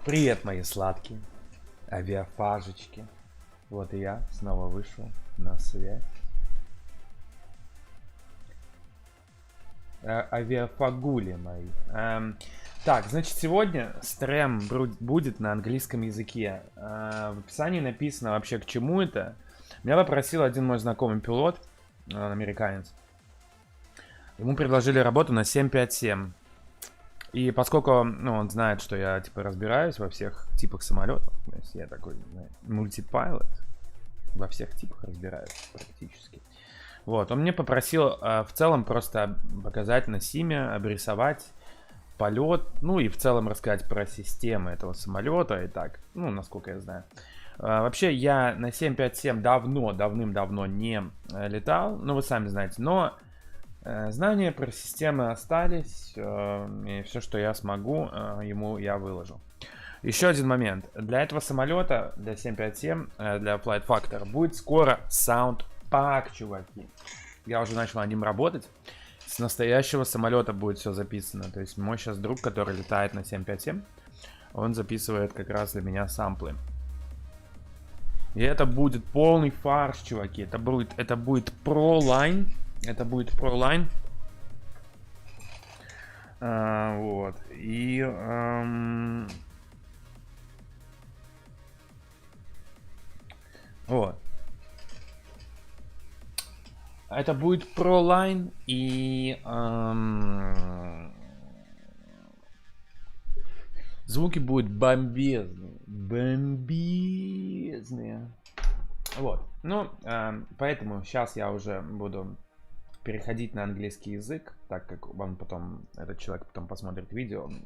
Привет, мои сладкие авиафажечки. Вот и я снова вышел на связь. Авиафагули мои. Так, значит, сегодня стрим будет на английском языке. В описании написано вообще, к чему это. Меня попросил один мой знакомый пилот, он американец. Ему предложили работу на 757. И поскольку, он знает, что я, типа, разбираюсь во всех типах самолетов, то есть я такой мультипайлот, во всех типах разбираюсь практически. Вот, он мне попросил в целом просто показать на симе, обрисовать полет, ну и в целом рассказать про системы этого самолета и так, насколько я знаю. Вообще, я на 757 давным-давно не летал, вы сами знаете, но знания про системы остались, и все, что я смогу, ему я выложу. Еще один момент. Для этого самолета, для 757, для Flight Factor, будет скоро саундпак, чуваки. Я уже начал над ним работать. С настоящего самолета будет все записано. То есть мой сейчас друг, который летает на 757, он записывает как раз для меня самплы. И это будет полный фарш, чуваки. Это будет ProLine. Это будет ProLine. Вот. И... вот. Это будет ProLine и... звуки будут бомбезные. Бомбезные. Вот. Поэтому сейчас я уже буду переходить на английский язык, так как этот человек потом посмотрит видео, он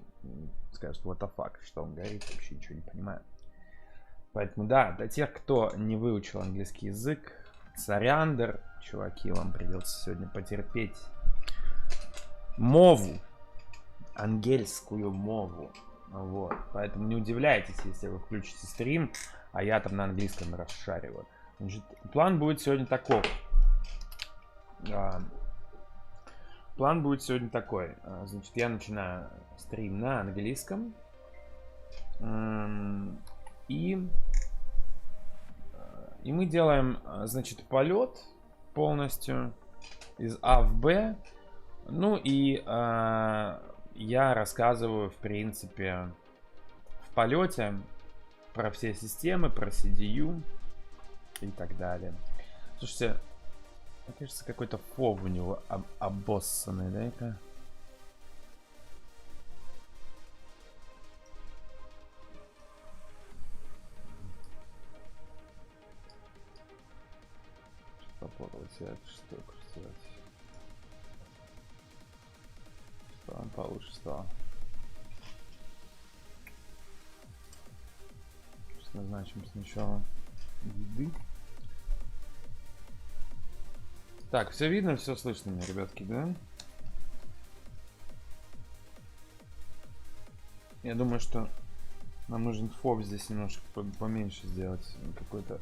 скажет, what the fuck, что он говорит, вообще ничего не понимает. Поэтому, да, для тех, кто не выучил английский язык, соряндер, чуваки, вам придется сегодня потерпеть мову, ангельскую мову. Вот, поэтому не удивляйтесь, если вы включите стрим, а я там на английском расшариваю. Значит, план будет сегодня такой. Значит, я начинаю стрим на английском. И мы делаем, значит, полет полностью из А в Б. Я рассказываю, в принципе, в полете про все системы, про CDU и так далее. Слушайте, мне кажется, какой-то фов у него обоссанный, да, это? Попробовать эту штуку сделать. Что он получится? Сейчас назначим сначала еды. Так, все видно, все слышно мне, ребятки, да? Я думаю, что нам нужен фоб здесь немножко поменьше сделать. Какой-то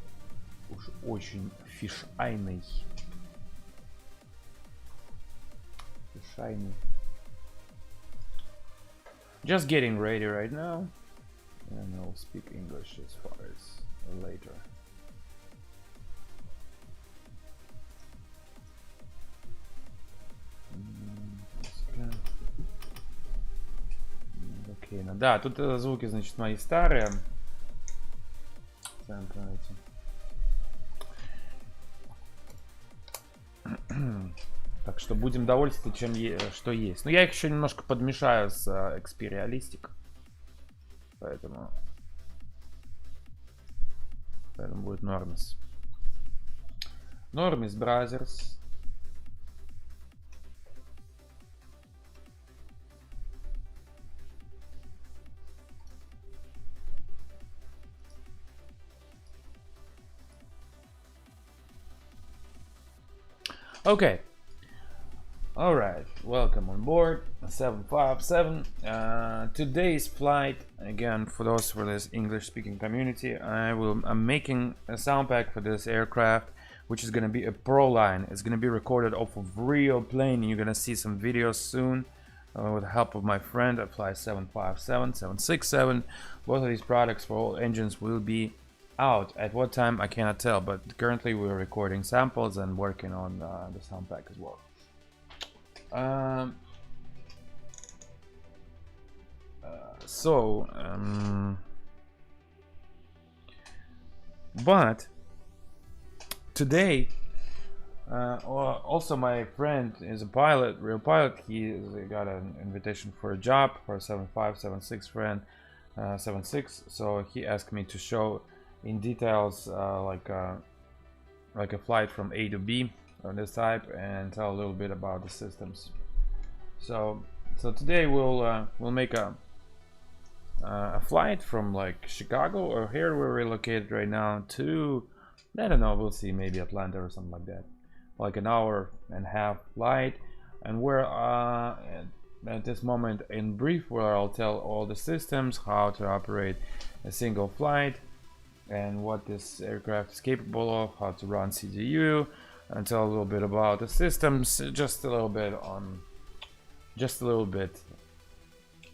уж очень фишайный. Just getting ready right now. And I'll speak English as far as later. Окей, да, тут звуки, значит, мои старые. Сами понимаете. Так что будем довольствоваться, что есть. Но я их еще немножко подмешаю с Xperia-листик. Поэтому будет Normis. Normis Brothers. Okay. All right. Welcome on board 757. Today's flight, again, for those for this English-speaking community, I'm making a sound pack for this aircraft, which is going to be a ProLine. It's going to be recorded off of real plane. You're going to see some videos soon. with the help of my friend, I fly 757, 767. Both of these products for all engines will be out. At what time, I cannot tell, but currently we're recording samples and working on the sound pack as well. But today, also my friend is a pilot, real pilot. He got an invitation for a job for a 75, 76 friend, 76. So he asked me to show in details like a flight from A to B on this type and tell a little bit about the systems. So today we'll make a flight from like Chicago, or here where we're located right now, to, I don't know, we'll see, maybe Atlanta or something like that, like an hour and a half flight. And we're at this moment in brief where I'll tell all the systems, how to operate a single flight and what this aircraft is capable of, how to run CDU, and tell a little bit about the systems, just a little bit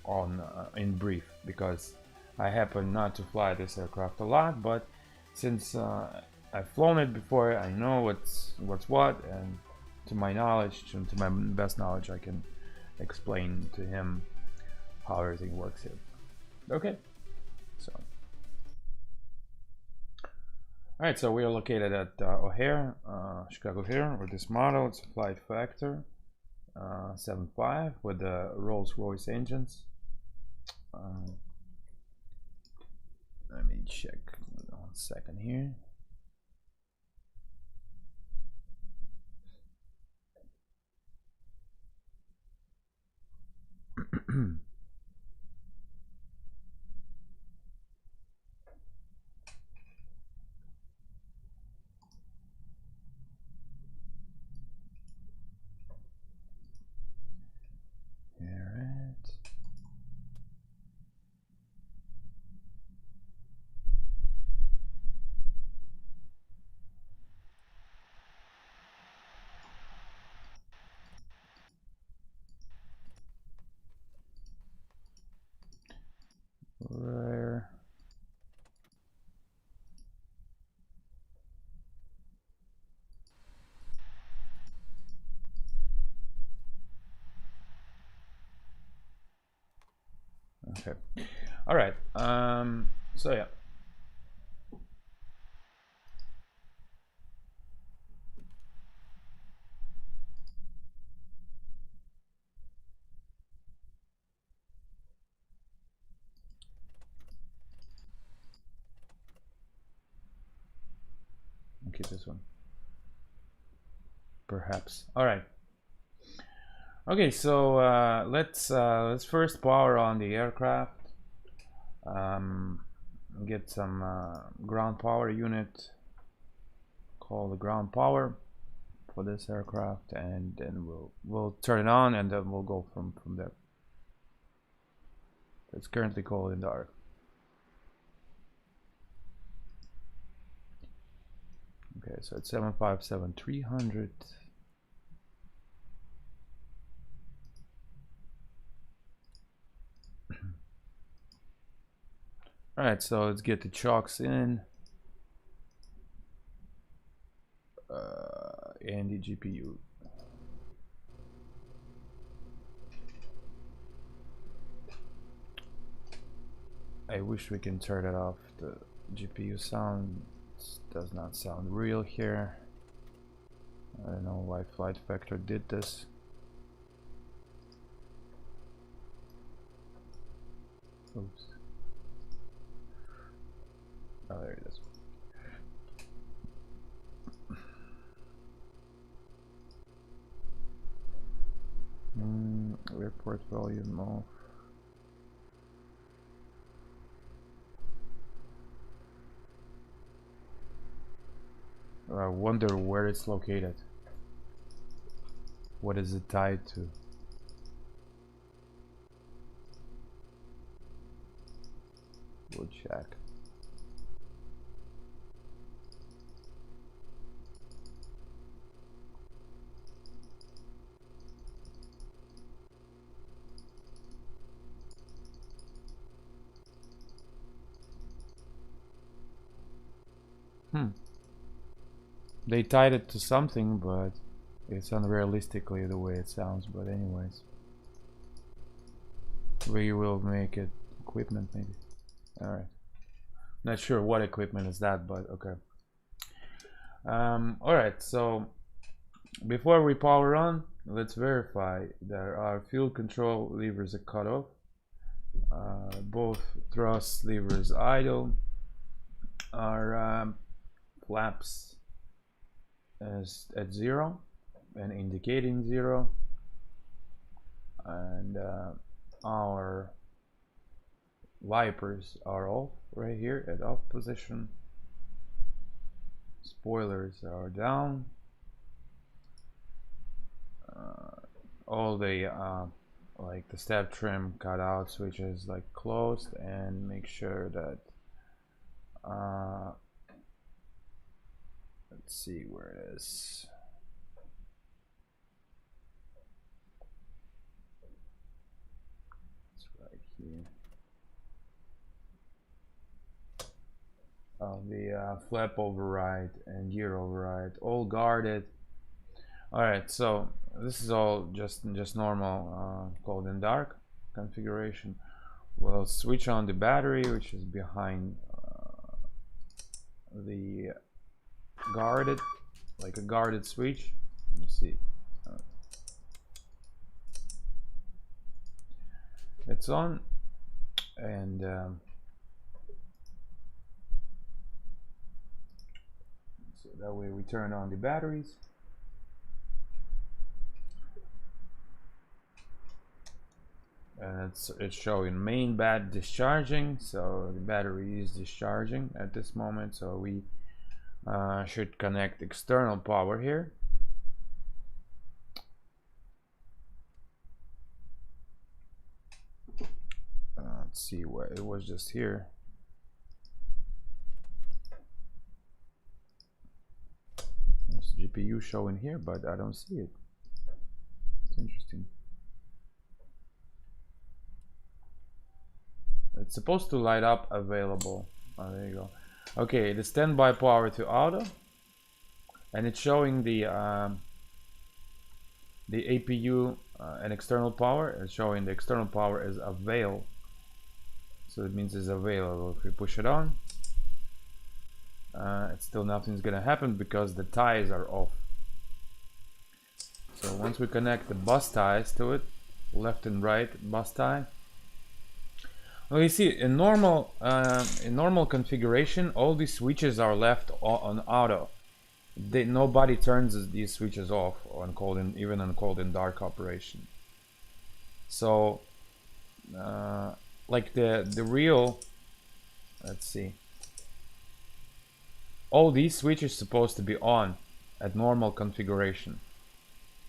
on in brief, because I happen not to fly this aircraft a lot, but since I've flown it before, I know what's what, and to my knowledge, to my best knowledge, I can explain to him how everything works here. Okay, so alright, so we are located at O'Hare, Chicago O'Hare, with this model. It's a Flight Factor 7.5 with the Rolls-Royce engines. Let me check 1 second here. Rare. Okay. All right. So yeah. I'll keep this one. Perhaps. All right. Okay, so let's first power on the aircraft. Get some ground power unit. Call the ground power for this aircraft, and then we'll turn it on, and then we'll go from there. It's currently cold in dark. Okay, so it's 757-300. All right, so let's get the chocks in and the GPU. I wish we can turn it off. The GPU sound does not sound real here. I don't know why Flight Factor did this. Oops. Oh, there it is. Airport volume off. I wonder where it's located. What is it tied to? We'll check. They tied it to something, but it's unrealistically the way it sounds. But anyways, we will make it equipment maybe. All right. Not sure what equipment is that, but okay. All right. So before we power on, let's verify that our fuel control levers are cut off. Both thrust levers idle. Our flaps is at 0 and indicating 0, and our wipers are off right here at off position. Spoilers are down. All the like the step trim cutout switches like closed, and make sure that let's see where it is. It's right here. The flap override and gear override all guarded. All right, so this is all just normal cold and dark configuration. We'll switch on the battery, which is behind the guarded, like a guarded switch. Let's see. It's on, and so that way we turn on the batteries. And it's showing main bat discharging, so the battery is discharging at this moment. So we should connect external power here. Let's see where it was, just here. There's GPU showing here, but I don't see it. It's interesting. It's supposed to light up available. Oh, there you go. Okay, the standby power to auto, and it's showing the APU and external power. It's showing the external power is avail, so it means it's available. If we push it on, it's still nothing's gonna happen because the ties are off. So once we connect the bus ties to it, left and right bus tie. Well, you see, in normal configuration, all these switches are left on auto. Nobody turns these switches off on cold and even on cold and dark operation. So, like the real, let's see, all these switches supposed to be on at normal configuration.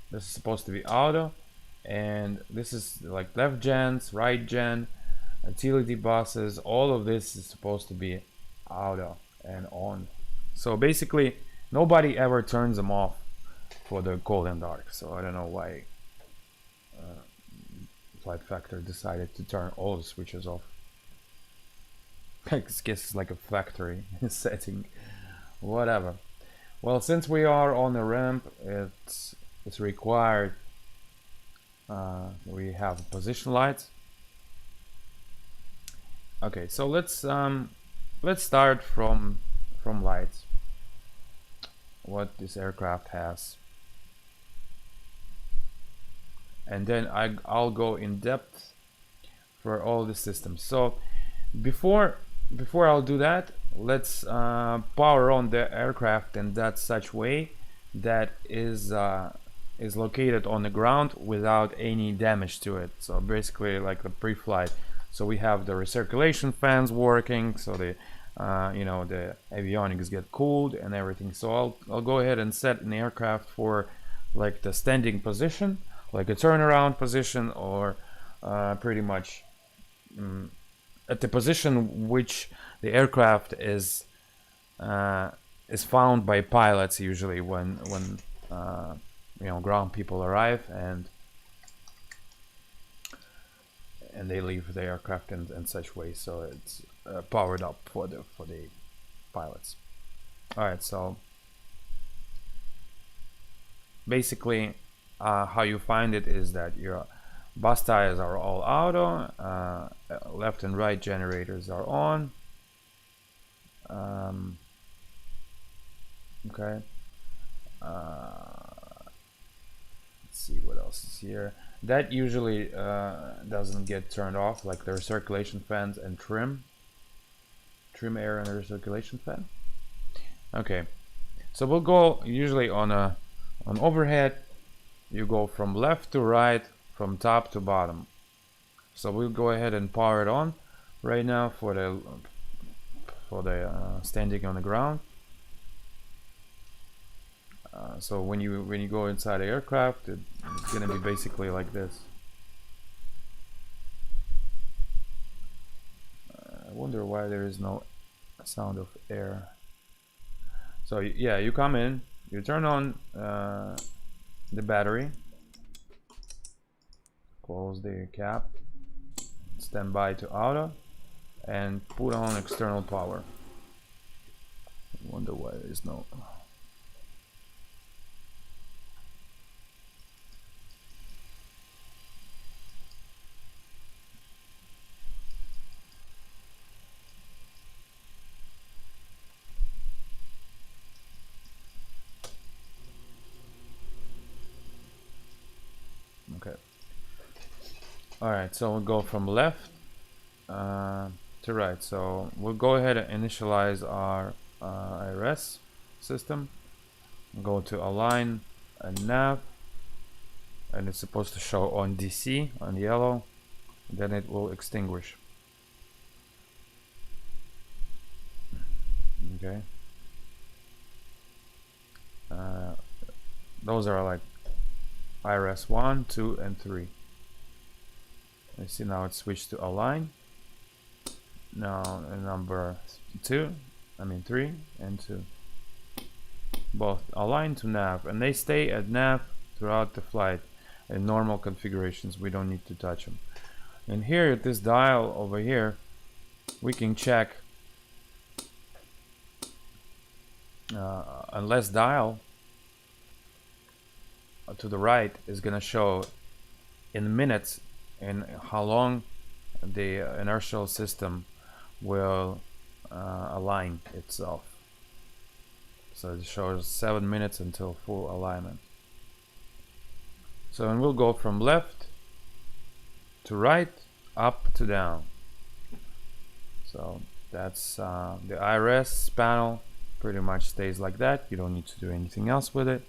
This is supposed to be auto, and this is like left gens, right gen. Utility buses, all of this is supposed to be auto and on. So basically nobody ever turns them off for the cold and dark. So I don't know why Flight Factor decided to turn all the switches off. I guess it's like a factory setting, whatever. Well, since we are on the ramp, it's required we have position lights. Okay, so let's start from lights. What this aircraft has, and then I'll go in depth for all the systems. So before I'll do that, let's power on the aircraft in that such way that is located on the ground without any damage to it. So basically like the pre-flight. So we have the recirculation fans working, so the you know, the avionics get cooled and everything. So I'll go ahead and set an aircraft for like the standing position, like a turnaround position, or pretty much at the position which the aircraft is found by pilots usually when you know, ground people arrive and they leave the aircraft in such way, so it's powered up for the pilots. All right, so basically how you find it is that your bus tires are all auto, left and right generators are on. Okay, let's see what else is here. That usually doesn't get turned off, like the recirculation fans and trim air and recirculation fan. Okay, so we'll go usually on overhead. You go from left to right, from top to bottom. So we'll go ahead and power it on right now for the standing on the ground. So when you go inside the aircraft, it's gonna be basically like this. I wonder why there is no sound of air. So yeah, you come in, you turn on the battery, close the cap, stand by to auto, and put on external power. I wonder why there is no. Okay. All right, so we'll go from left to right. So we'll go ahead and initialize our IRS system. Go to align and nav, and it's supposed to show on DC on yellow. Then it will extinguish. Okay. Those are like IRS 1, 2, and 3. You see now it's switched to align. Now number 3 and 2. Both align to nav, and they stay at nav throughout the flight in normal configurations. We don't need to touch them. And here at this dial over here, we can check unless dial to the right is going to show in minutes and how long the inertial system will align itself. So it shows 7 minutes until full alignment. So and we'll go from left to right, up to down. So that's the IRS panel pretty much stays like that. You don't need to do anything else with it.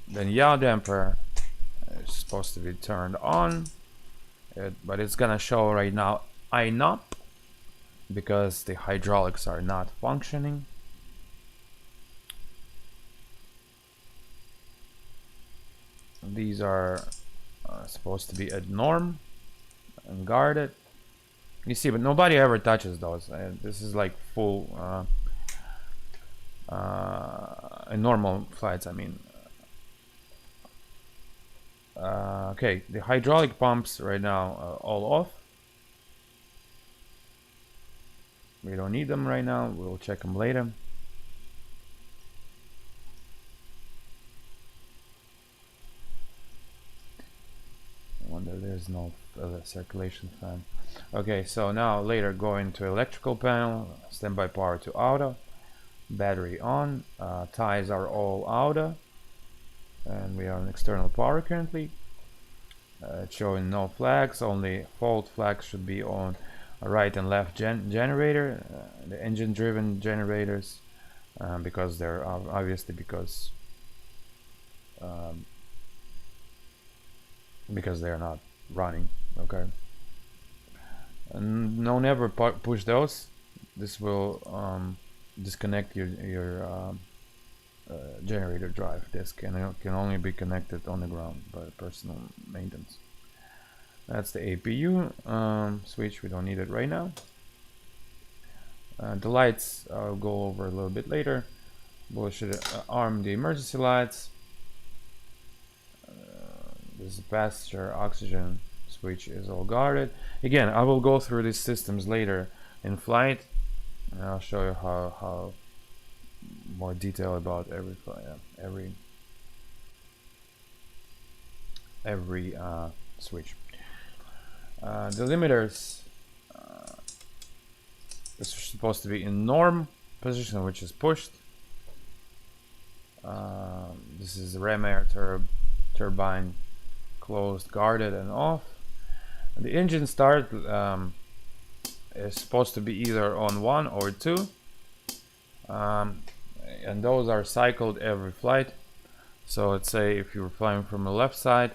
Then yaw damper is supposed to be turned on, but it's gonna show right now INOP because the hydraulics are not functioning. These are supposed to be at norm and guarded. You see, but nobody ever touches those. This is like full in normal flights, I mean. Okay, the hydraulic pumps right now all off. We don't need them right now. We'll check them later. I wonder there's no circulation fan. Okay, so now later go into electrical panel, standby power to auto, battery on, ties are all auto, and we are on external power currently. It's showing no flags, only fault flags should be on right and left generator, the engine driven generators, because they're obviously because they're not running. Okay, and no, never push those. This will disconnect your generator drive disk, and it can only be connected on the ground by personal maintenance. That's the APU switch. We don't need it right now. The lights I'll go over a little bit later. We should arm the emergency lights. This passenger oxygen switch is all guarded. Again, I will go through these systems later in flight. And I'll show you how more detail about every switch. The limiters is supposed to be in norm position, which is pushed. This is the ram air turbine closed, guarded, and off. The engine start is supposed to be either on 1 or 2, and those are cycled every flight. So let's say if you're flying from the left side,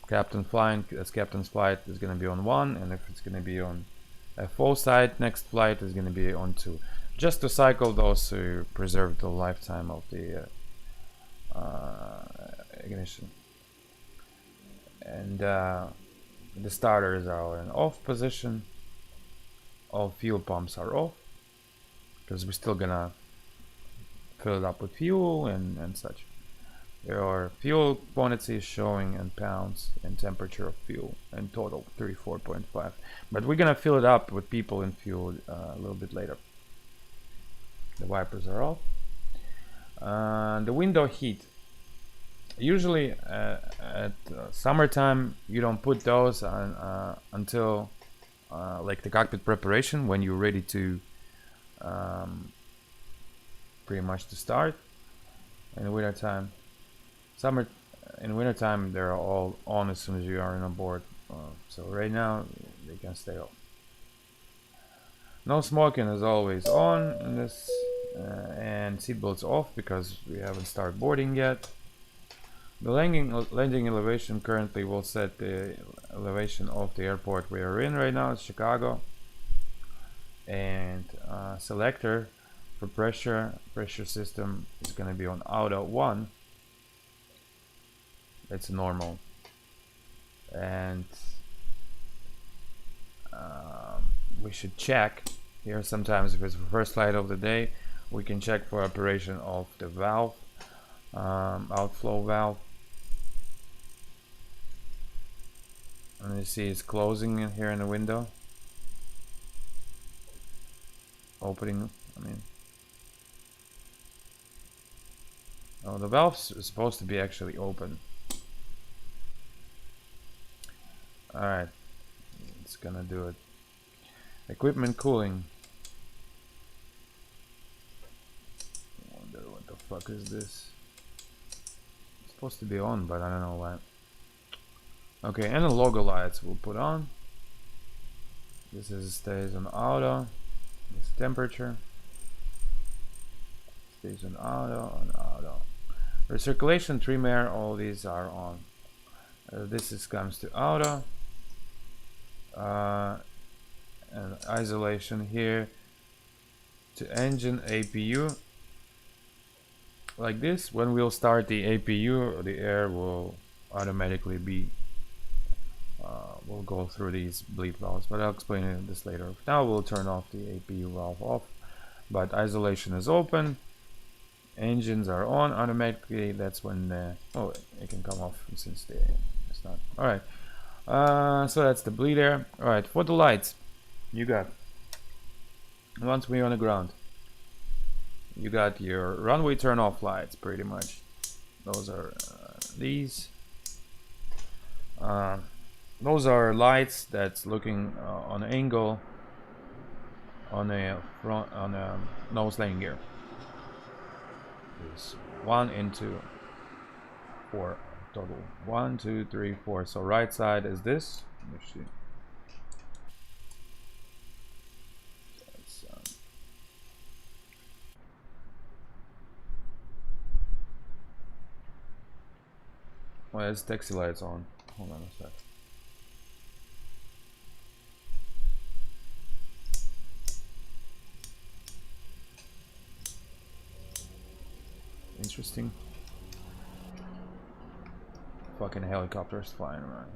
captain's flight is going to be on 1, and if it's going to be on FO side, next flight is going to be on 2, just to cycle those to preserve the lifetime of the ignition. And the starters are in off position. All fuel pumps are off because we're still gonna fill it up with fuel and such. Your fuel quantity is showing in pounds and temperature of fuel, and total 34.5. But we're gonna fill it up with people and fuel a little bit later. The wipers are off. The window heat. Usually at summertime you don't put those on until like the cockpit preparation, when you're ready to pretty much to start. In the wintertime, in wintertime they're all on as soon as you are on board. So right now they can stay off. No smoking is always on in this, and seatbelts off because we haven't started boarding yet. The landing elevation currently will set the elevation of the airport we are in right now. It's Chicago. And selector for pressure system is going to be on auto 1. It's normal. And we should check here sometimes if it's the first flight of the day, we can check for operation of the valve, outflow valve. And you see it's closing in here in the window. Opening, I mean. Oh, the valve's supposed to be actually open. Alright, it's gonna do it. Equipment cooling. I wonder what the fuck is this? It's supposed to be on, but I don't know why. Okay, and the logo lights we'll put on. This stays on auto. This temperature stays on auto. Recirculation, trim air, all these are on. This comes to auto. And isolation here to engine APU. Like this, when we'll start the APU, the air will automatically be we'll go through these bleed valves, but I'll explain this later. Now we'll turn off the APU valve off, but isolation is open. Engines are on automatically. That's when oh, it can come off since it's not. All right, so that's the bleed air. All right, for the lights, you got, once we're on the ground, you got your runway turn off lights pretty much. Those are these. Those are lights that's looking on an angle on a nose landing gear. There's 1 and 2, 4 total. 1, 2, 3, 4. So right side is this. Let me see. Well, there's taxi lights on. Hold on a sec. Interesting. Fucking helicopters flying around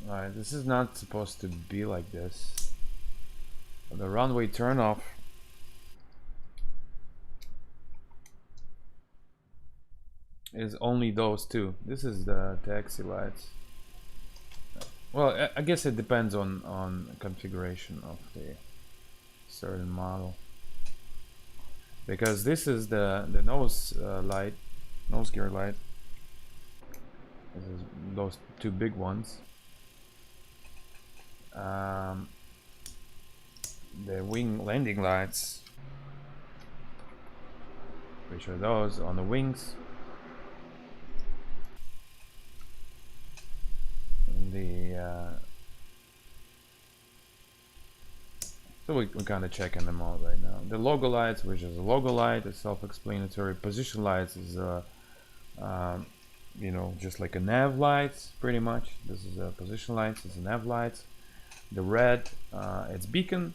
here. Alright, this is not supposed to be like this. The runway turn off is only those two. This is the taxi lights. Well, I guess it depends on configuration of the certain model. Because this is the nose light, nose gear light. This is those two big ones. The wing landing lights, which are those on the wings. And so we're kind of checking them out right now. The logo lights, which is a logo light, is self-explanatory. Position lights is you know, just like a nav lights, pretty much. This is a position lights, it's a nav lights. The red, it's beacon,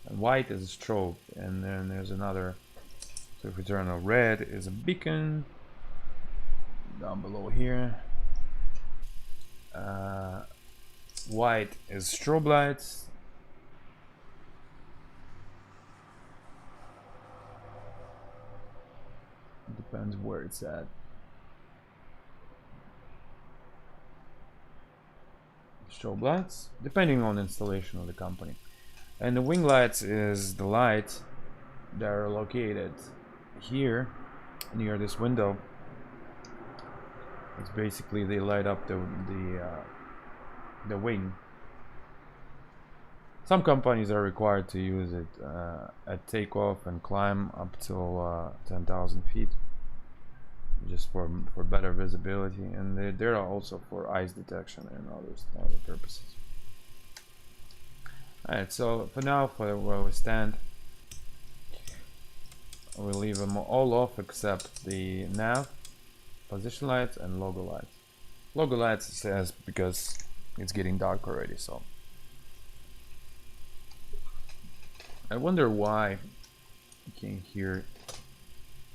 and white is a strobe. And then there's another. So if we turn on red, is a beacon. Down below here. White is strobe lights. Depends where it's at. Strobe lights, depending on installation of the company. And the wing lights is the lights that are located here near this window. It's basically they light up the wing. Some companies are required to use it at takeoff and climb up till 10,000 feet, just for better visibility, and they're also for ice detection and other purposes. Alright, so for now, for where we stand, we'll leave them all off except the nav, position lights, and logo lights. Logo lights says because it's getting dark already, so I wonder why you can't hear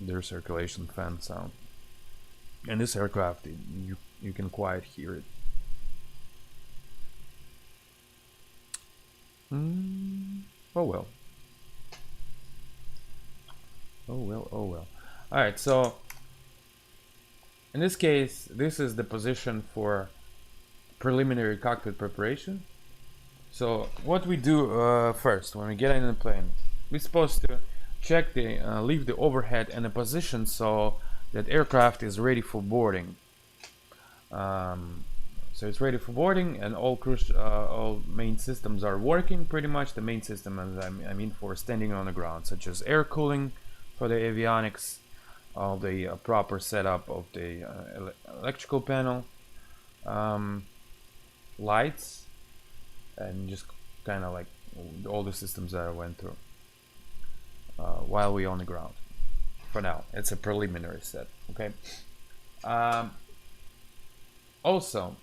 their circulation fan sound. In this aircraft, you can quite hear it. Oh well. Oh well, oh well. Alright, so in this case, this is the position for preliminary cockpit preparation. So what we do first when we get in the plane, we're supposed to check the leave the overhead in a position so that aircraft is ready for boarding. So it's ready for boarding, and all main systems are working pretty much. The main system, as I mean, for standing on the ground, such as air cooling for the avionics, all the proper setup of the electrical panel, lights, and just kind of like all the systems that I went through while we're on the ground. For now, it's a preliminary set. Okay. Also,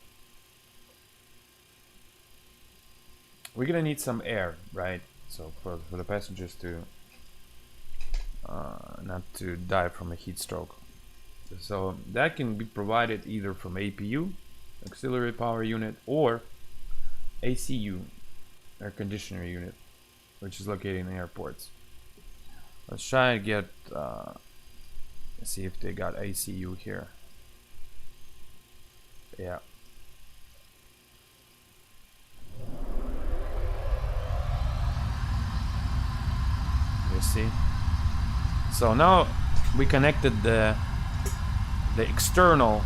we're gonna need some air, right? So for the passengers to not to die from a heat stroke. So that can be provided either from APU, auxiliary power unit, or ACU, air conditioner unit, which is located in airports. Let's try and get see if they got ACU here. Yeah. You see? So now we connected the external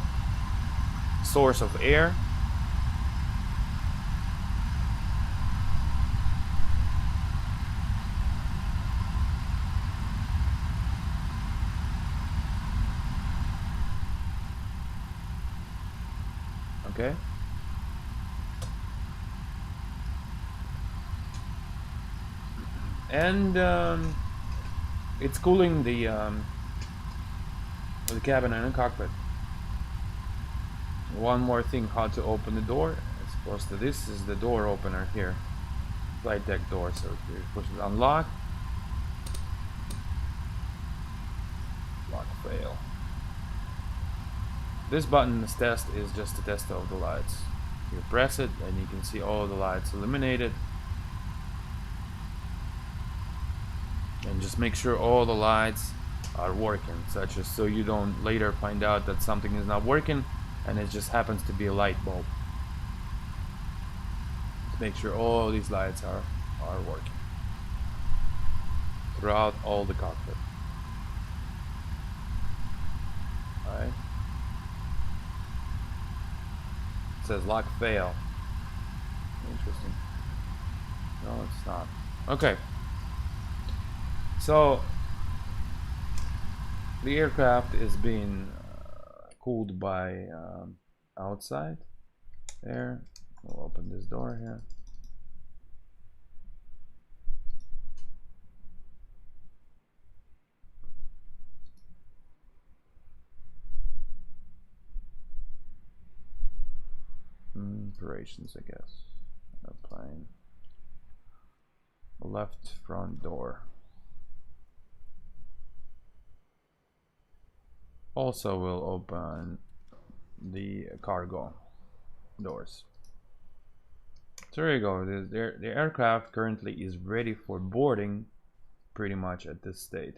source of air. Okay. And it's cooling the cabin and the cockpit. One more thing, how to open the door. It's supposed to, this is the door opener here, flight deck door. So you push it, unlock, lock, fail. This button, this test, is just a test of the lights. You press it and you can see all the lights illuminated. And just make sure all the lights are working, such as so you don't later find out that something is not working and it just happens to be a light bulb. Let's make sure all these lights are working throughout all the cockpit. Alright. It says lock fail. Interesting. No, it's not. Okay. So the aircraft is being cooled by outside. There. We'll open this door here. Operations, I guess. Airplane. Left front door. Also will open the cargo doors. So there you go. The aircraft currently is ready for boarding pretty much at this state.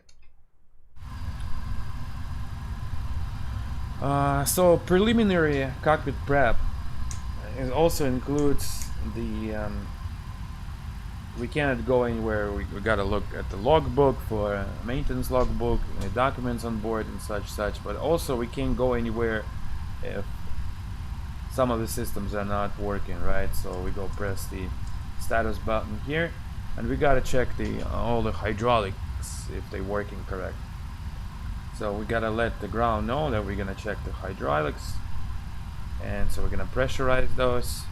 So preliminary cockpit prep. It also includes the we cannot go anywhere. We gotta look at the logbook for a maintenance logbook, any documents on board and such. But also we can't go anywhere if some of the systems are not working, right? So we go press the status button here, and we gotta check all the hydraulics if they're working correct. So we gotta let the ground know that we're gonna check the hydraulics. And so we're gonna pressurize those.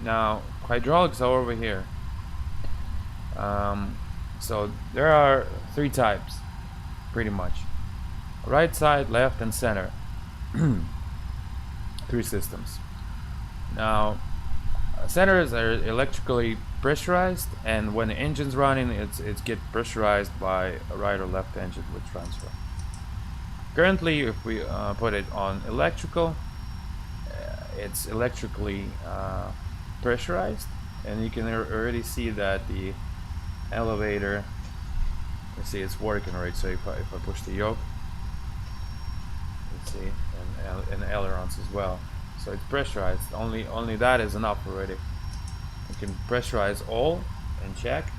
Now hydraulics are over here. So there are 3 types, pretty much: right side, left, and center. 3 systems. Now centers are electrically pressurized, and when the engine's running, it's get pressurized by a right or left engine with transfer. Currently, if we put it on electrical, it's electrically pressurized, and you can already see that the elevator, you see it's working, right? So if I push the yoke, you see, and ailerons as well. So it's pressurized. Only that is enough already. You can pressurize all and check.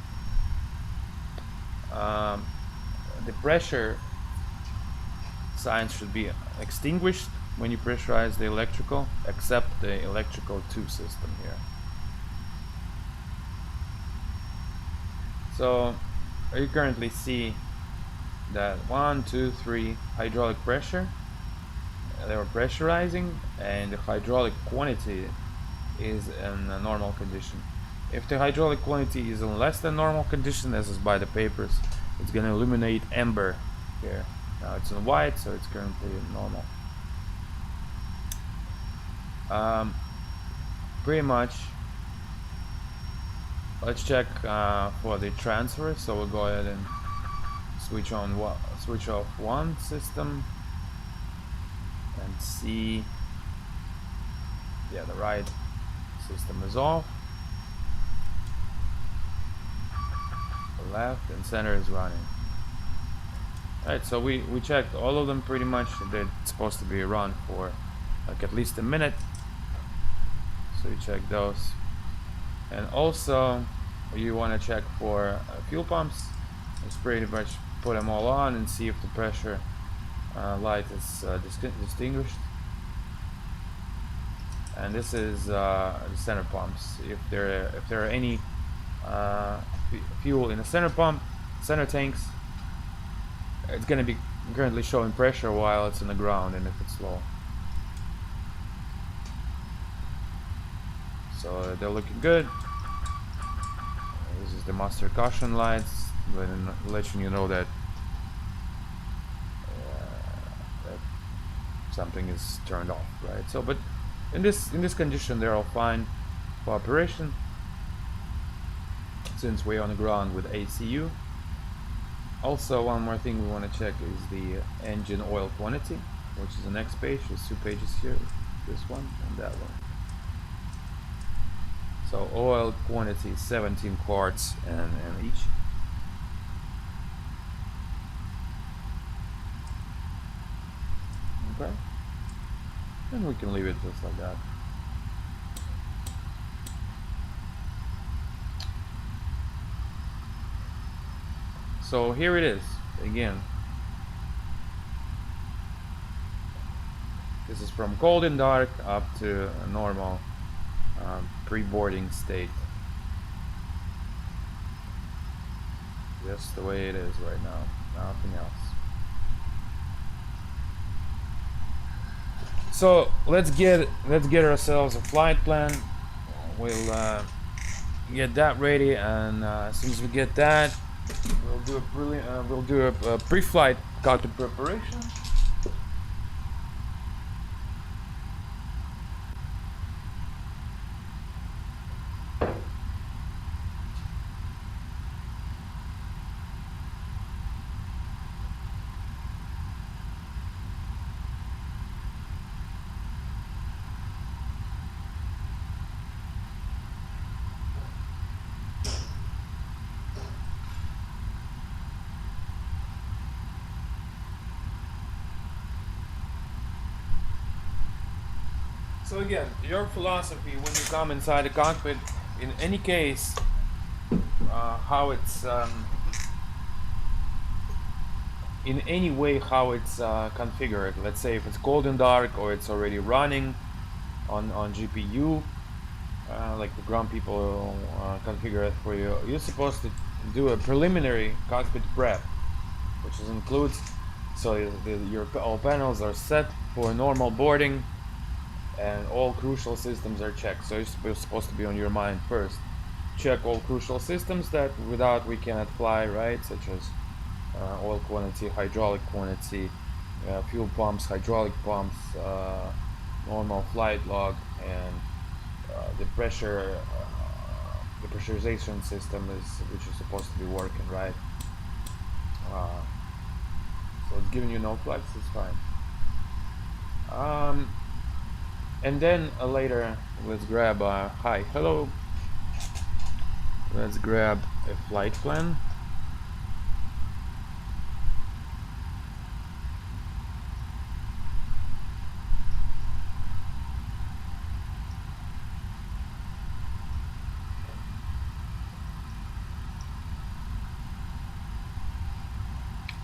The pressure signs should be extinguished when you pressurize the electrical, except the electrical 2 system here. So you currently see that 1, 2, 3 hydraulic pressure. They were pressurizing, and the hydraulic quantity is in a normal condition. If the hydraulic quantity is in less than normal condition, as is by the papers, it's going to illuminate amber here. Now it's in white, so it's currently normal. Pretty much. Let's check for the transfer. So we'll go ahead and switch off one system and see. Yeah, the right system is off. The left and center is running. Alright, so we checked all of them pretty much. They're supposed to be run for like at least a minute. So you check those. And also you want to check for fuel pumps. Just pretty much put them all on and see if the pressure light is distinguished. And this is the center pumps. If there are any fuel in the center pump, center tanks, it's going to be currently showing pressure while it's in the ground, and if it's low. So they're looking good. This is the master caution lights, letting you know that something is turned off, right? So, but in this condition, they're all fine for operation. Since we're on the ground with ACU. Also, one more thing we want to check is the engine oil quantity, which is the next page. There's 2 pages here, this one and that one. So oil quantity 17 quarts and each. Okay. And we can leave it just like that. So here it is again. This is from cold and dark up to a normal pre-boarding state. Just the way it is right now, nothing else. So let's get ourselves a flight plan. We'll get that ready, and as soon as we get that, we'll do a pre-flight cockpit preparation. So again, your philosophy when you come inside the cockpit, in any case, how it's in any way how it's configured. Let's say if it's cold and dark or it's already running on GPU, like the ground people configure it for you. You're supposed to do a preliminary cockpit prep, which includes your all panels are set for normal boarding. And all crucial systems are checked. So it's supposed to be on your mind first. Check all crucial systems that without we cannot fly, right? Such as oil quantity, hydraulic quantity, fuel pumps, hydraulic pumps, normal flight log, and the pressure, the pressurization system which is supposed to be working, right? So it's giving you no flex, it's fine. And then later, let's grab hi, hello. Let's grab a flight plan.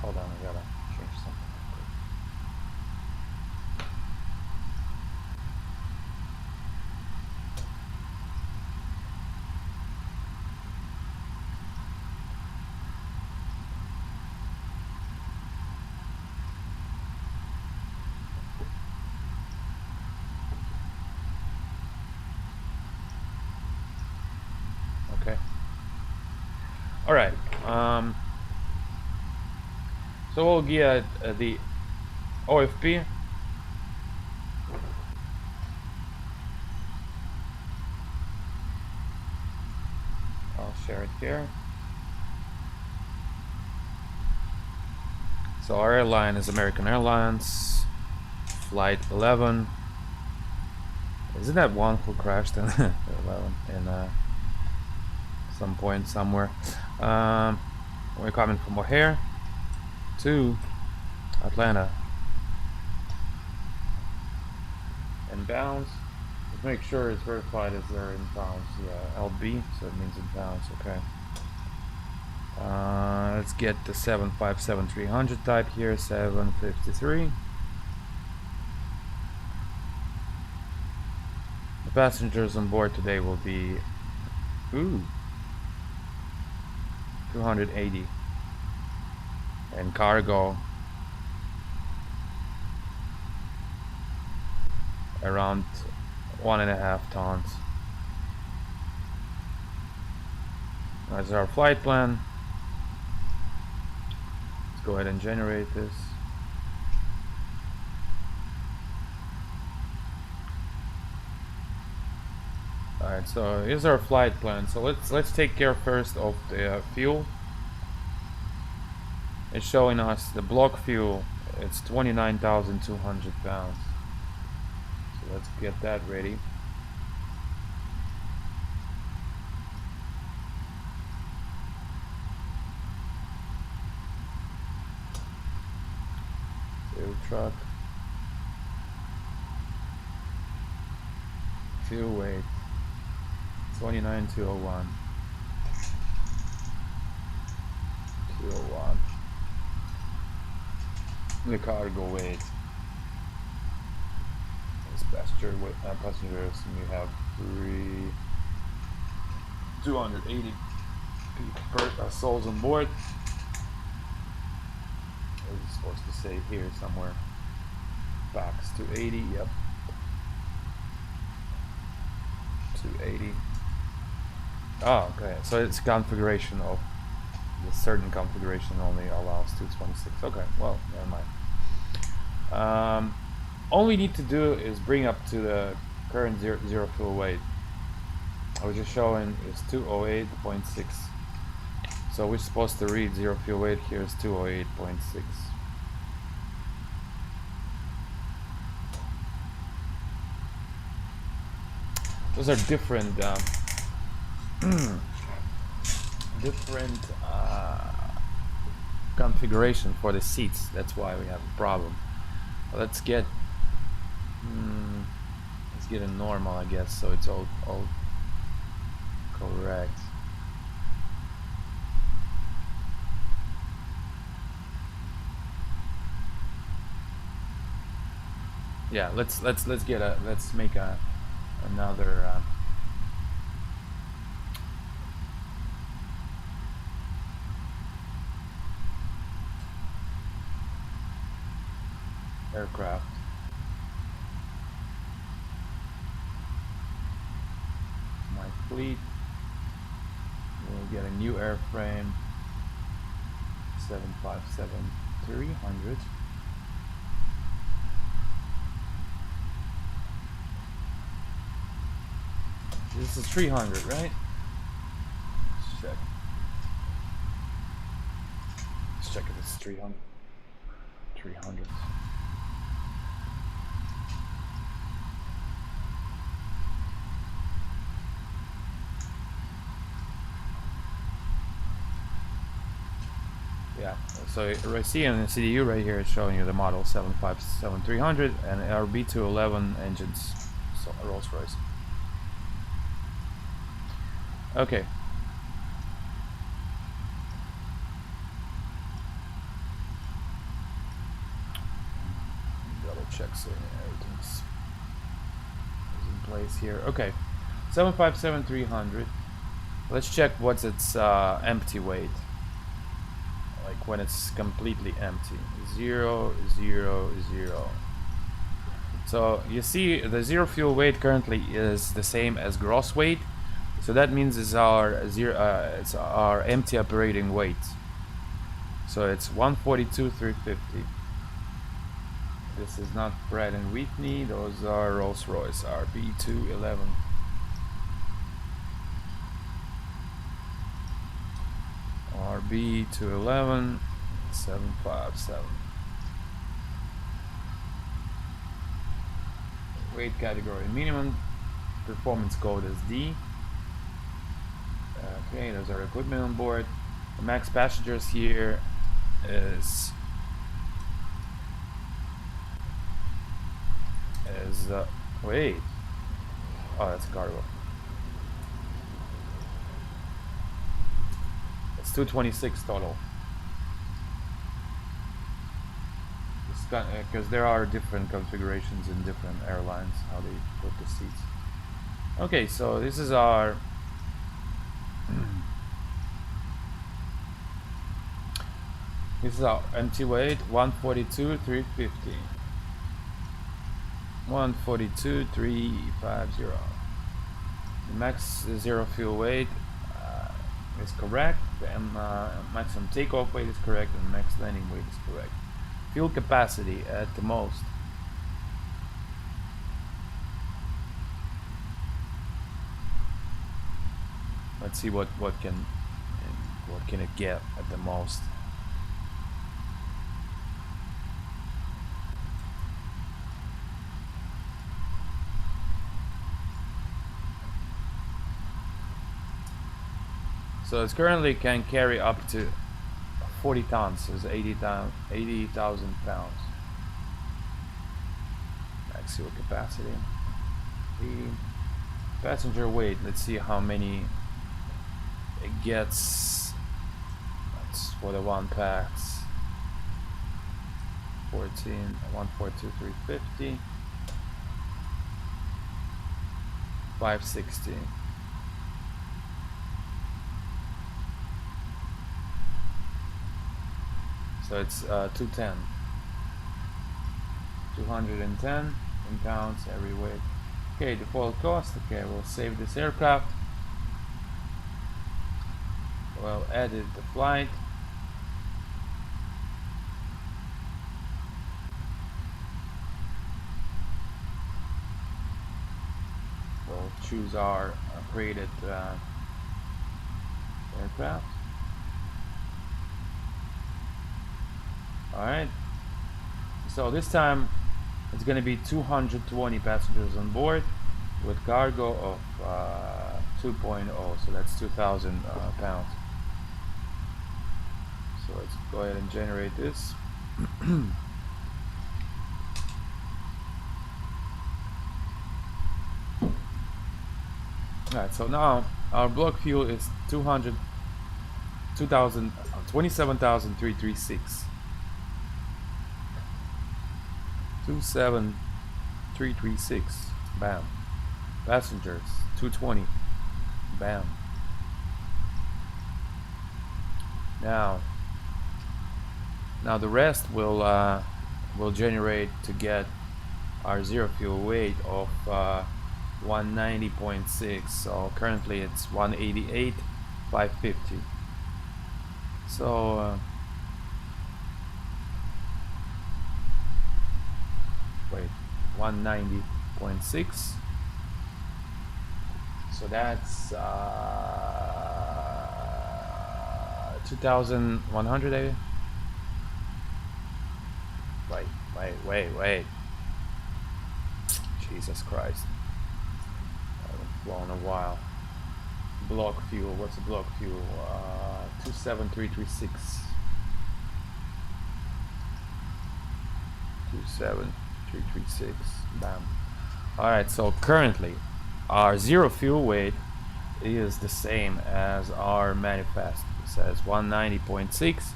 Hold on, I gotta change something. Okay. All right. So we'll get the OFP. I'll share it here. So our airline is American Airlines, Flight 11. Isn't that one who crashed in 11 in some point somewhere? We're coming from O'Hare to Atlanta. Inbounds. Let's make sure it's verified as they're in pounds. Yeah, LB, so it means in pounds. Okay. Let's get the 757-300 type here. 753. The passengers on board today will be 280, and cargo around 1.5 tons. That's our flight plan. Let's go ahead and generate this. Alright, so here's our flight plan. So let's take care first of the fuel. It's showing us the block fuel. It's 29,200 pounds. So let's get that ready. Save truck. Fuel weight 29,201. 201. The cargo weight. This passengers, and you have 280 souls on board. What is it supposed to say here somewhere? Packs 280, yep. 280. Oh, okay. So it's configuration of the certain configuration only allows 226. Okay, well, never mind. All we need to do is bring up to the current zero fuel weight. I was just showing is 208.6. So we're supposed to read zero fuel weight. Here is 208.6. Those are different different configuration for the seats. That's why we have a problem. Let's get a normal, I guess, so it's all correct. Yeah, let's make another aircraft. My fleet. We'll get a new airframe. 757-300. This is 300, right? Let's check. Let's check if it's 300. 300. Yeah, so I see in the CDU right here it's showing you the model 757-300 and RB211 engines, so Rolls-Royce. Okay. Double check so everything's in place here. Okay, 757-300. Let's check what's its empty weight. Like when it's completely empty. 0, 0, 0. So you see the zero fuel weight currently is the same as gross weight. So that means it's our empty operating weight. So it's 142,350. This is not Pratt and Whitney. Those are Rolls-Royce RB211. RB211 757. Weight category minimum. Performance code is D. Okay, those are equipment on board. The max passengers here is wait. Oh, that's cargo. It's 226 total. Because there are different configurations in different airlines how they put the seats. Okay, so this is our empty weight 142,350. 142,350. The max zero fuel weight is correct. The maximum takeoff weight is correct, and max landing weight is correct. Fuel capacity at the most. Let's see what can it get at the most. So it currently can carry up to 40 tons, so it's 80,000 pounds. Max fuel capacity. 80. Passenger weight, let's see how many it gets. That's for the one packs. 14, 142, 350, 560. So it's 210. 210 in pounds every weight. Okay, default cost. Okay, we'll save this aircraft. We'll edit the flight. We'll choose our created aircraft. Alright, so this time it's going to be 220 passengers on board with cargo of 2.0, so that's 2,000 pounds. So let's go ahead and generate this. Alright, so now our block fuel is 27,336. 27,336. Bam. Passengers 220. Bam. Now the rest will generate to get our zero fuel weight of 190.6. So currently it's 188,550. So wait, 190.6. So that's 2,100 maybe. Wait. Jesus Christ. I haven't flown a while. Block fuel, what's a block fuel? 27,336. 27,336. Bam. Alright, so currently our zero fuel weight is the same as our manifest. It says 190.6.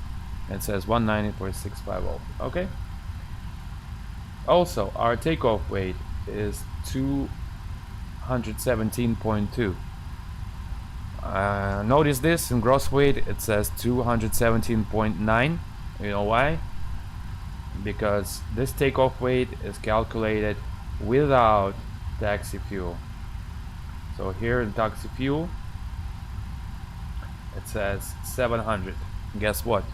It says 190.650. Okay. Also, our takeoff weight is 217.2. Notice this in gross weight it says 217.9. You know why? Because this takeoff weight is calculated without taxi fuel. So here in taxi fuel it says 700. Guess what?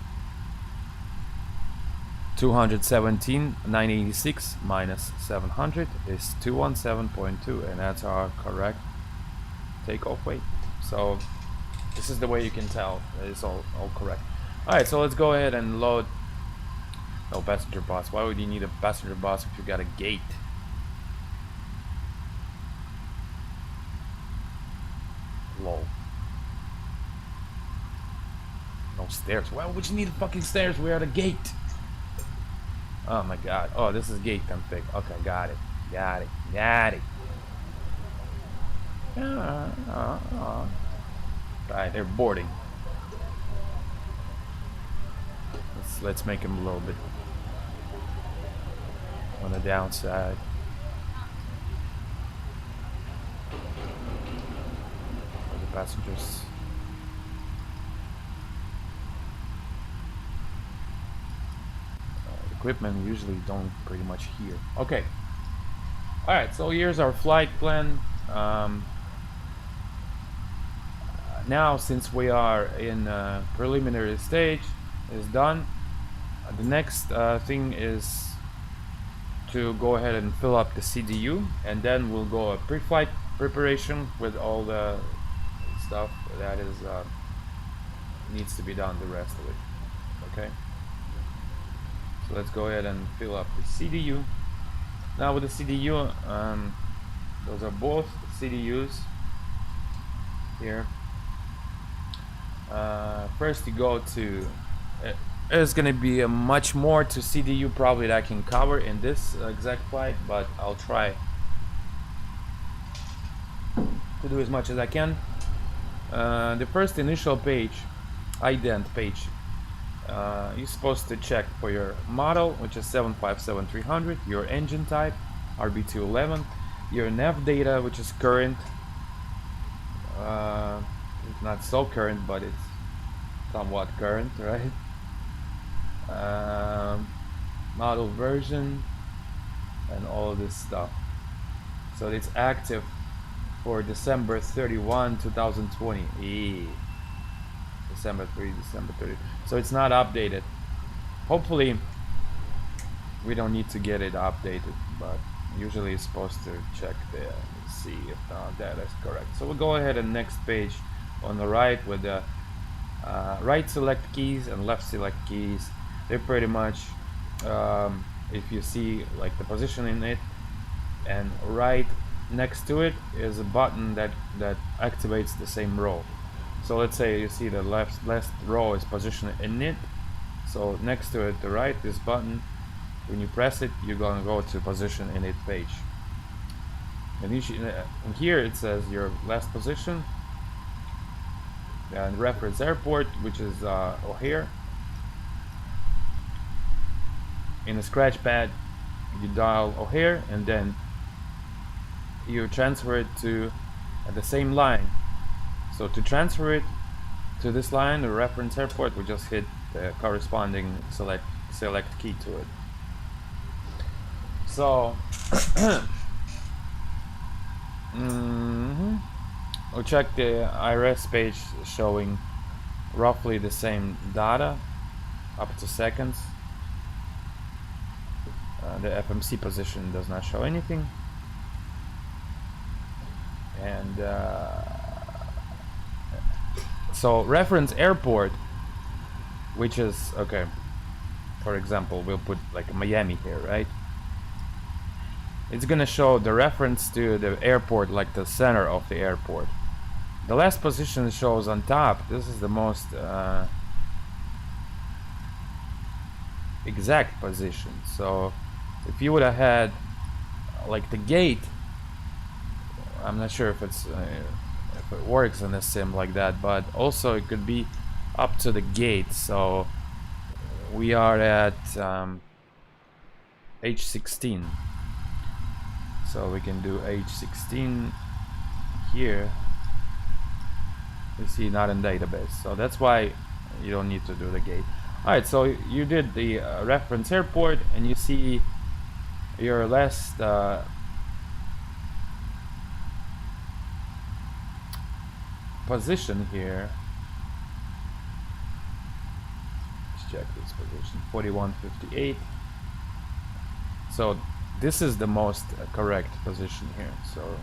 217,986 minus 700 is 217.2, and that's our correct takeoff weight. So this is the way you can tell it's all correct. Alright, so let's go ahead and load. No passenger bus. Why would you need a passenger bus if you got a gate? Lol. No stairs. Why would you need fucking stairs? We're at a gate. Oh my god. Oh, this is gate config. Okay, got it. Right, they're boarding. Let's make them a little bit on the downside. For the passengers. Equipment usually don't pretty much hear. Okay. Alright, so here's our flight plan. Now, since we are in preliminary stage, is done. The next thing is to go ahead and fill up the CDU, and then we'll go a pre-flight preparation with all the stuff that is needs to be done, the rest of it. Okay. So let's go ahead and fill up the CDU. Now with the CDU, those are both CDUs here. First you go to, there's gonna be a much more to CDU probably that I can cover in this exact flight, but I'll try. to do as much as I can. The first initial page, ident page, you're supposed to check for your model, which is 757-300, your engine type, RB211, your nav data, which is current, it's not so current, but it's somewhat current, right? Model version, and all this stuff. So it's active for December 31, 2020. December 3, December 30. So it's not updated. Hopefully we don't need to get it updated, but usually it's supposed to check there and see if that is correct. So we'll go ahead and next page on the right with the right select keys and left select keys. They're pretty much if you see like the position in it, and right next to it is a button that activates the same row. So let's say you see the left row is positioned in it, so next to it, the right, this button, when you press it, you're gonna go to position in it page. And here it says your last position and reference airport, which is O'Hare. In the scratch pad you dial O'Hare, and then you transfer it to the same line. So to transfer it to this line, the reference airport, we just hit the corresponding select key to it. So we'll check the IRS page showing roughly the same data up to seconds. The FMC position does not show anything, and so reference airport, which is okay, for example, we'll put like Miami here, right? It's gonna show the reference to the airport, like the center of the airport. The last position shows on top. This is the most exact position. So if you would have had like the gate, I'm not sure if it's if it works in a sim like that, but also it could be up to the gate. So we are at H16, so we can do H16 here. You see, not in database, so that's why you don't need to do the gate. Alright, so you did the reference airport, and you see your last position here. Let's check this position, 4158. So this is the most correct position here. So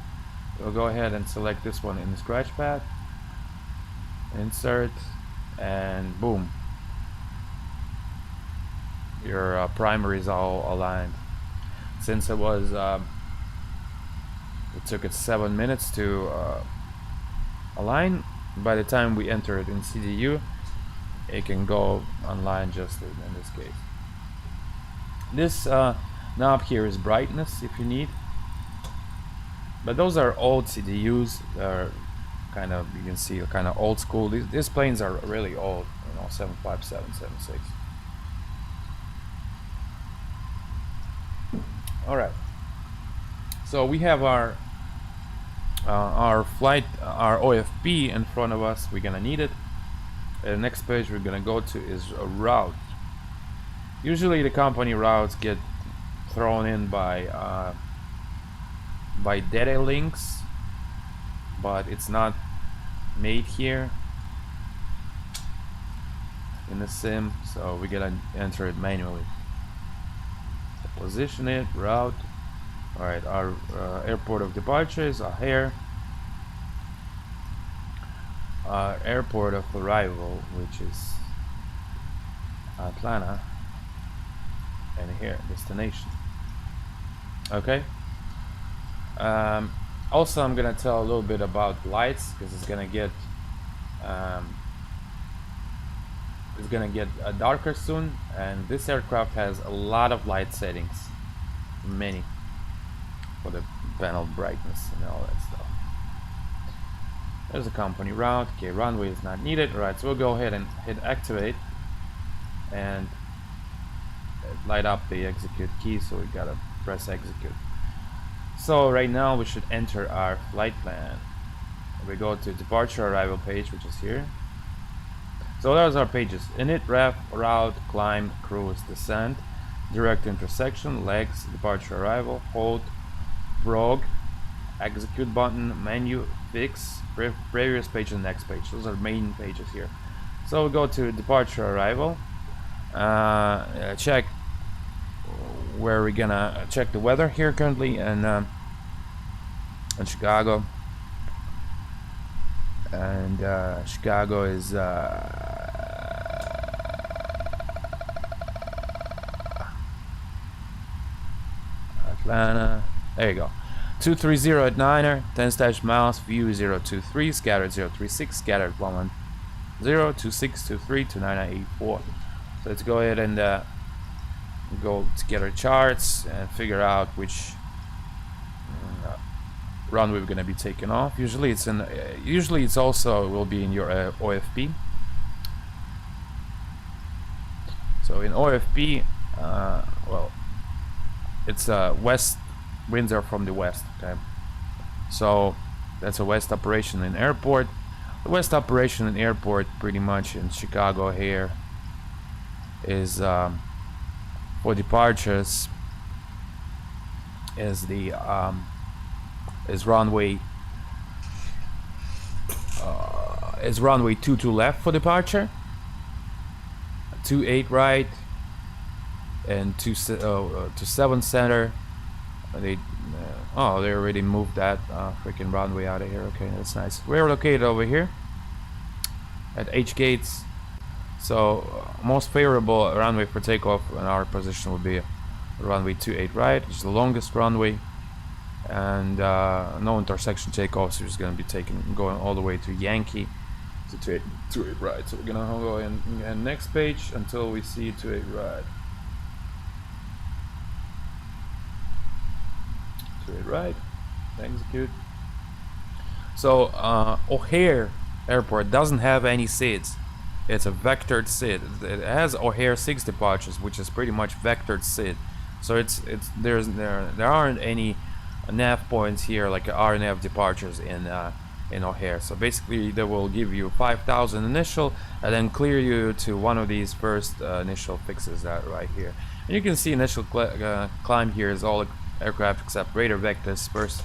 we'll go ahead and select this one in the scratch pad, insert, and boom, your primaries are all aligned. Since it was it took it 7 minutes to align, by the time we enter it in CDU, it can go online just in this case. This knob here is brightness if you need, but those are old CDUs. They're kind of, you can see, kind of old school. These planes are really old, you know, 757, 76. All right, so we have our flight, our OFP in front of us. We're gonna need it. The next page we're gonna go to is a route. Usually the company routes get thrown in by data links, but it's not made here in the sim, so we gotta enter it manually. Position it, route. All right, our airport of departure is O'Hare. Our airport of arrival, which is Atlanta, and here destination. Okay. Also, I'm gonna tell a little bit about lights, because it's gonna get darker soon, and this aircraft has a lot of light settings, many, for the panel brightness and all that stuff. There's a company route. Okay, runway is not needed. Right, so we'll go ahead and hit activate and light up the execute key, so we gotta press execute. So right now we should enter our flight plan. We go to departure arrival page, which is here. So those are pages: init, ref, route, climb, cruise, descent, direct intersection, legs, departure arrival, hold, prog, execute button, menu, fix, previous page and next page. Those are main pages here. So we go to departure arrival, check where we're gonna check the weather here currently in Chicago. And Chicago is Atlanta. There you go. 230 at Niner, 10 miles, view 023, scattered 036, scattered 110, 2623 to 9984. So let's go ahead and go together charts and figure out which runway we're gonna be taking off. Usually it's also will be in your OFP. So in OFP, well, it's west. Winds are from the west. Okay, so that's a west operation in airport. The west operation in airport, pretty much in Chicago here, is for departures is the is runway 22 left for departure, 28 right, and 27 center. They they already moved that freaking runway out of here. Okay, that's nice. We're located over here at H gates, so most favorable runway for takeoff in our position would be runway 28 right, which is the longest runway, and no intersection takeoff, so we're just gonna be going all the way to Yankee to 28 right. So we're gonna go in next page until we see 28 right. 28 right, execute. So O'Hare Airport doesn't have any SIDs. It's a vectored SID. It has O'Hare 6 departures, which is pretty much vectored SID. So there aren't any nav points here like RNF departures in O'Hare. So basically they will give you 5,000 initial and then clear you to one of these first initial fixes that right here. And you can see initial climb here is all aircraft except radar vectors first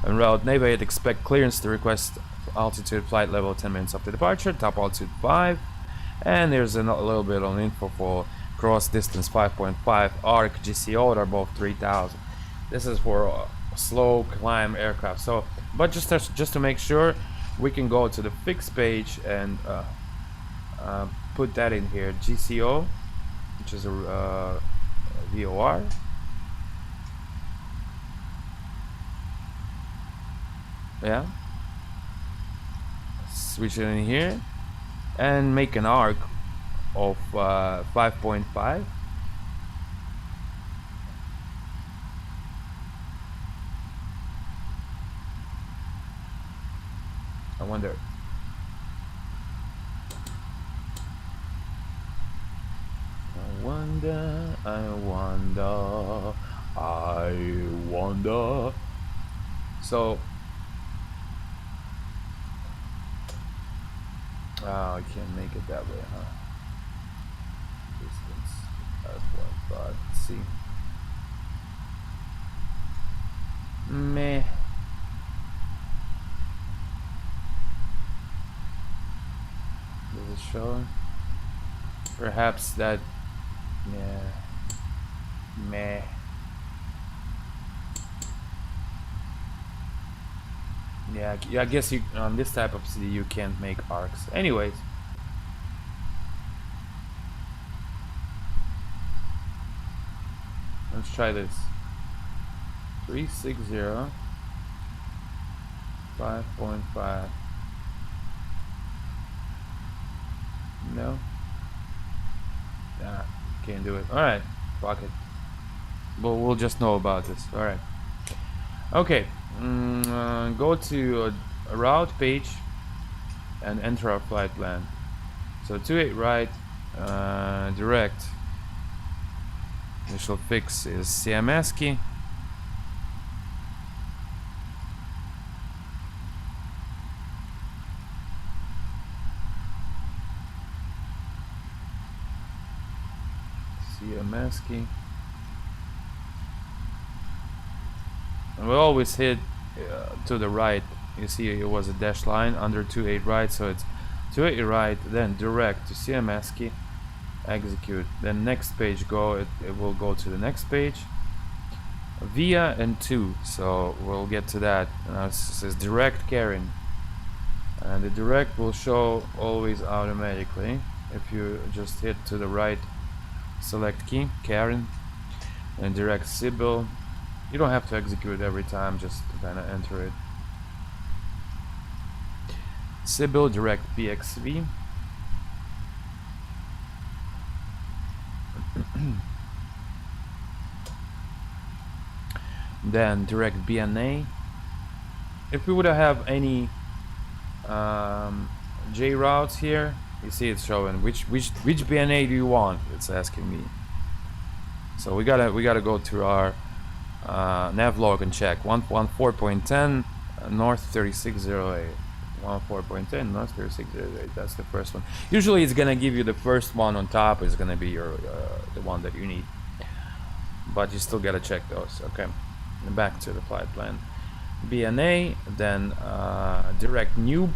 en route. Navigate, expect clearance to request altitude, flight level 10 minutes after departure, top altitude 5, and there's a little bit on info for cross distance 5.5, ARC, GCO, they're both 3,000. This is for slow climb aircraft. So but just to make sure, we can go to the fix page and put that in here, GCO, which is a VOR. Yeah, switch it in here and make an arc of 5.5. I wonder. I wonder. So I can't make it that way, huh? Distance 5.5. Let's see. Meh. Does it show? Perhaps that. Yeah. Meh. Yeah, I guess you on this type of city you can't make arcs. Anyways, let's try this. 360 5.5. No. Nah, can't do it. All right, fuck it. But we'll just know about this. All right. Okay. Go to a route page and enter our flight plan. So 28 right, direct. Initial fix is CMS key. CMS key. And we always hit to the right. You see it was a dash line under 28 right, so it's 28 right, then direct to CMS key, execute, then next page it will go to the next page, via and to, so we'll get to that. It says direct Karen, and the direct will show always automatically if you just hit to the right select key, Karen, and direct Sybil. You don't have to execute every time, just kind of enter it. Sybil direct PXV. Then direct BNA. If we would have any J routes here, you see it's showing which BNA do you want? It's asking me. So we gotta go to our navlog and check 114.10 north 3608. 114.10 north 3608. That's the first one. Usually it's gonna give you the first one on top is gonna be your the one that you need, but you still gotta check those. Okay, back to the flight plan. BNA, then direct noob.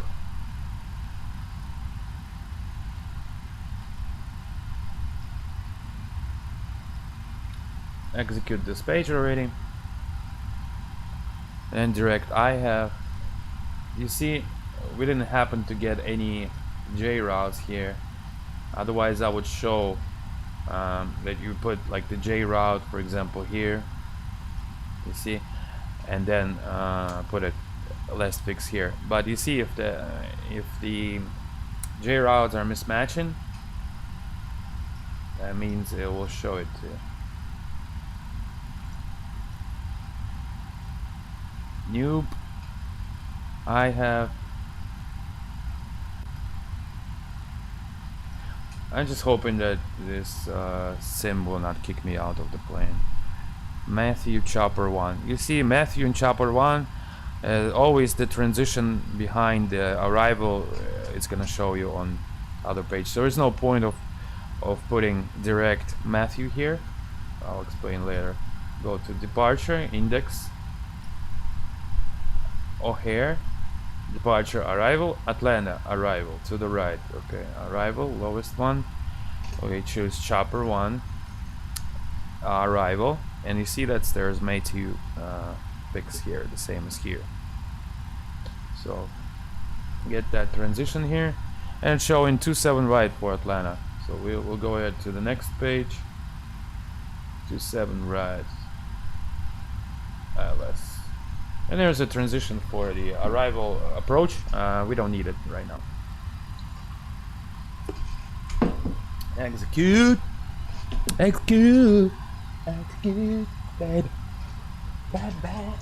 Execute this page already, and direct I have. You see we didn't happen to get any J routes here, otherwise I would show that you put like the J route, for example, here, you see, and then put it last fix here. But you see if the J routes are mismatching, that means it will show it to you. Noob, I have. I'm just hoping that this sim will not kick me out of the plane. Matthew Chopper 1. You see Matthew and Chopper 1, always the transition behind the arrival it's gonna show you on other page. There is no point of putting direct Matthew here. I'll explain later. Go to departure, index, O'Hare, departure, arrival, Atlanta, arrival, to the right. Okay, arrival, lowest one. Okay, choose Chopper 1, arrival, and you see that there's Matthew fix here, the same as here. So get that transition here, and it's showing 27 right for Atlanta. So we'll go ahead to the next page. 27 right, ILS. And there's a transition for the arrival approach. We don't need it right now. Execute. Execute. Execute. Bad. Bad, bad.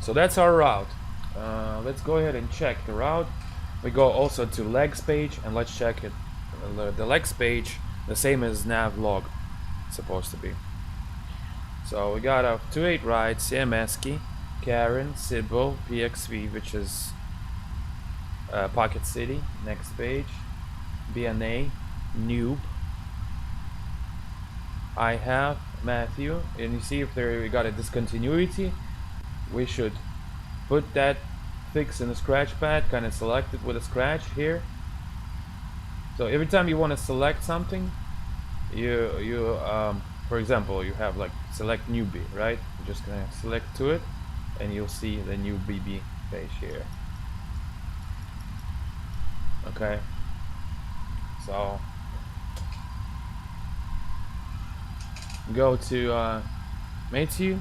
So that's our route. Let's go ahead and check the route. We go also to legs page and let's check it. The legs page, the same as nav log, supposed to be. So we got a 28 right, CMS key, Karen, Sybil, PXV, which is Pocket City. Next page, BNA, noob. I have Matthew, and you see if we got a discontinuity. We should put that fix in the scratch pad, kind of select it with a scratch here. So every time you want to select something, you for example, you have like select newbie, right? You're just gonna select to it, and you'll see the new BB page here. Okay. So go to Matthew,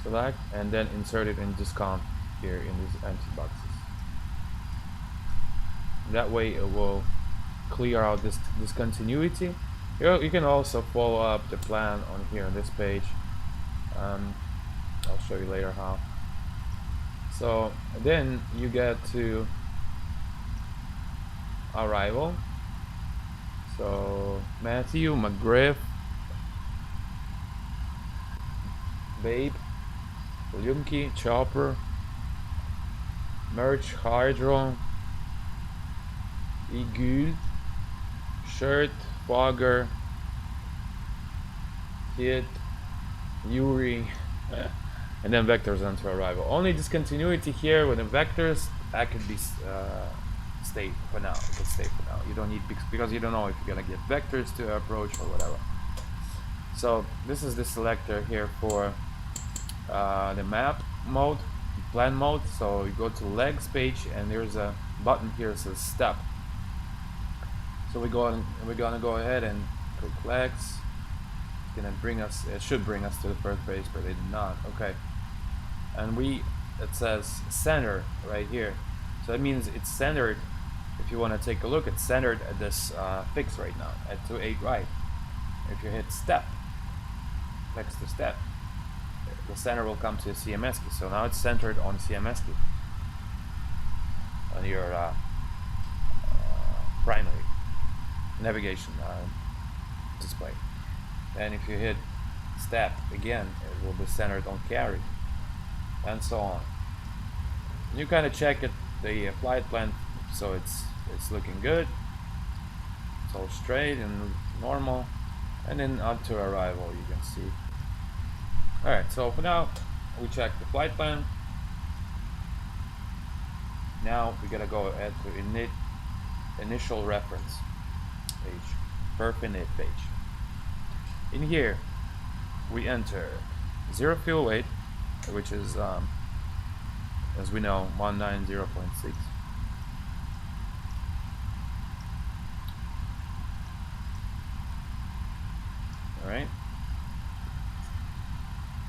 select, and then insert it in discount here in these empty boxes. That way it will clear out this discontinuity. You can also follow up the plan on here on this page. I'll show you later how. So then you get to arrival. So Matthew, McGriff, Babe, Lumke, Chopper, Merch, Hydro, Igul, Shirt, Fogger, Kid, Yuri, and then vectors onto arrival. Only discontinuity here with the vectors that could be stay for now. It can stay for now. You don't need, because you don't know if you're gonna get vectors to approach or whatever. So this is the selector here for the map mode, plan mode. So you go to legs page, and there's a button here that says step. So we're gonna go ahead and click legs. It's gonna bring us, it should bring us to the first page, but it did not. Okay, and it says center right here, so that means it's centered. If you want to take a look, it's centered at this fix right now at 2.8 right. If you hit step next to step, the center will come to the CMS key. So now it's centered on CMS key on your primary navigation display. And if you hit step again, it will be centered on carry, and so on. You kind of check it, the flight plan, so it's looking good. It's all straight and normal, and then onto arrival you can see. All right, so for now we check the flight plan. Now we gotta go ahead to initial reference page, perf init page. In here we enter 0 fuel weight, which is as we know 190.6. Alright,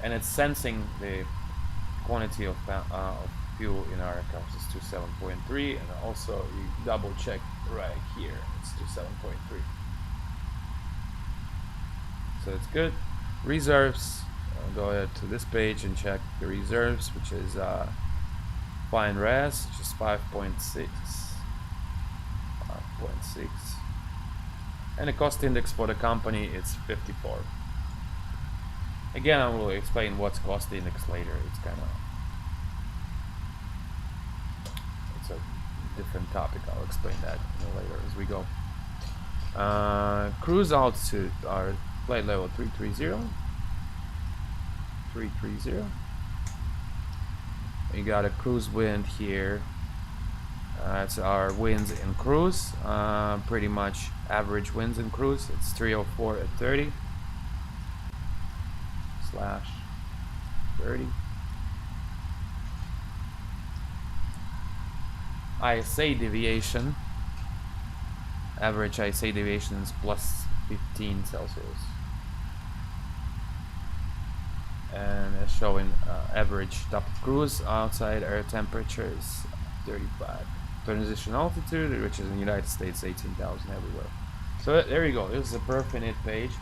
and it's sensing the quantity of fuel in our aircraft is 27.3, and also you double check right here, it's 27.3. So it's good. Reserves, go ahead to this page and check the reserves, which is fine res, which is 5.6, and the cost index for the company is 54. Again, I will explain what's cost index later. It's a different topic. I'll explain that later as we go. Cruise altitude are flight level 330. We got a cruise wind here. That's our winds in cruise. Pretty much average winds in cruise. It's 304 at 30 / 30. ISA deviation. Average ISA deviation is plus 15 Celsius. And it's showing average top of cruise outside air temperature is 35. Transition altitude, which is in the United States 18,000 everywhere. So there you go. This is a perf init page.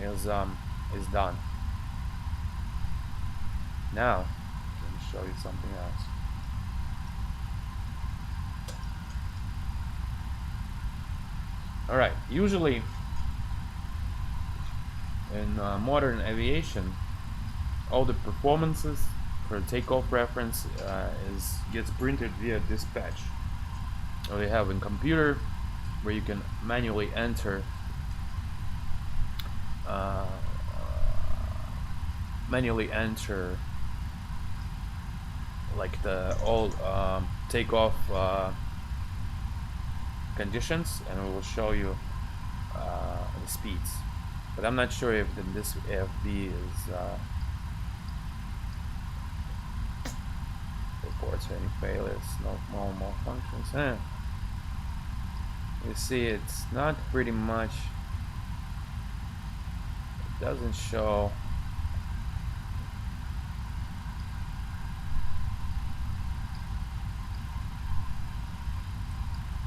Is done. Now let me show you something else. Alright, usually in modern aviation, all the performances for takeoff reference gets printed via dispatch. Or they have a computer where you can manually enter manually enter like the all takeoff conditions, and we will show you the speeds. But I'm not sure if this FB is reports any failures, no malfunctions. You see, it's not pretty much. It doesn't show.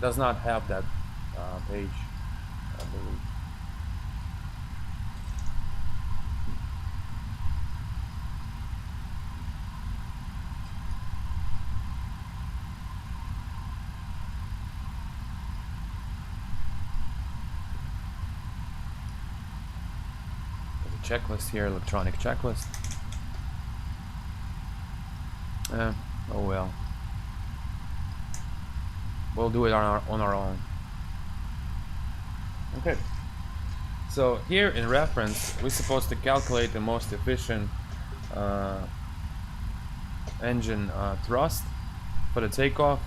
Does not have that page, I believe. There's a checklist here, electronic checklist. Oh well. We'll do it on our own. Okay. So here in reference, we're supposed to calculate the most efficient engine thrust for the takeoff.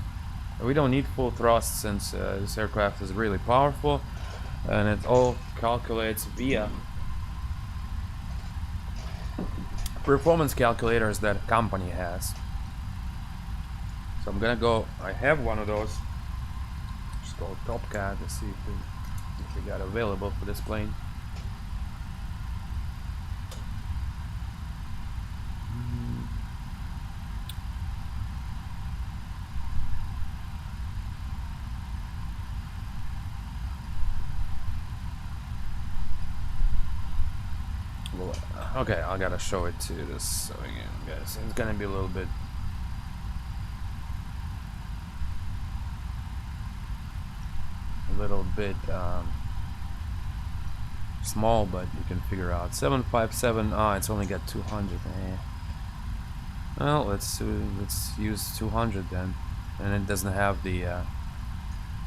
We don't need full thrust since this aircraft is really powerful, and it all calculates via performance calculators that company has. So I'm gonna go. I have one of those. It's called TopCat. Let's see if we got available for this plane. Okay, I gotta show it to this. So again, guys, it's gonna be a little bit. Small, but you can figure out 757. It's only got 200. Well, let's use 200 then, and it doesn't have the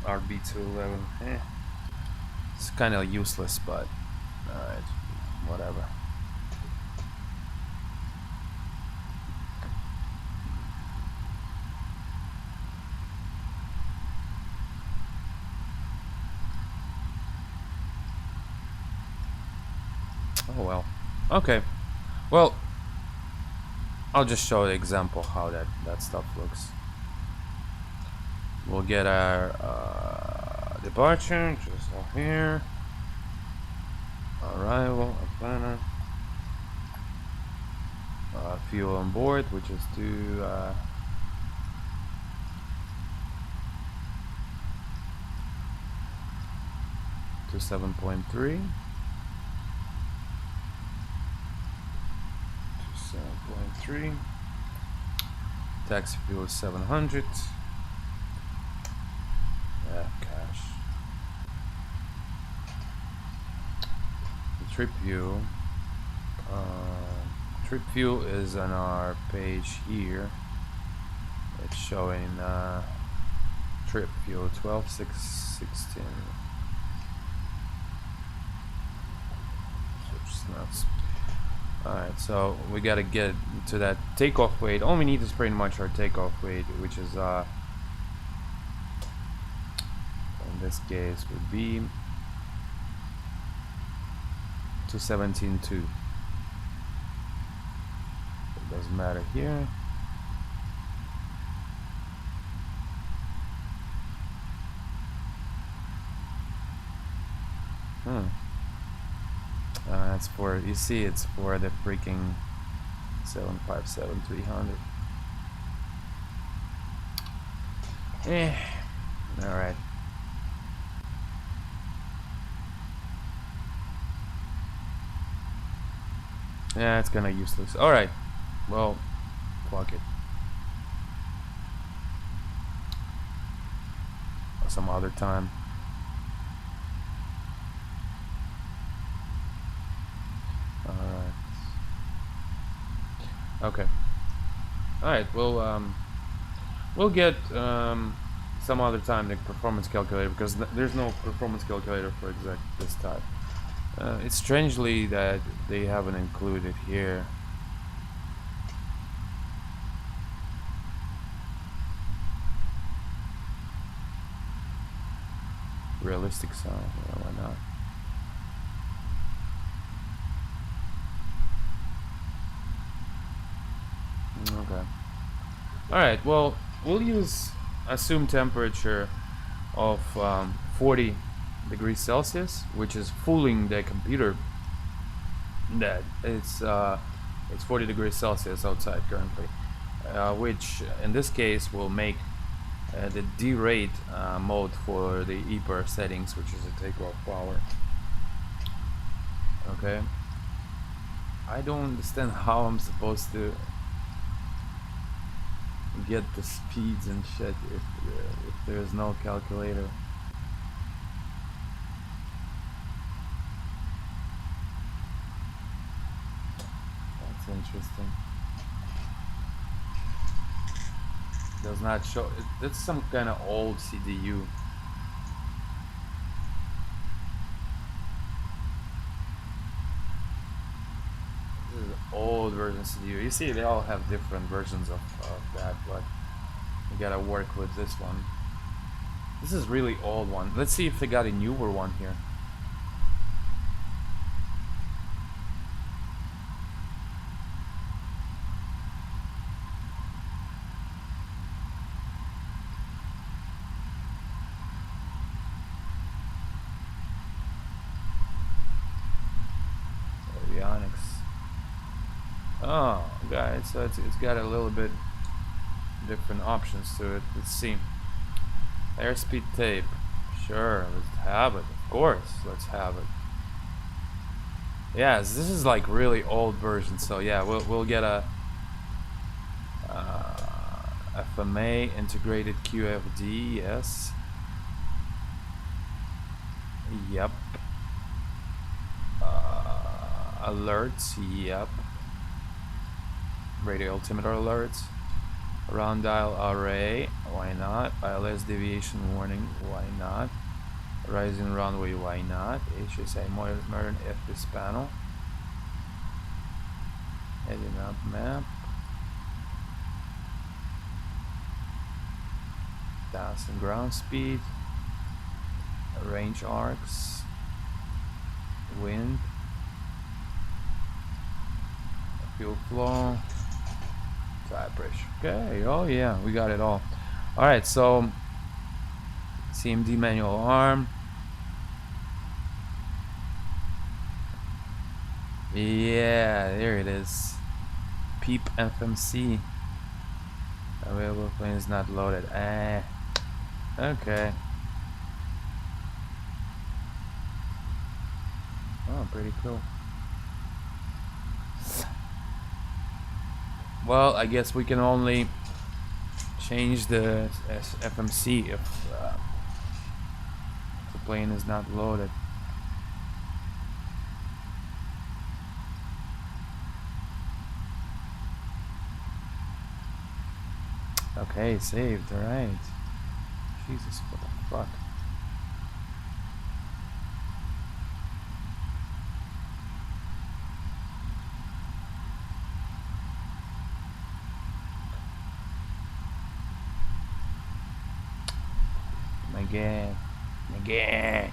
RB211. It's kind of useless, but alright, whatever. Oh well. Okay. Well, I'll just show the example how that stuff looks. We'll get our departure just up here. Arrival, Atlanta. Fuel on board, which is to 7.3. 7.3. Taxi fuel is 700. Cash. The trip fuel. Trip fuel is on our page here. It's showing trip fuel 12,616. Nuts. Alright, so we gotta get to that takeoff weight. All we need is pretty much our takeoff weight, which is in this case would be 217.2. It doesn't matter here. That's for, you see, it's for the freaking 757-300. Alright. Yeah, it's kinda useless. Alright. Well, fuck it. Some other time. Okay. Alright, we'll get some other time the performance calculator, because there's no performance calculator for exact this type. It's strangely that they haven't included here. realistic sound. Yeah, why not? Okay. Alright, well, we'll use assumed temperature of 40 degrees Celsius, which is fooling the computer that it's 40 degrees Celsius outside currently, which in this case will make the D-rate mode for the EPR settings, which is a takeoff power. Okay. I don't understand how I'm supposed to get the speeds and shit if there is no calculator. That's interesting. Does not show. That's some kind of old CDU. This is an old version CDU. You see, they all have different versions of that, but we gotta work with this one. This is really old one. Let's see if they got a newer one here. Oh, guys, so it's got a little bit different options to it. Let's see. Airspeed tape. Sure, let's have it. Of course, let's have it. Yes, this is like really old version. So yeah, we'll get a FMA integrated QFD. Yes. Yep. Alerts. Yep. Radio altimeter alerts. Round dial array. Why not? ILS deviation warning. Why not? Rising runway. Why not? HSI modern FPS panel. Heading up map. Thousand ground speed. Range arcs. Wind. Fuel flow. Tire pressure. Okay, oh yeah, we got it all. Alright, so CMD manual arm. Yeah, there it is. PEEP FMC. Available plane is not loaded. Okay. Oh, pretty cool. Well, I guess we can only change the FMC if the plane is not loaded. Okay, saved, alright. Jesus, what the fuck? Again.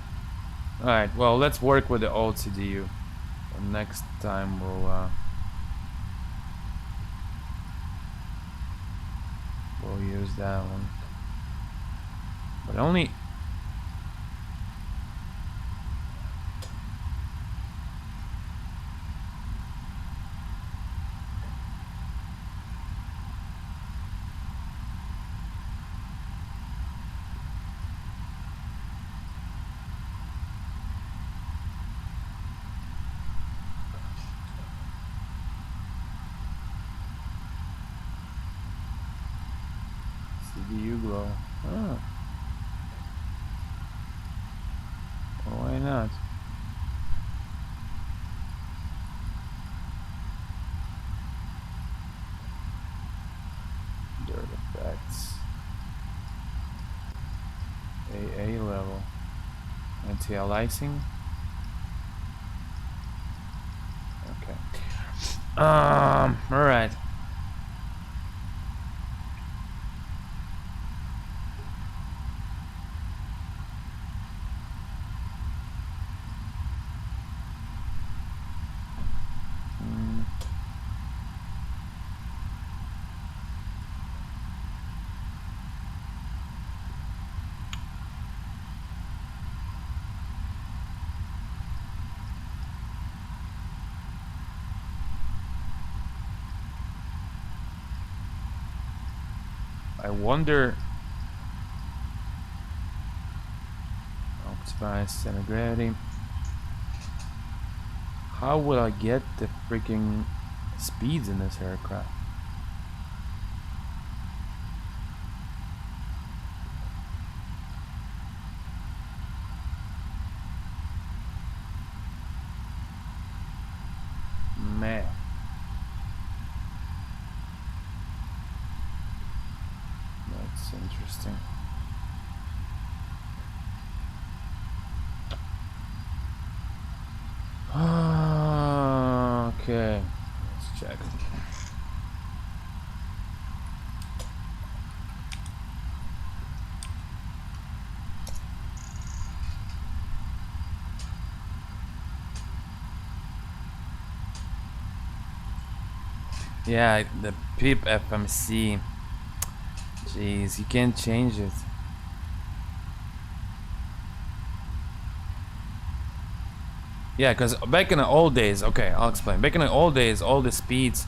Alright, well, let's work with the old CDU. And next time we'll use that one. But only CDU glow. Oh. Well, why not? Dirt effects. AA level. Anti-aliasing. Okay. Alright. I wonder. Optimize center gravity. How will I get the freaking speeds in this aircraft? Man. That's interesting. Okay, let's check. Yeah, the PIP FMC. Jeez, you can't change it. Yeah, because back in the old days, okay, I'll explain. Back in the old days, all the speeds,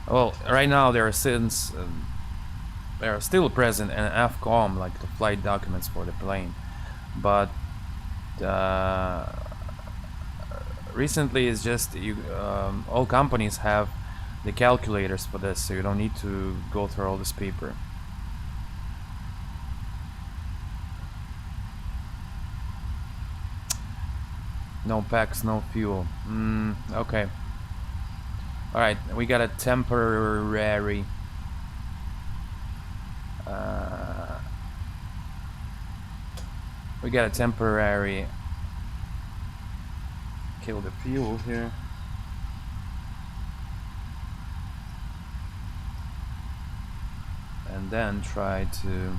well, right now they are they are still present in FCOM, like the flight documents for the plane, but recently it's just all companies have the calculators for this, so you don't need to go through all this paper. No packs, no fuel. Okay. Alright, we got a temporary kill the fuel here. And then try to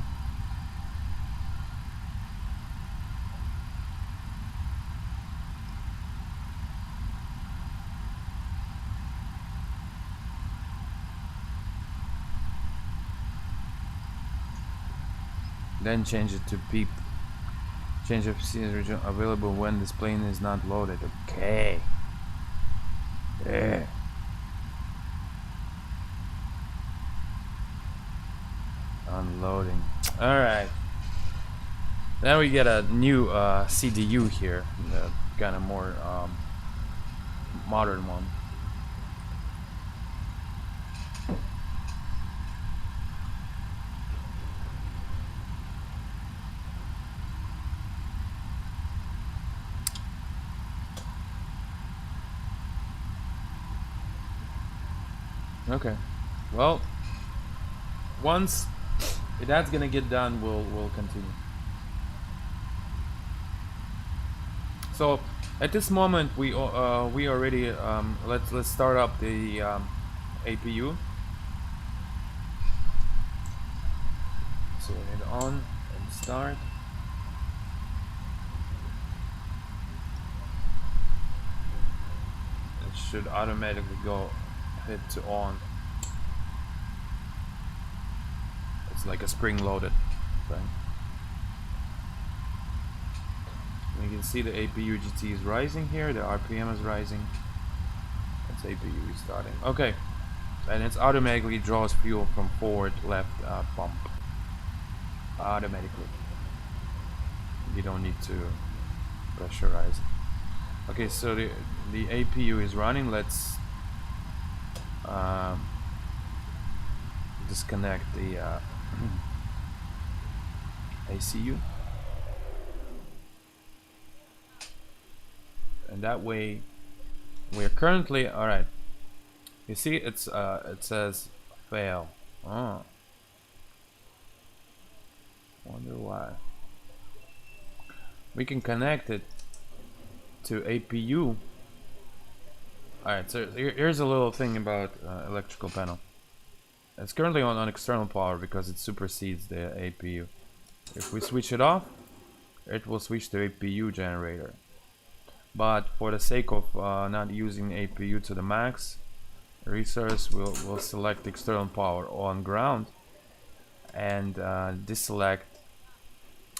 then change it to PEEP. Change of region available when this plane is not loaded. Okay. Yeah. Unloading. Alright. Then we get a new CDU here. The kind of more modern one. Okay. Well, once that's gonna get done, we'll continue. So at this moment, we already let's start up the APU. So hit on and start. It should automatically go hit to on. It's like a spring-loaded thing. And you can see the APU GT is rising here. The RPM is rising. It's APU restarting. Okay, and it automatically draws fuel from forward left pump. Automatically. You don't need to pressurize. Okay, so the APU is running. Let's disconnect the ACU, and that way we're currently all right. You see, it's it says fail. Oh, wonder why. We can connect it to APU. Alright, so here's a little thing about electrical panel. It's currently on external power because it supersedes the APU. If we switch it off, it will switch to APU generator. But for the sake of not using APU to the max, resource will select external power on ground and deselect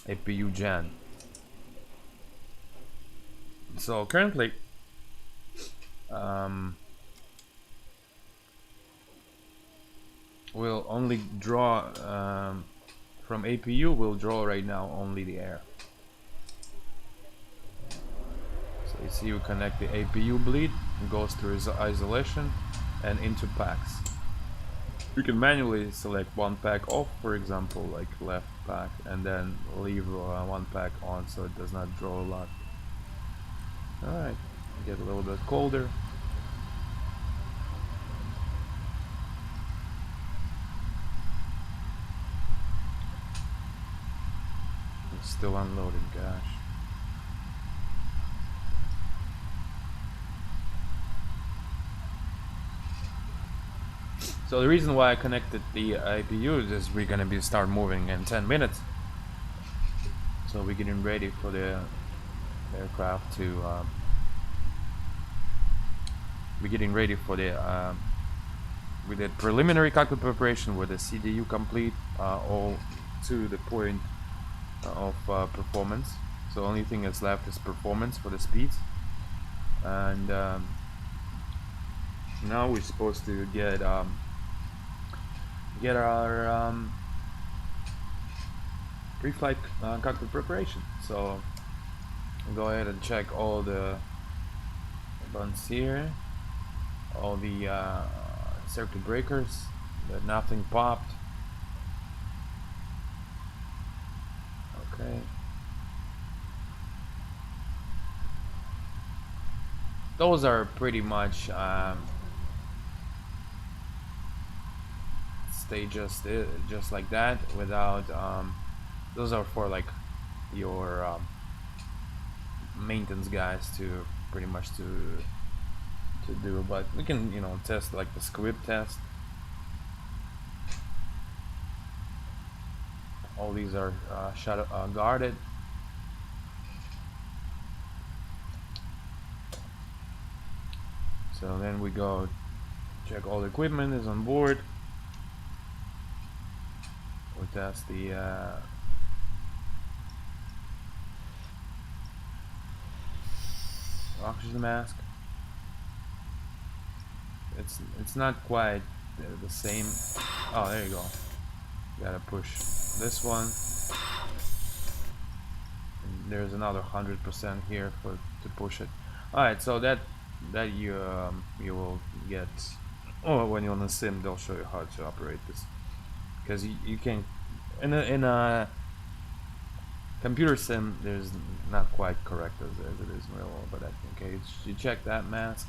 APU gen. So currently will only draw from APU. Will draw right now only the air. So you see, you connect the APU bleed, it goes through isolation and into packs. You can manually select one pack off, for example, like left pack, and then leave one pack on so it does not draw a lot. Alright, get a little bit colder. It's still unloading, gosh. So the reason why I connected the IPU is we're gonna start moving in 10 minutes. So we're getting ready for the aircraft to we're getting ready for the with the preliminary cockpit preparation with the CDU complete, all to the point of performance. So the only thing that's left is performance for the speeds, and now we're supposed to get our pre-flight cockpit preparation. So go ahead and check all the buttons here, all the circuit breakers, that nothing popped. Okay. Those are pretty much stay just like that without those are for like your maintenance guys to pretty much to do, but we can, you know, test like the squib test. All these are guarded. So then we go check all the equipment is on board. We test the oxygen mask. It's not quite the same. Oh, there you go. You gotta push this one. And there's another 100% here to push it. All right, so that you will get. Oh, when you're on the sim, they'll show you how to operate this, because you can in a computer sim. There's not quite correct as it is in real world, but okay, you check that mask,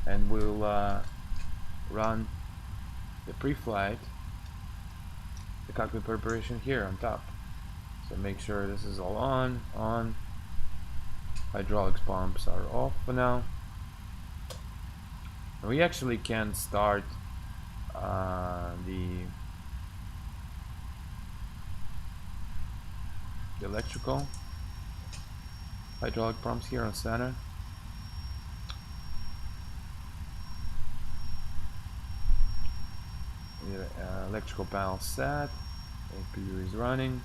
and we'll run the pre-flight, the cockpit preparation here on top. So make sure this is all on. Hydraulics pumps are off for now. And we actually can start the electrical hydraulic pumps here on center. Electrical panel set, APU is running.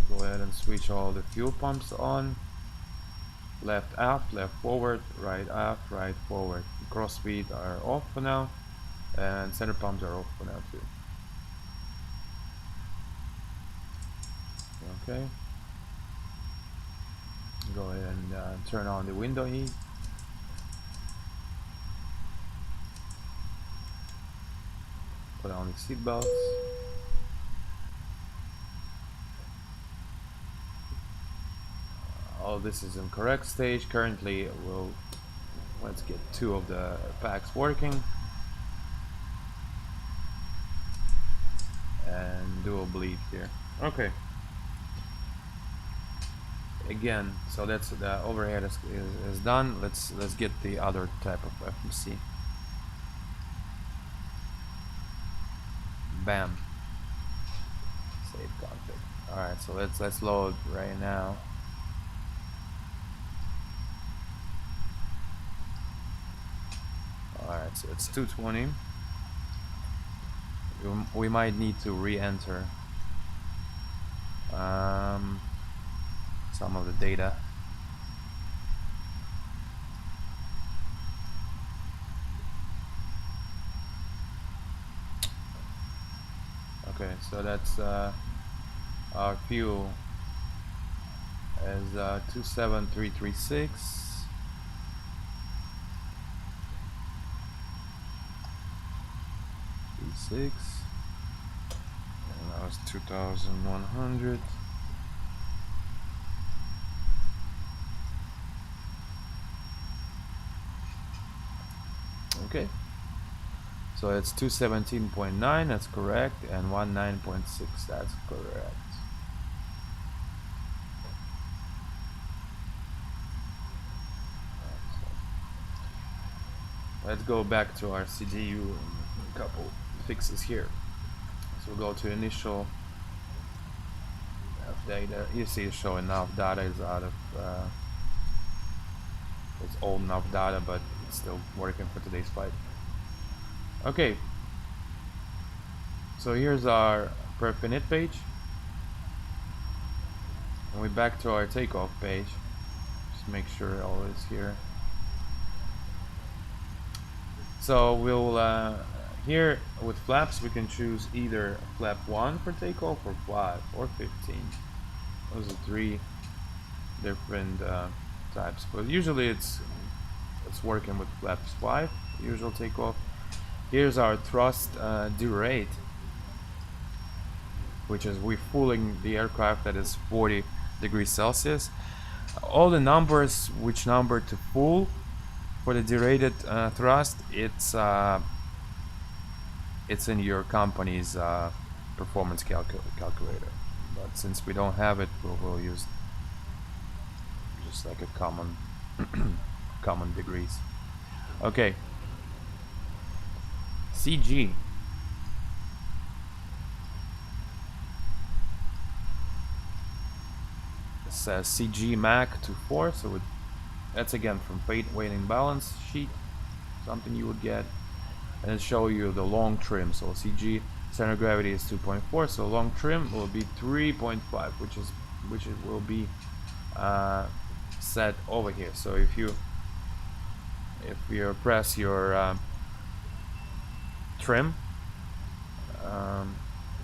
Go ahead and switch all the fuel pumps on. Left aft, left forward, right aft, right forward. Cross speed are off for now, and center pumps are off for now too. Okay. Go ahead and turn on the window heat. Put on the seat belts. All this is in correct stage. Currently, let's get 2 of the packs working. And dual bleed here. Okay. Again, so that's the overhead is done. Let's get the other type of FMC. Bam. Save config. All right, so let's load right now. All right, so it's 220. We might need to re-enter some of the data. So that's our fuel is 27336. And that was 2100. Okay, so it's 217.9, that's correct, and 19.6, that's correct. Let's go back to our CDU and a couple fixes here. So we'll go to initial data. You see it's showing nav data is out of it's old nav data, but it's still working for today's fight. Okay, so here's our perf init page, and we're back to our takeoff page. Just make sure all is here. So we'll here with flaps we can choose either flap 1 for takeoff, or 5, or 15. Those are 3 different types, but usually it's working with flaps 5, usual takeoff. Here's our thrust derate, which is we're fooling the aircraft that is 40 degrees Celsius. All the numbers, which number to fool for the derated thrust, it's in your company's performance calculator. But since we don't have it, we'll use just like a common common degrees. Okay. CG. It says CG Mac to 4, so that's again from weight and balance sheet, something you would get, and it show you the long trim. So CG center of gravity is 2.4, so long trim will be 3.5, which will be set over here. So if you press your trim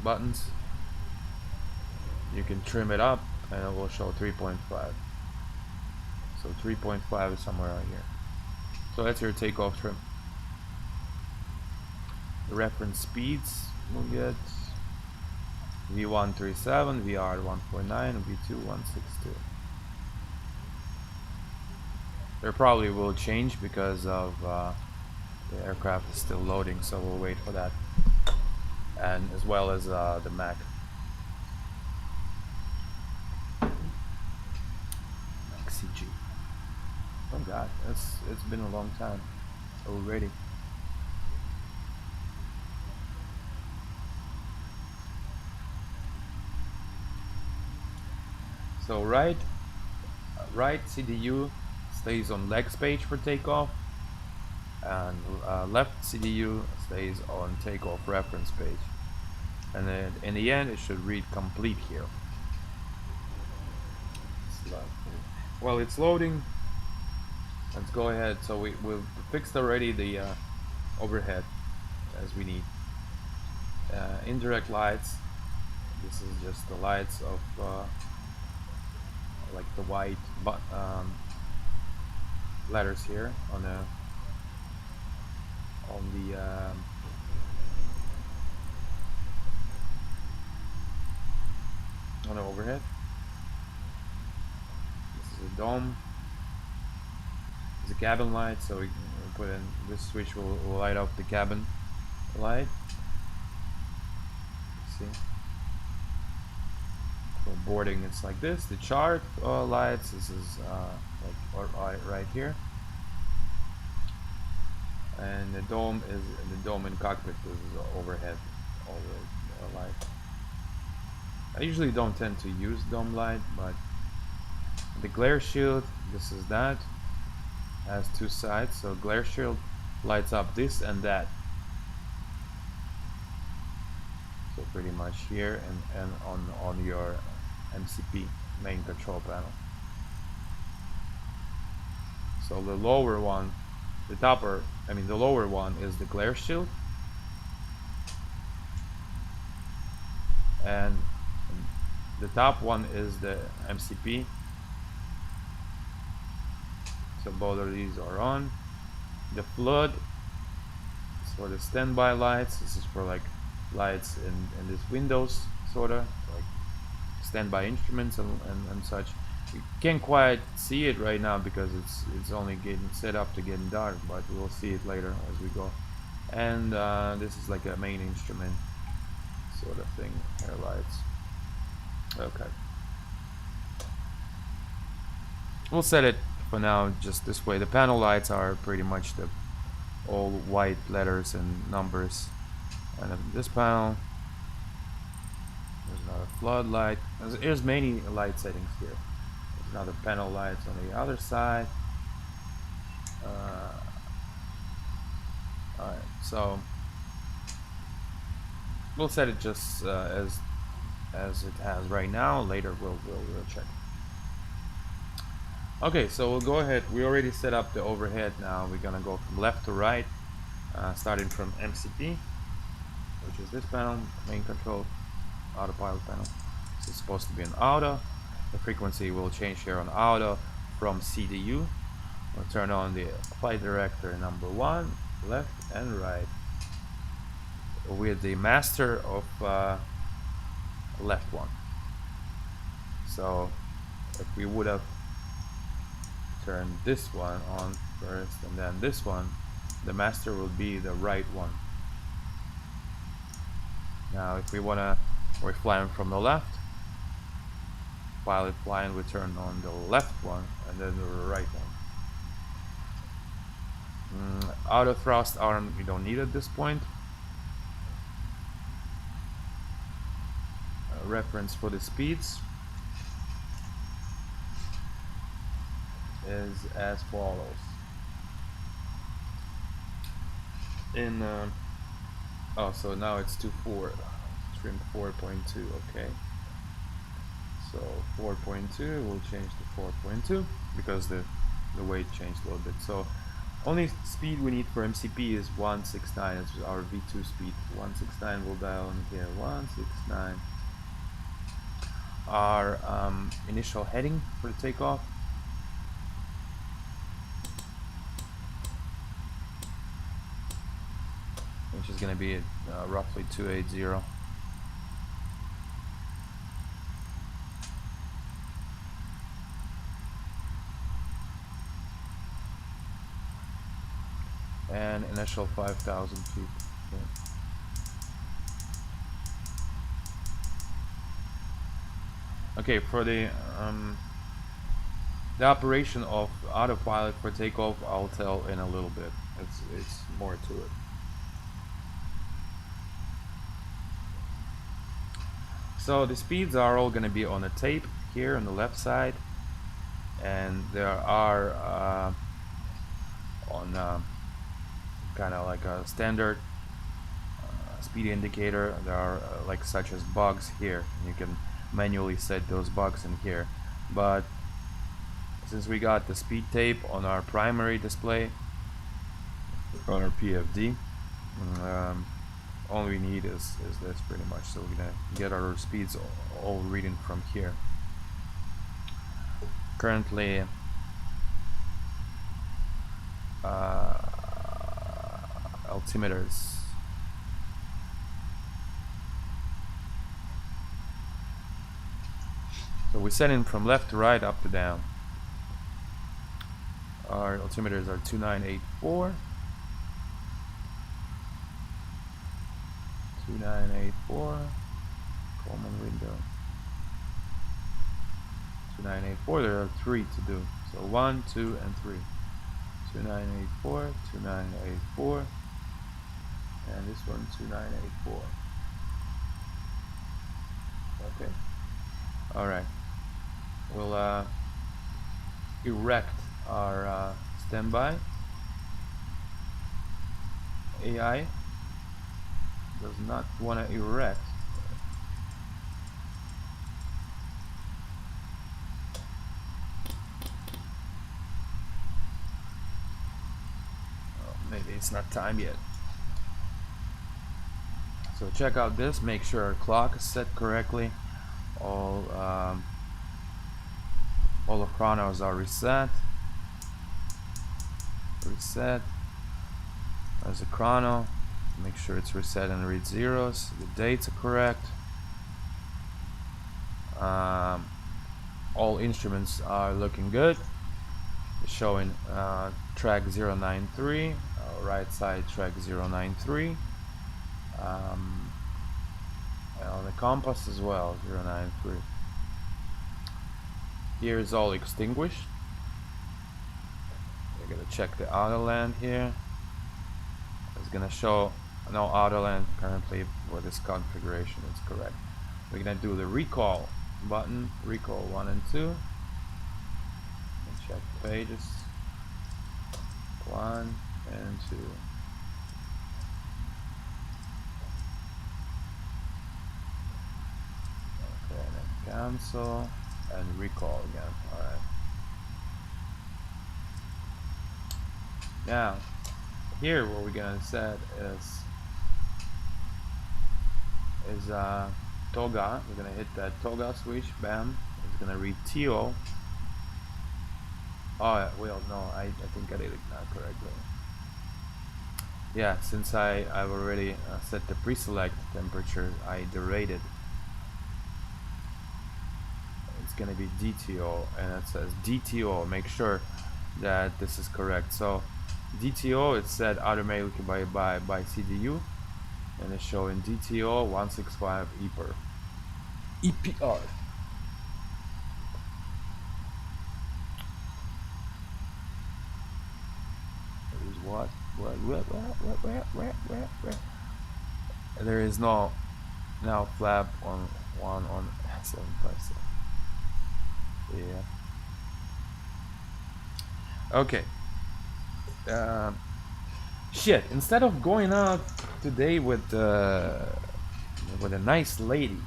buttons, you can trim it up and it will show 3.5. So 3.5 is somewhere out here. So that's your takeoff trim. The reference speeds we'll get V137, VR149, V2162. There probably will change because of the aircraft is still loading, so we'll wait for that, and as well as the Mac. CG. Oh god, it's been a long time already. So right CDU stays on legs page for takeoff, and left CDU stays on takeoff reference page, and then in the end it should read complete here. Well, it's loading. Let's go ahead. So we've fixed already the overhead as we need. Indirect lights. This is just the lights of like the white letters here on the overhead. This is a dome. It's a cabin light, so we put in this switch will light up the cabin light. See. So boarding, it's like this. The chart lights. This is like right here, and the dome in cockpit. This is overhead light. I usually don't tend to use dome light, but the glare shield. This is that. Has 2 sides, so glare shield lights up this and that. So pretty much here and on your MCP main control panel. So the lower one, the lower one is the glare shield, and the top one is the MCP. So both of these are on. The flood is for the standby lights. This is for like lights in these windows, sorta like standby instruments and such. You can't quite see it right now because it's only getting set up to getting dark, but we'll see it later as we go. And this is like a main instrument sort of thing, hair lights. Okay. We'll set it for now just this way. The panel lights are pretty much the all white letters and numbers. And this panel, there's another floodlight. There's many light settings here. There's another panel lights on the other side. Alright, so we'll set it just as it has right now. Later we'll check. Okay, so we'll go ahead. We already set up the overhead. Now we're gonna go from left to right, starting from MCP, which is this panel, main control, autopilot panel. So it's supposed to be an auto. The frequency will change here on auto from CDU. We'll turn on the flight director number 1, left and right, with the master of left one. So if we would have turned this one on first and then this one, the master will be the right one. Now if we're flying from the left, pilot flying, we turn on the left one and then the right one. Auto thrust arm we don't need at this point. Reference for the speeds is as follows. So now it's to trim 4.2. okay, so 4.2 will change to 4.2 because the weight changed a little bit. So only speed we need for MCP is 169. It's our V2 speed. 169 will dial in here. 169. Our initial heading for the takeoff. Which is going to be roughly 280. And initial 5,000 feet. Okay, for the operation of autopilot for takeoff, I'll tell in a little bit. It's more to it. So the speeds are all going to be on the tape here on the left side, and there are on kind of like a standard speed indicator. There are like such as bugs here. You can manually set those bugs in here, but since we got the speed tape on our primary display on our PFD, all we need is this pretty much. So we're gonna get our speeds all reading from here. Currently altimeters. So we set in from left to right, up to down. Our altimeters are 2984. 2984. Coleman window. 2984. There are 3 to do. So 1, 2, and 3. 2984, 2984, and this one 2984. Okay. All right. We'll erect our standby. AI does not want to erect. Oh, maybe it's not time yet. So check out this, make sure our clock is set correctly. All the chronos are reset. There's a chrono. Make sure it's reset and read zeros. The dates are correct. All instruments are looking good. It's showing track 093, right side track 093. And on the compass as well, 093. Here is all extinguished. We're gonna check the auto land here. It's gonna show no auto land currently for this configuration. It's correct. We're gonna do the recall button, recall 1 and 2. And check the pages. 1 and 2. Okay, and then cancel and recall again. Alright. Now, here what we're gonna set is Toga. We're gonna hit that Toga switch, bam. It's gonna read TO. Oh, well, no, I think I did it not correctly. Yeah, since I've already set the pre-select temperature, I derated. It's gonna be DTO, and it says DTO. Make sure that this is correct. So DTO is set automatically by CDU, and it's showing DTO 165 EPR. EPR. What? There is no now flap on 757. Yeah. Okay. Shit. Instead of going out today with a nice lady,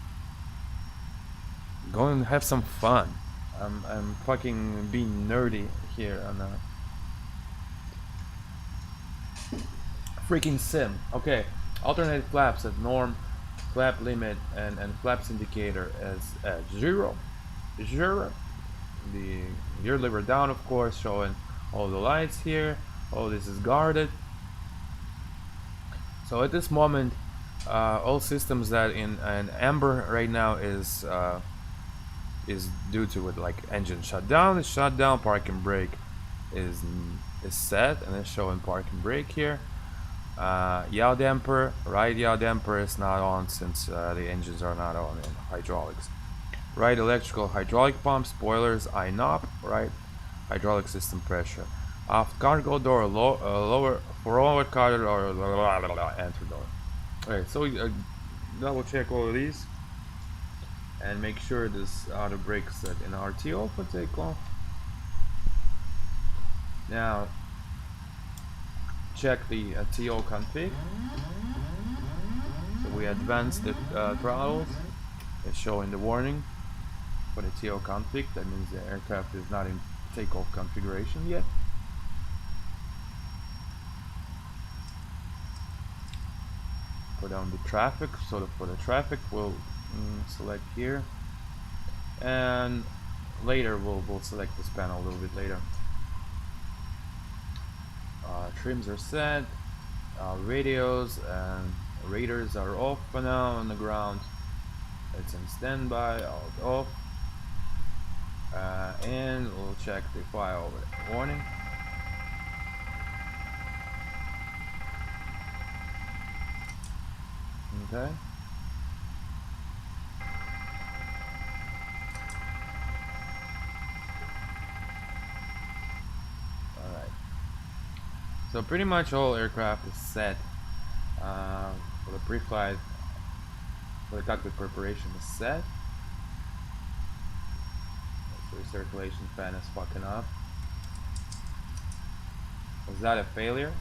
go and have some fun. I'm fucking being nerdy here on a freaking sim. Okay, alternate flaps at norm, flap limit and flaps indicator as at 0. The gear lever down, of course, showing all the lights here. Oh, this is guarded. So at this moment, all systems that in amber right now is due to it, like engine shutdown is shut down, parking brake is set, and it's showing parking brake here. Yaw damper, right yaw damper is not on since the engines are not on in hydraulics. Right electrical hydraulic pump, spoilers, INOP, right hydraulic system pressure. Aft cargo door, lower forward cargo door, enter door. Okay, so we double check all of these and make sure this auto brake set in RTO for takeoff. Now check the TO config. So we advanced the throttles. It's showing the warning for the TO config. That means the aircraft is not in takeoff configuration yet. Put on the traffic. So for the traffic, we'll select here, and later we'll select this panel a little bit later. Trims are set, radios and radars are off for now on the ground. It's in standby, off, and we'll check the file warning. Okay. So pretty much all aircraft is set for the pre-flight, for the cockpit preparation is set. The recirculation fan is fucking up. Was that a failure?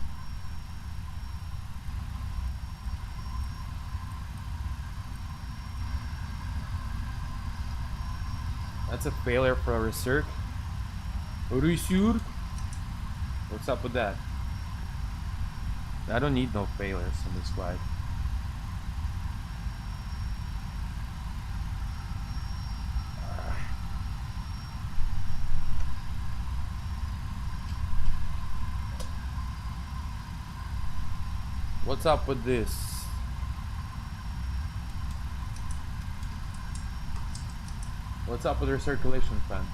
That's a failure for a recirc. What's up with that? I don't need no failures on this flight. What's up with this? What's up with your circulation fan?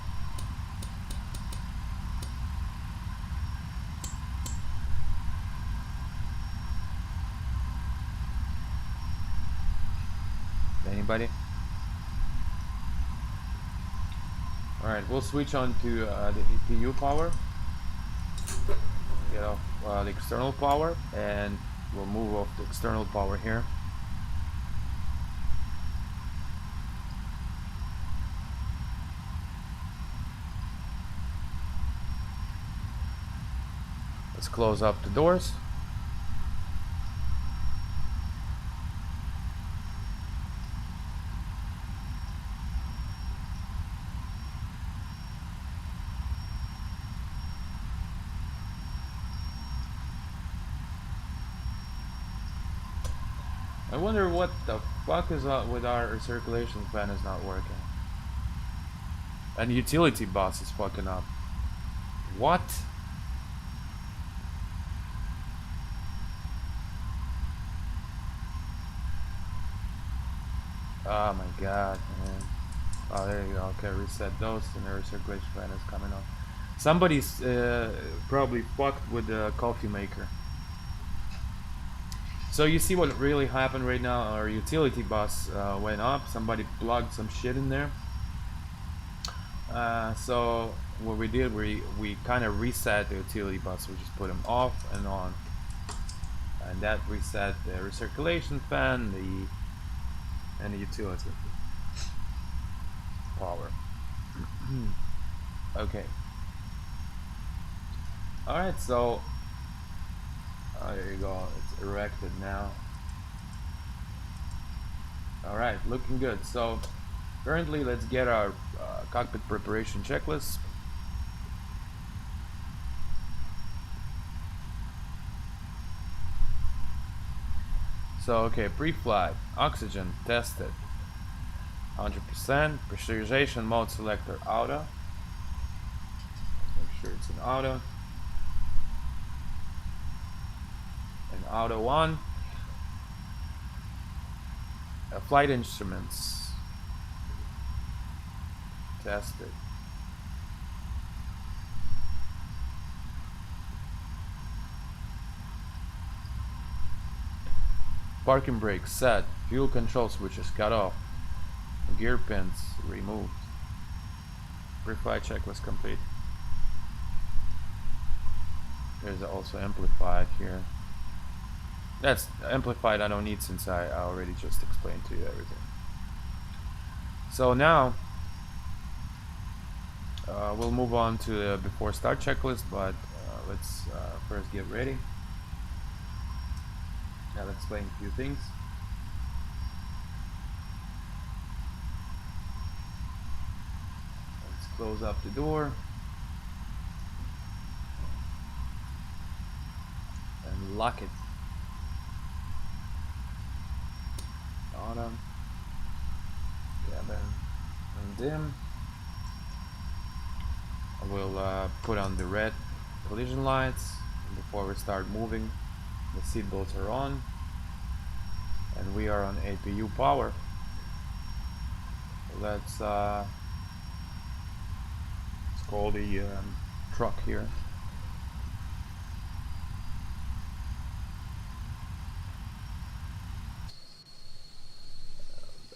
Anybody? Alright, we'll switch on to the APU power. Get off the external power, and we'll move off the external power here. Let's close up the doors. I wonder what the fuck is up with our circulation fan is not working. And utility bus is fucking up. What? Oh my god, man. Oh, there you go. Okay, reset those, and the recirculation fan is coming on. Somebody's probably fucked with the coffee maker. So you see what really happened right now? Our utility bus went up. Somebody plugged some shit in there. So what we did, we kind of reset the utility bus. We just put them off and on, and that reset the recirculation fan, and the utility power. Okay. All right. So there you go. It's erected now. All right, looking good. So currently, let's get our cockpit preparation checklist. So okay, pre-flight oxygen tested 100%. Pressurization mode selector auto. Make sure it's an auto. And auto on. Flight instruments tested. Parking brake set. Fuel control switches cut off. Gear pins removed. Pre-flight checklist complete. There's also amplified here. That's amplified. I don't need, since I already just explained to you everything. So now we'll move on to the before start checklist, but let's first get ready. I'll explain a few things. Let's close up the door and lock it. Autumn, cabin, and dim. We'll put on the red collision lights before we start moving. The seat belts are on, and we are on APU power. Let's call the truck here.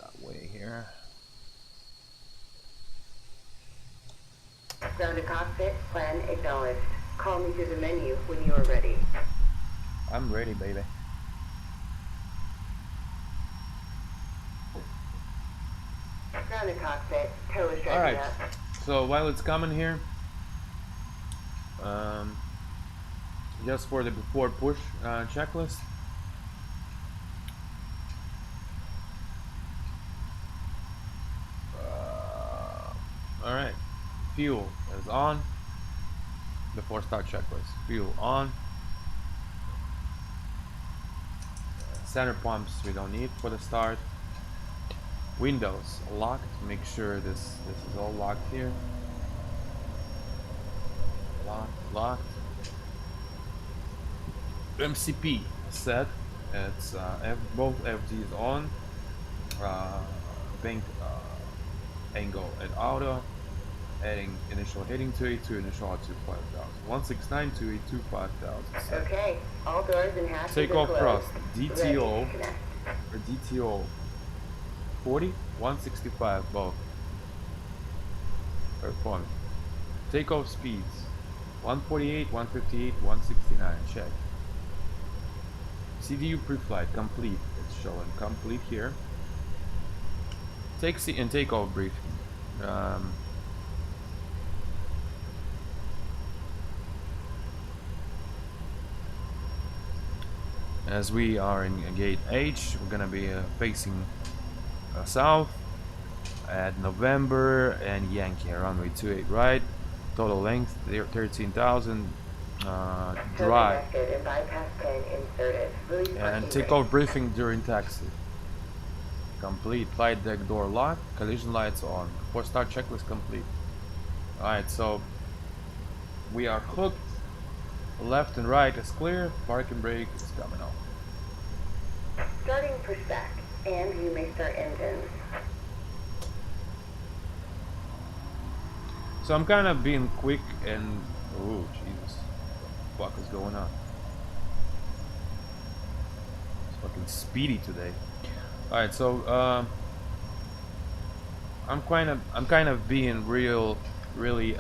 That way here. Ground to cockpit, plan acknowledged. Call me through the menu when you are ready. I'm ready, baby. Ground to cockpit, tow is driving Alright, up. so while it's coming here, just for the before push checklist. Alright, fuel is on. Before start checklist, fuel on. Center pumps we don't need for the start. Windows locked. Make sure this is all locked here. Locked. MCP set. It's both FDs on. Bank angle at auto. Adding initial heading to A2, initial R2 5000. 169 to A2 5000. Okay, all doors and hatches Take are off closed. thrust. Ready to DTO connect. or DTO 40, 165 both. Performance. Takeoff speeds 148, 158, 169. Check. CDU pre-flight complete. It's showing complete here. Taxi and takeoff briefing. As we are in gate H, we're gonna be facing south at November and Yankee, runway 28 right. Total length 13,000. Dry. Connected and bypass pin inserted. Release And parking takeoff brake. briefing during taxi. Complete. Flight deck door locked. Collision lights on. 4-star checklist complete. Alright, so we are hooked. Left and right is clear. Parking brake is coming off. Starting push back, and you may start engines. So I'm kind of being quick and... Oh, Jesus. What the fuck is going on? It's fucking speedy today. Alright, so I'm kind of being really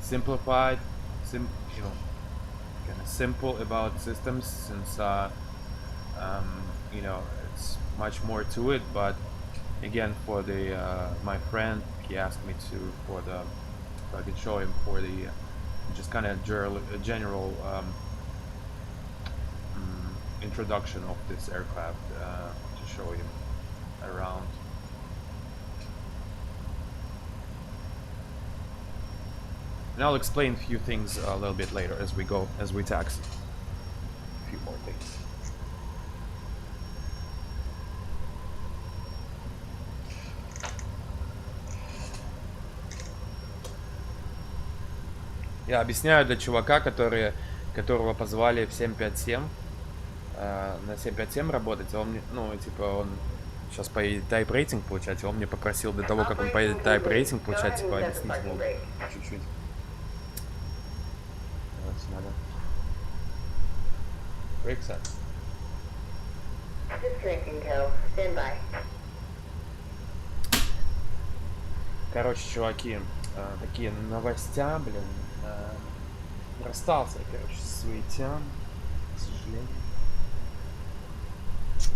simplified, you know, kind of simple about systems, since you know, it's much more to it. But again, for the my friend, he asked me to if I could show him for the just kind of general introduction of this aircraft, to show him around. And I'll explain a few things a little bit later as we taxi. A few more things. Я объясняю для чувака, которого позвали в 757, на 757 работать, он мне, ну, типа, он сейчас поедет type рейтинг получать, и он мне попросил до того, как он поедет type рейтинг получать, типа, объяснить ему чуть-чуть. Надо. Brake set. Disconnecting tow. Stand by. Короче, чуваки, такие новостя, блин. Расстался, короче, с Суетян, к сожалению.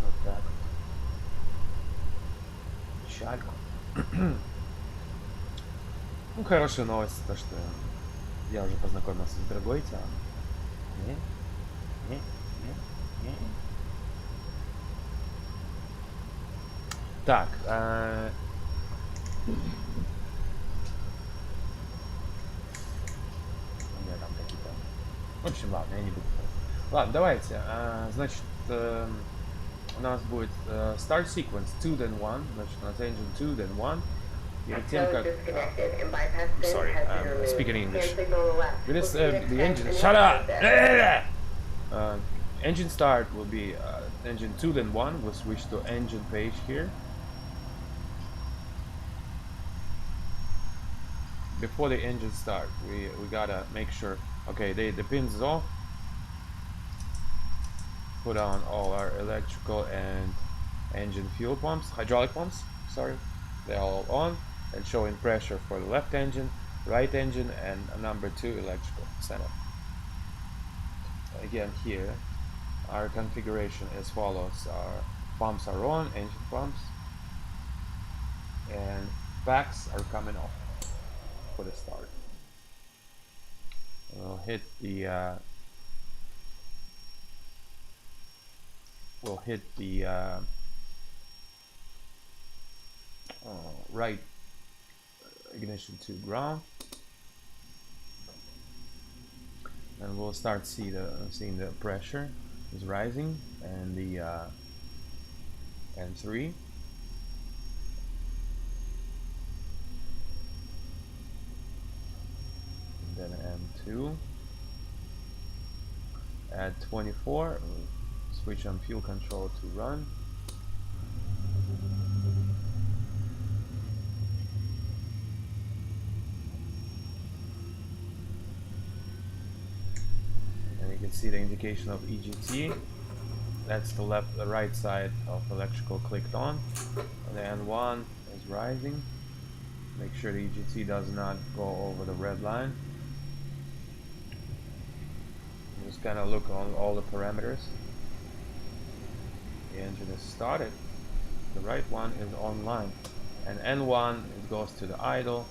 Вот так. Печальку. Ну, хорошая новость, то что я уже познакомился с другой Тян. Не. Так, у меня там какие-то... В общем, ладно, я не буду. Ладно, давайте. Значит, у нас будет start sequence 2 then 1. Значит, у нас engine 2 then 1. Перед тем, как... Sorry, I'm speaking English. It is the engine... Shut up! Engine start will be engine 2 then 1. We'll switch to engine page here. Before the engine start, we gotta make sure... Okay, the pins is off. Put on all our electrical and engine fuel pumps, hydraulic pumps, sorry. They're all on and showing pressure for the left engine, right engine, and number 2 electrical setup. Again, here our configuration as follows. Our pumps are on, engine pumps, and packs are coming off for the start. We'll hit the right ignition to ground, and we'll start seeing the pressure is rising, and the M3, and then M2 at 24. Switch on fuel control to run. And you can see the indication of EGT. That's the right side of electrical clicked on. And the N1 is rising. Make sure the EGT does not go over the red line. Just kind of look on all the parameters. The engine is started. The right one is online. And N1, it goes to the idle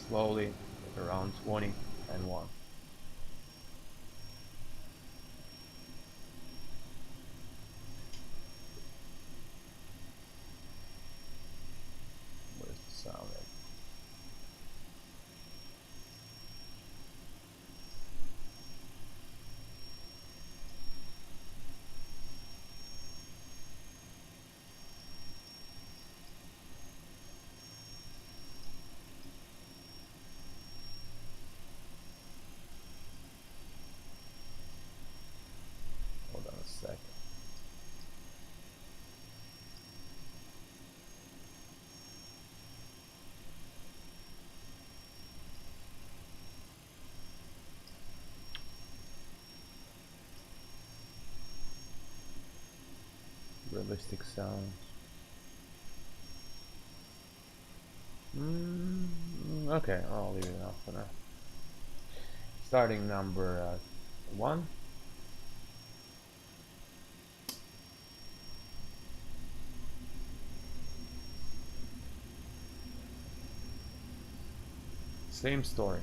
slowly at around 20 N1. Where's the sound at? Hold on a sec. Realistic sounds. Okay, I'll leave it off for now. Starting number 1. Same story.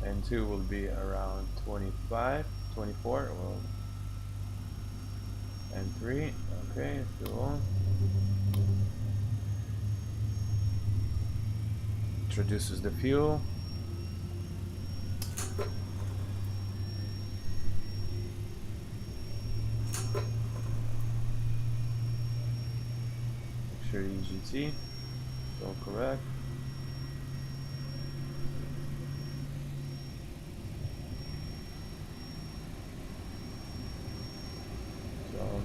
N2 will be around 25, 24, well, N3, okay, still on. Introduces the fuel. Make sure EGT, still correct.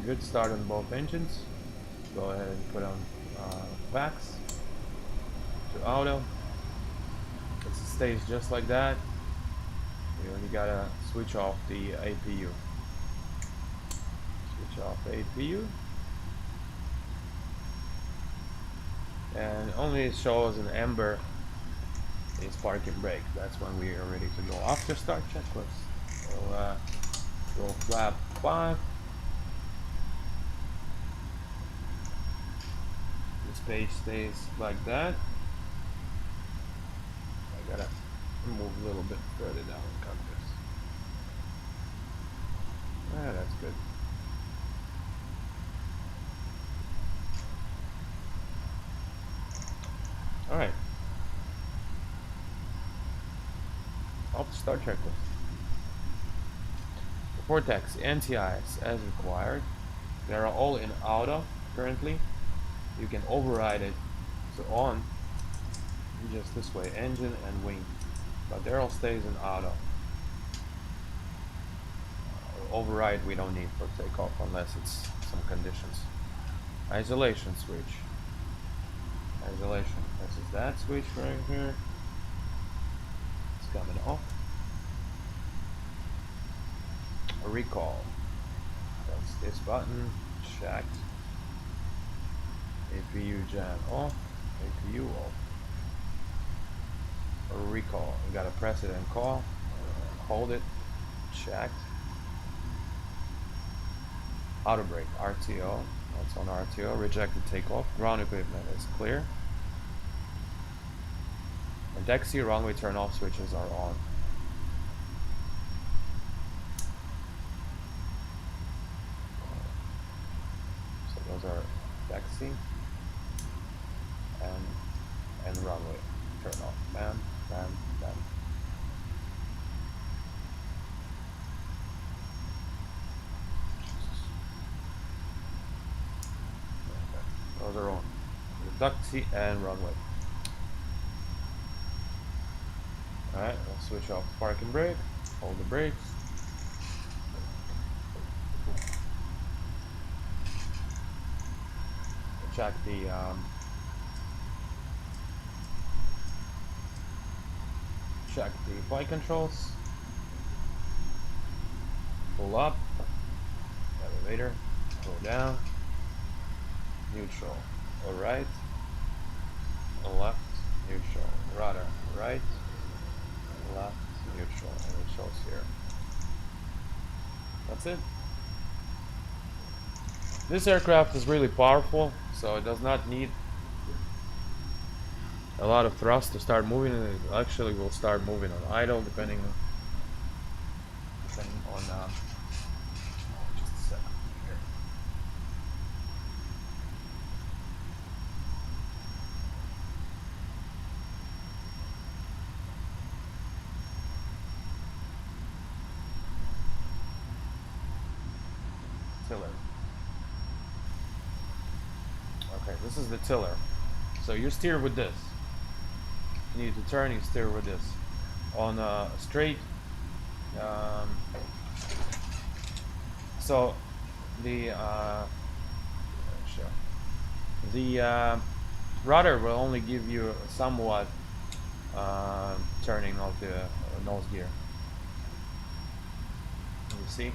Good start on both engines. Go ahead and put on VAX to auto. It stays just like that. You only gotta switch off the APU. Switch off the APU. And only shows an amber is parking brake. That's when we are ready to go. After start checklist. So go flap 5. This page stays like that. I gotta move a little bit further down and cut this. Ah, that's good. Alright. Off the start checklist. Vortex anti-ice as required. They are all in auto currently. You can override it to on just this way, engine and wing, but they're all stays in auto. Override we don't need for takeoff unless it's some conditions. Isolation switch. Isolation. This is that switch right here. It's coming off. A recall. That's this button. Checked. APU jam off. APU off. A recall. You gotta press it and call. Hold it. Checked. Auto brake. RTO. That's on RTO. Rejected takeoff. Ground equipment is clear. And DEXI runway turn off switches are on. So those are DEXI and runway turn off. Bam, bam, bam. was our own. Taxi and runway. Alright, let's switch off parking brake. Hold the brakes. Check the flight controls. Pull up. Elevator. Go down. Neutral. Alright. Left. Neutral. Rudder. Right. Left. Neutral. And it shows here. That's it. This aircraft is really powerful, so it does not need a lot of thrust to start moving, and it actually will start moving on idle depending on just a sec here. Tiller. Okay, this is the tiller. So you steer with this. You need to turn, you steer with this. On straight. So the rudder will only give you somewhat turning of the nose gear. You see?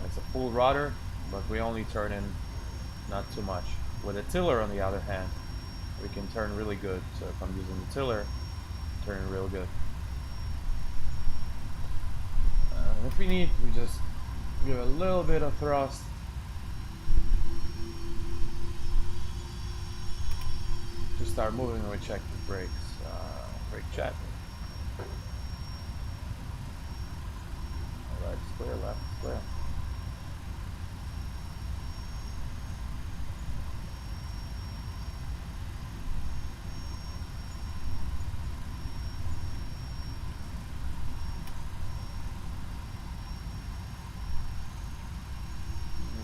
It's a full rudder, but we only turn in not too much. With a tiller, on the other hand, we can turn really good. So if I'm using the tiller, turn real good. If we need, we just give a little bit of thrust. To start moving, we check the brakes. Brake check. Right, clear, left, clear.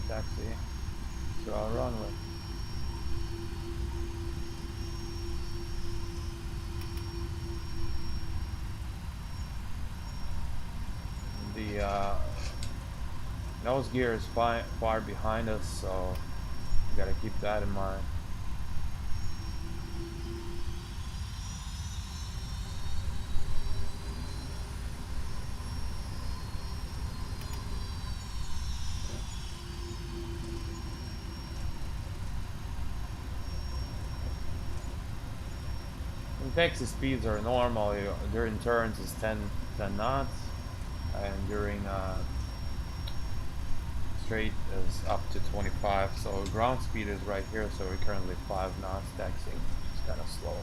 Taxi to our runway. The nose gear is far behind us, so we gotta keep that in mind. Taxi speeds are normal. During turns is 10 knots, and during straight is up to 25. So ground speed is right here, so we're currently 5 knots taxiing. It's kind of slow.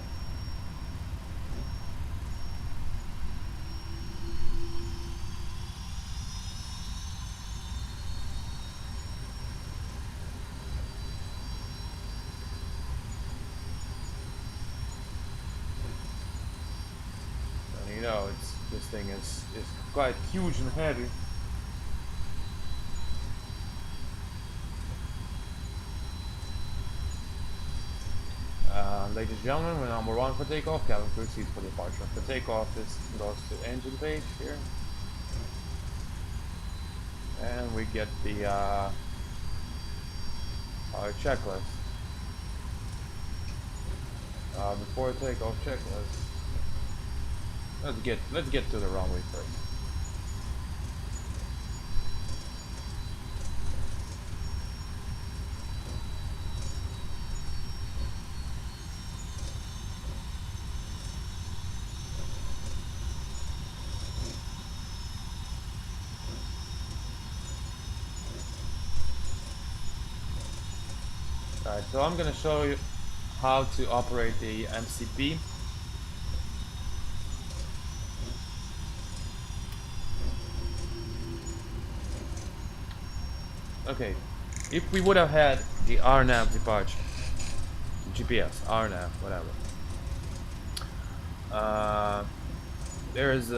You know, this thing is quite huge and heavy. Ladies and gentlemen, we're number 1 for takeoff. Cabin crew seat for departure. For takeoff, this goes to engine page here, and we get the our checklist. Before takeoff checklist. Let's get to the runway first. Alright, so I'm gonna show you how to operate the MCP. Okay, if we would have had the RNAV departure, GPS, RNAV, whatever, there is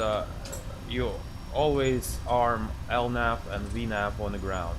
you always arm LNAV and VNAV on the ground.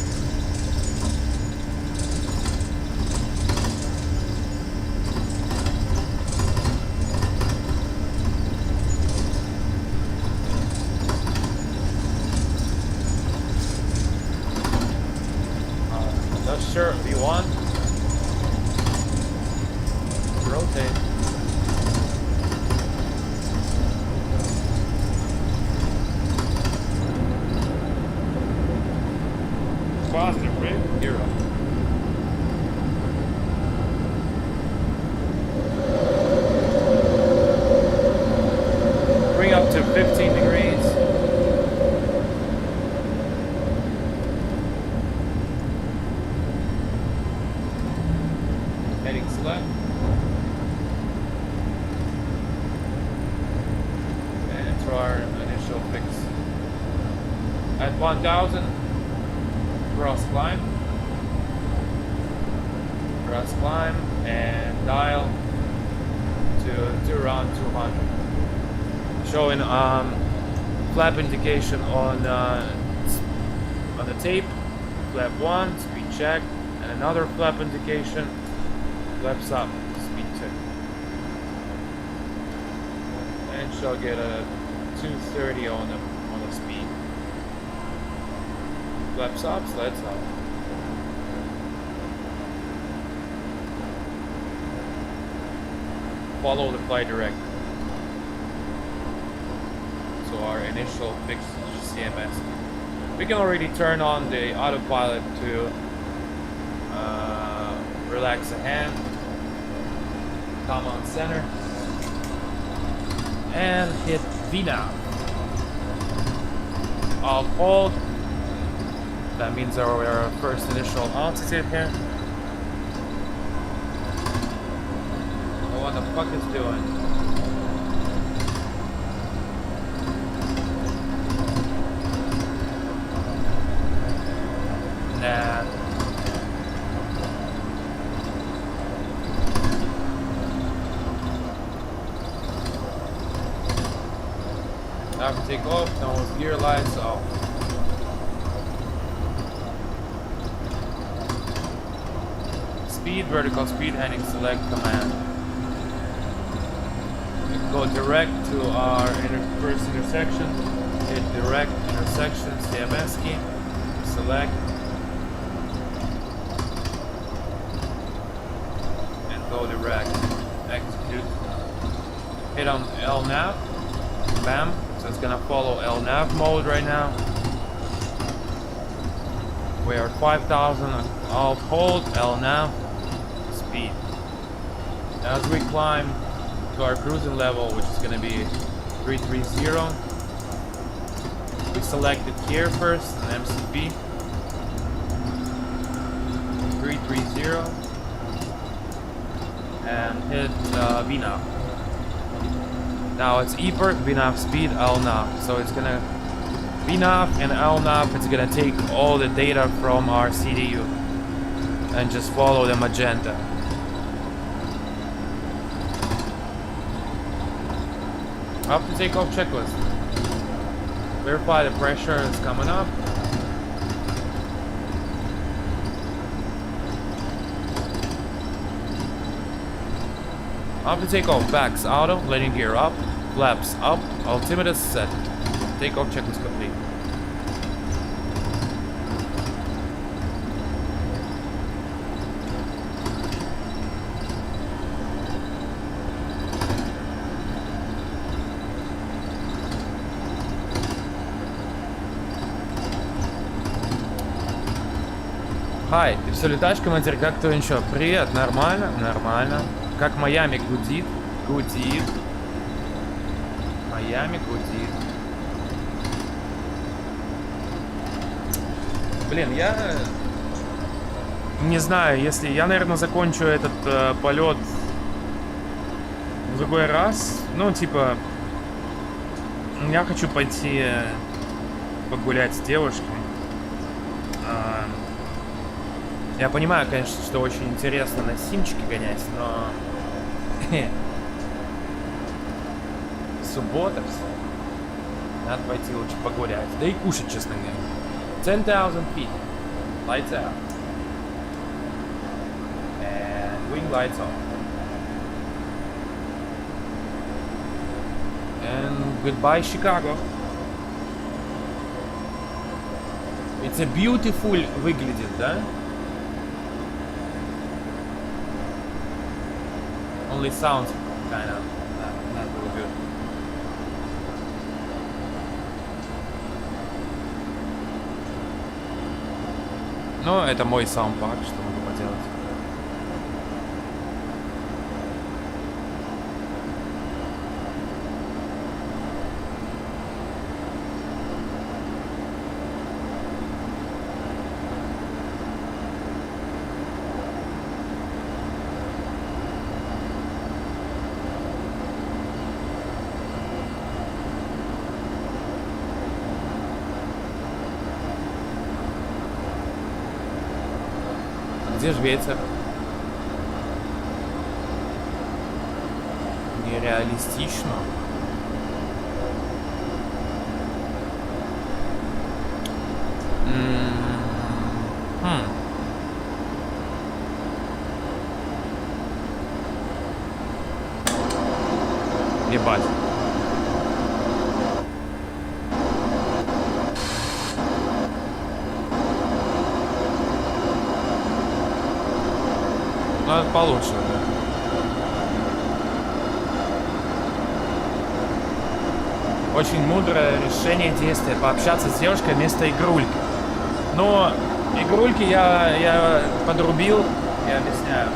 pressure V1. Rotate. Positive, right? 0. Bring up to 15 degrees. Heading select. And to our initial fix. At 1000, cross climb, and dial to around 200. Showing flap indication on the tape. Flap 1, speed check, and another flap indication. Flaps up, speed 2. And shall get a 230 on the speed. Flaps up, sleds up. Follow the flight director. So our initial fixed CMS. We can already turn on the autopilot to relax the hand, come on center, and hit VNAV. I'll hold. That means our first initial altitude here. What the fuck is doing? Nah. After take off, nose gear lights off. Speed, vertical speed, heading select command. Go direct to our first intersection. Hit direct intersection, CMS key, select, and go direct. Execute. Hit on LNAV. Bam. So it's gonna follow LNAV mode right now. We are 5,000. I'll hold LNAV. Speed. As we climb to our cruising level, which is going to be 330, we select it here first, an MCP 330, and hit VNAV. Now it's EPERC, VNAV speed, LNAV. So it's gonna VNAV and LNAV. It's gonna take all the data from our CDU and just follow the magenta. After takeoff checklist. Verify the pressure is coming up. After takeoff, backs auto, landing gear up, flaps up, altimeter set. Takeoff checklist complete. Хай, все летаешь, командир, как то ничего? Привет, нормально, нормально. Как Майами гудит, гудит. Майами гудит. Блин, я не знаю, если я, наверное, закончу этот полет в другой раз. Ну, типа, я хочу пойти погулять с девушкой. Я понимаю, конечно, что очень интересно на симчике гонять, но суббота все. Надо пойти лучше погулять. Да и кушать, честно говоря. 10,000 feet. Lights out. And wing lights on. And goodbye, Chicago. It's a beautiful выглядит, да? only sounds kind of not really good. Но это мой саундпак, что могу поделать. Где же ветер? Нереалистично. Ебать. Ну, это получше, да. Очень мудрое решение действия пообщаться с девушкой вместо игрульки. Но игрульки я подрубил. Я объясняю.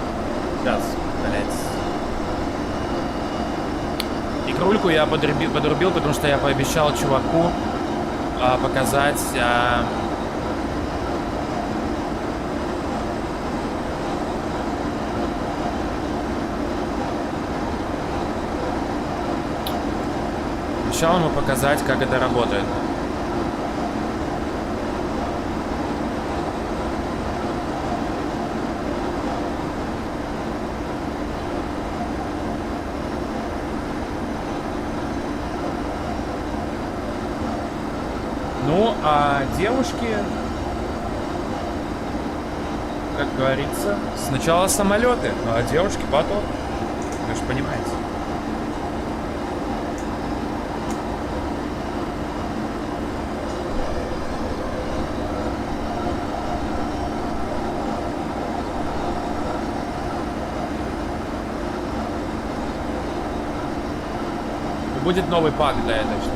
Сейчас, блять. Игрульку я подрубил, потому что я пообещал чуваку показать... Обещал ему показать, как это работает. Ну, а девушки, как говорится, сначала самолеты, ну а девушки потом. Вы же понимаете. Будет новый пак для этой штуки.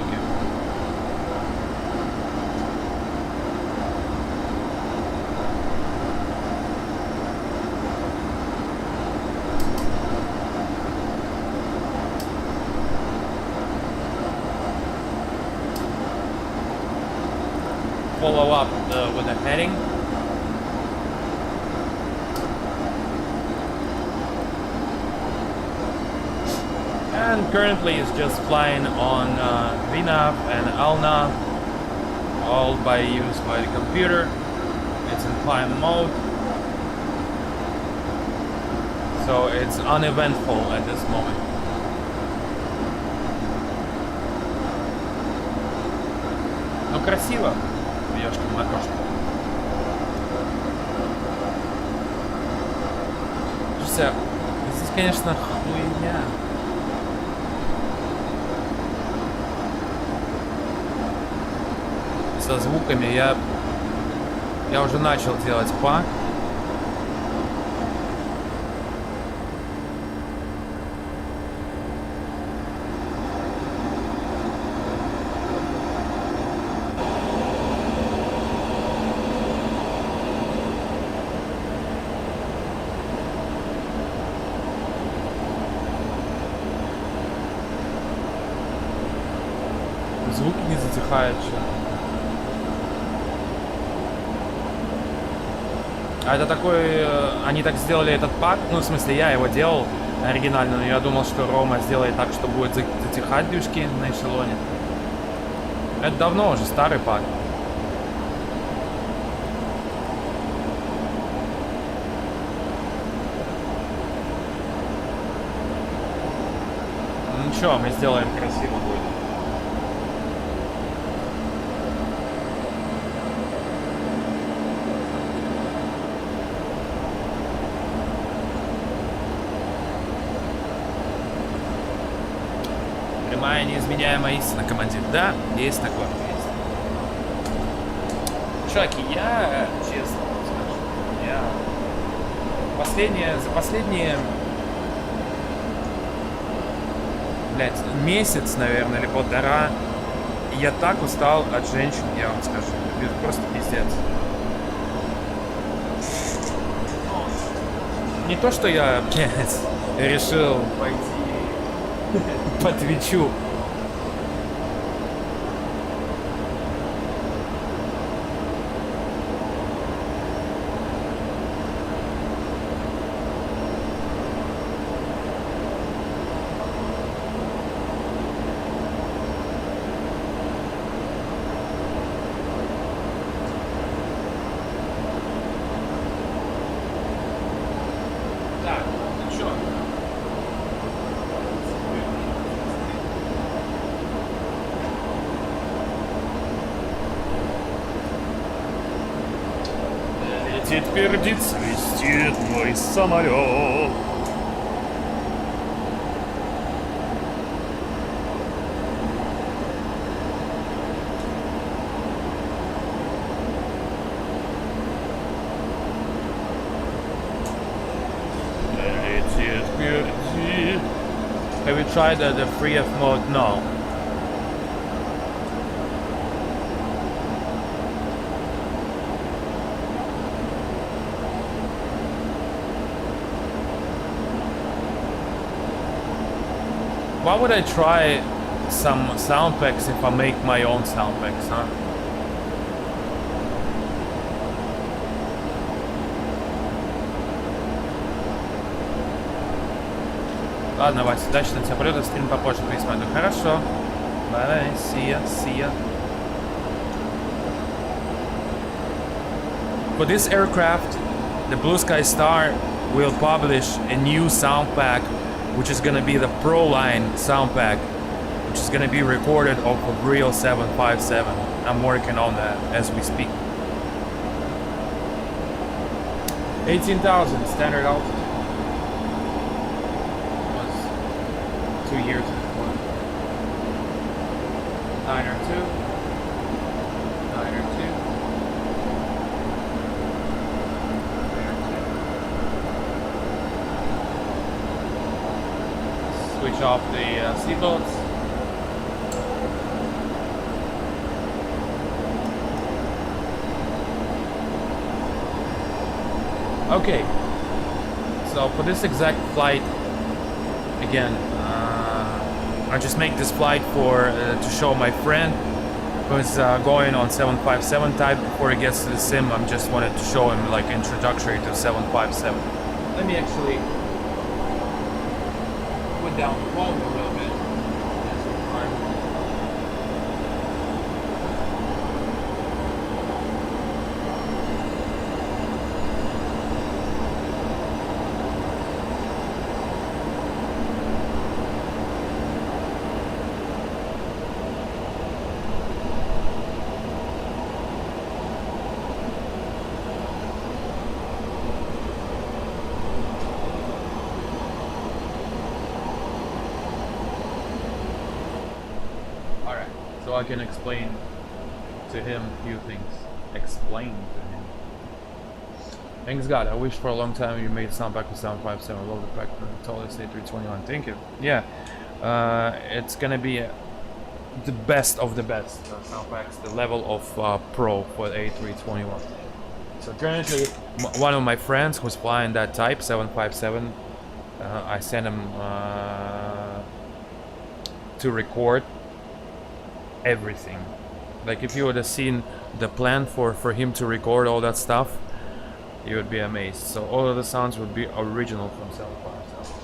Follow up with a heading. And currently is just flying on VNAV and LNAV, all used by the computer. It's in climb mode, so it's uneventful at this moment. Ну красиво, ёшки-матёшки. Слушайте, здесь, конечно, хуйня. Со звуками я уже начал делать пак. Звуки не затихают еще. А это такой... Они так сделали этот пак, ну, в смысле, я его делал оригинально, но я думал, что Рома сделает так, что будет затихать движки на эшелоне. Это давно уже, старый пак. Ну ничего, мы сделаем красиво будет. Прямая неизменяемая истина, командир. Да, есть такое. Есть. Чуваки, я честно скажу, за последние блядь, месяц, наверное, или полтора. И я так устал от женщин, я вам скажу. Это просто пиздец. Не то, что я, блядь, решил пойти по Твичу. Так, ну чё? Летит, пердит, свистит мой самолет. Летит, пердит. Have you tried the free F mode? No. Why would I try some sound packs if I make my own sound packs, huh? Ладно, Вася, удачного тебе полета, стрим попозже пересмотрю. Хорошо. Bye, see ya, see ya. For this aircraft, the Blue Sky Star will publish a new sound pack, which is gonna be the Pro Line sound pack, which is gonna be recorded off of Real 757. I'm working on that as we speak. 18,000 standard altitude. Was 2 years before. 902. 902. Switch off the seatbelts. Okay, so for this exact flight, again, I just make this flight for to show my friend who's going on 757 type. Before he gets to the sim, I just wanted to show him like introductory to 757. Let me actually put down the volume a little bit. So I can explain to him a few things. Explain to him. Thanks God, I wish for a long time you made sound pack with 757. Love the pack for the tallest A321. Thank you. Yeah, it's gonna be the best of the best sound packs, the level of pro for the A321. So currently, one of my friends who's flying that type 757, I sent him to record everything. Like if you would have seen the plan for him to record all that stuff, you would be amazed. So all of the sounds would be original from 757.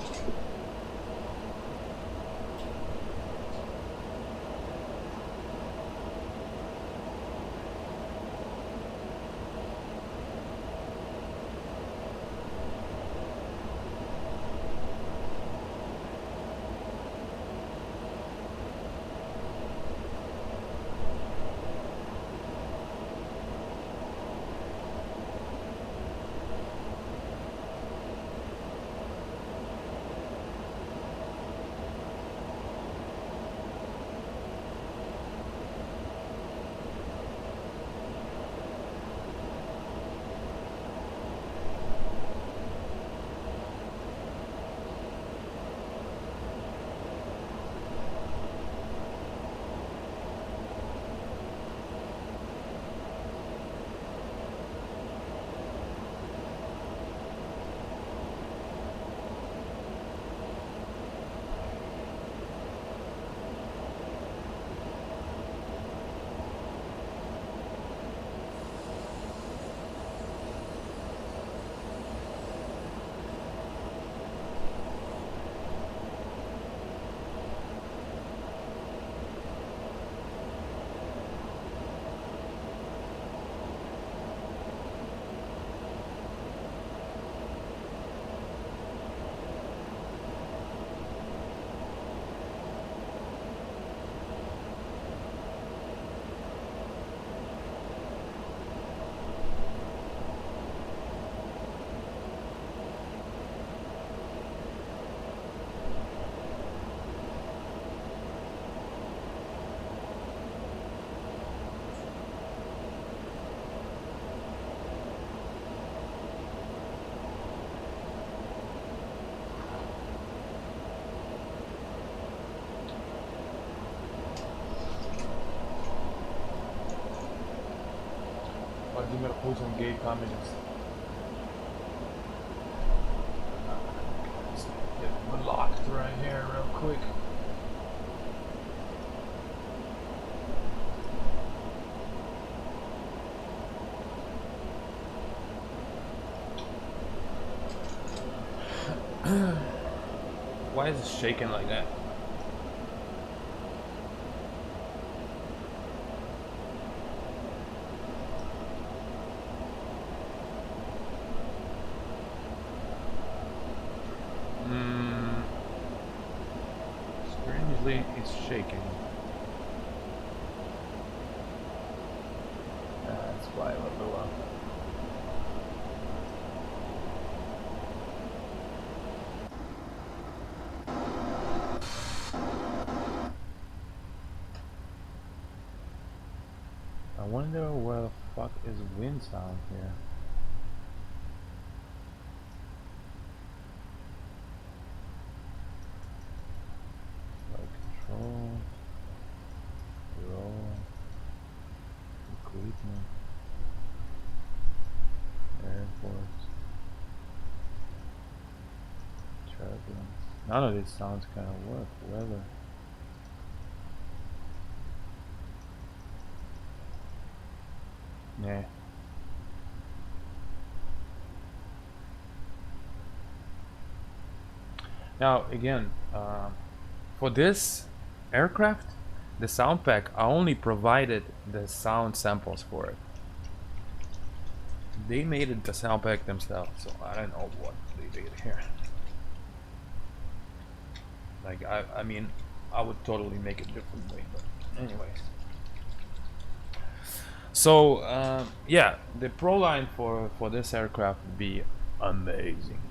Vladimir Putin, gay communist. Get locked right here real quick. Why is it shaking like that? Strangely, it's shaking. That's why I love the one. I wonder where the fuck is wind sound here. Like control, roll, equipment, airports, turbulence. None of these sounds kind of work. Weather. Yeah. Now again, for this aircraft, the sound pack, I only provided the sound samples for it. They made it the sound pack themselves, so I don't know what they did here. Like I mean, I would totally make it differently, but anyways. So yeah, the Pro line for this aircraft would be amazing.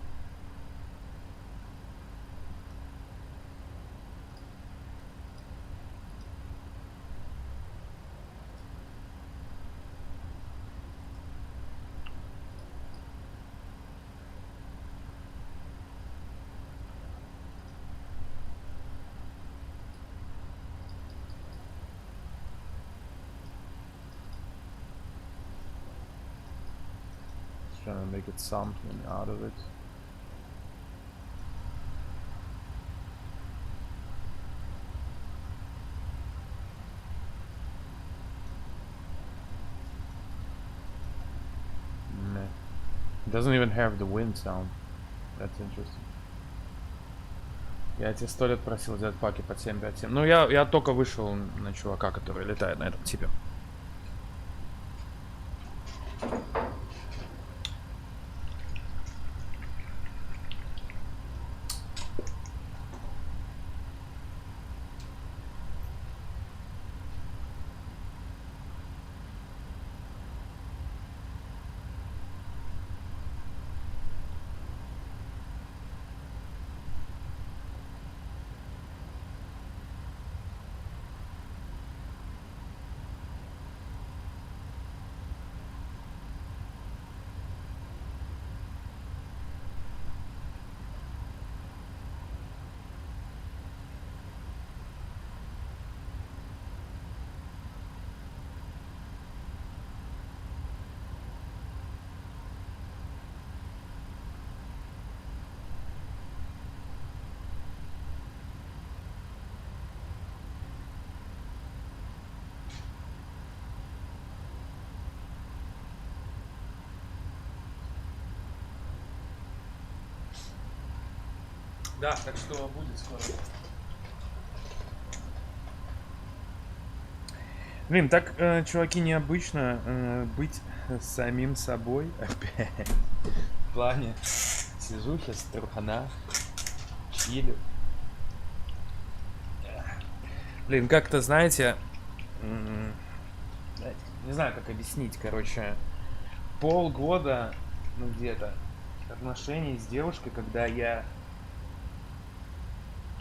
Trying to make it something out of it. Meh. It doesn't even have the wind sound. That's interesting. Я тебе 100 лет просил взять паки под 757. Ну я только вышел на чувака, который летает на этом типе. Да, так что будет скоро. Блин, так, чуваки, необычно быть самим собой опять. В плане, сижу сейчас в труханах, чилю. Блин, как-то, знаете, не знаю, как объяснить, короче, полгода, ну где-то, отношений с девушкой, когда я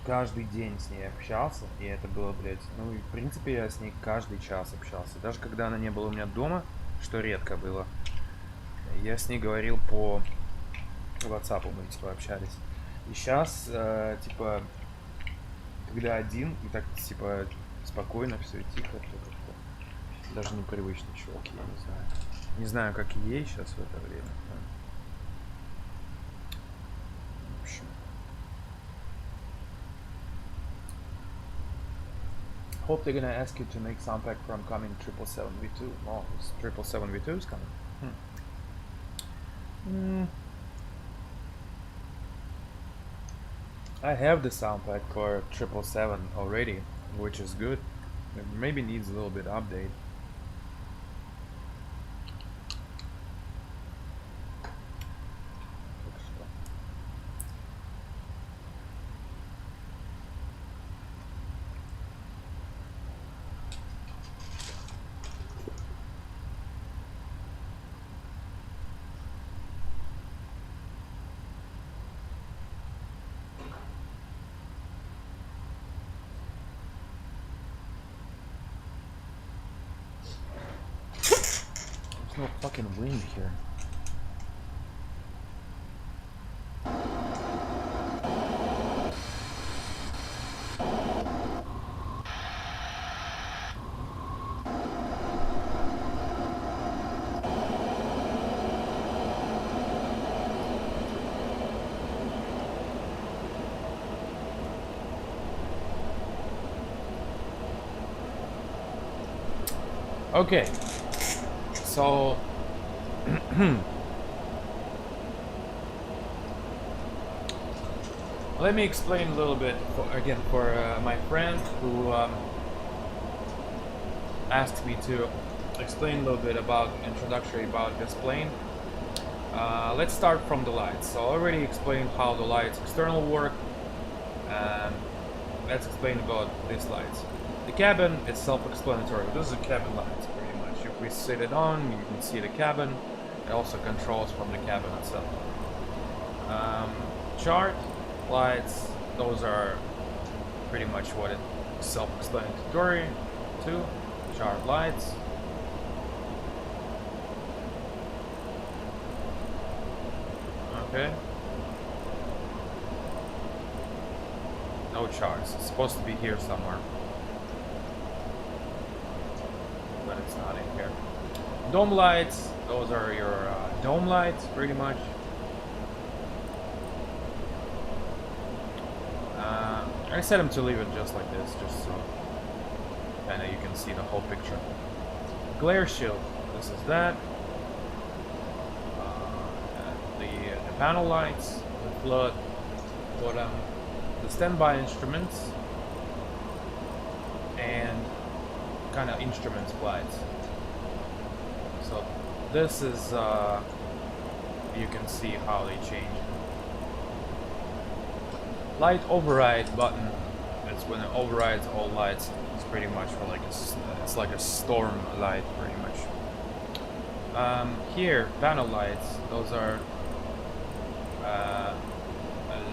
каждый день с ней общался, и это было, блядь, ну, и, в принципе, я с ней каждый час общался. Даже когда она не была у меня дома, что редко было, я с ней говорил по WhatsApp, мы, типа, общались. И сейчас, типа, когда один, и так, типа, спокойно, все тихо, то как-то даже непривычно, чувак, я не знаю. Не знаю, как ей сейчас в это время. В общем. Hope they're gonna ask you to make sound pack from coming 777 V2. Oh, 777 V2 is coming. I have the sound pack for 777 already, which is good. It maybe needs a little bit update. There's no fucking wind here. Okay, so let me explain a little bit for my friend who asked me to explain a little bit about introductory about this plane. Let's start from the lights. So I already explained how the lights external work. Let's explain about these lights. The cabin is self-explanatory. This is a cabin lights, pretty much. If we sit it on, you can see the cabin. It also controls from the cabin itself. Chart lights, those are pretty much what it is self-explanatory to. Chart lights. Okay. No charts. It's supposed to be here somewhere. But it's not in here. Dome lights, those are your dome lights, pretty much. I set them to leave it just like this, just so kinda you can see the whole picture. Glare shield, this is that. The panel lights, the flood, bottom, the standby instruments, and kind of instruments lights. So this is you can see how they change. Light override button. It's when it overrides all lights. It's pretty much for like it's like a storm light, pretty much. Here, panel lights. Those are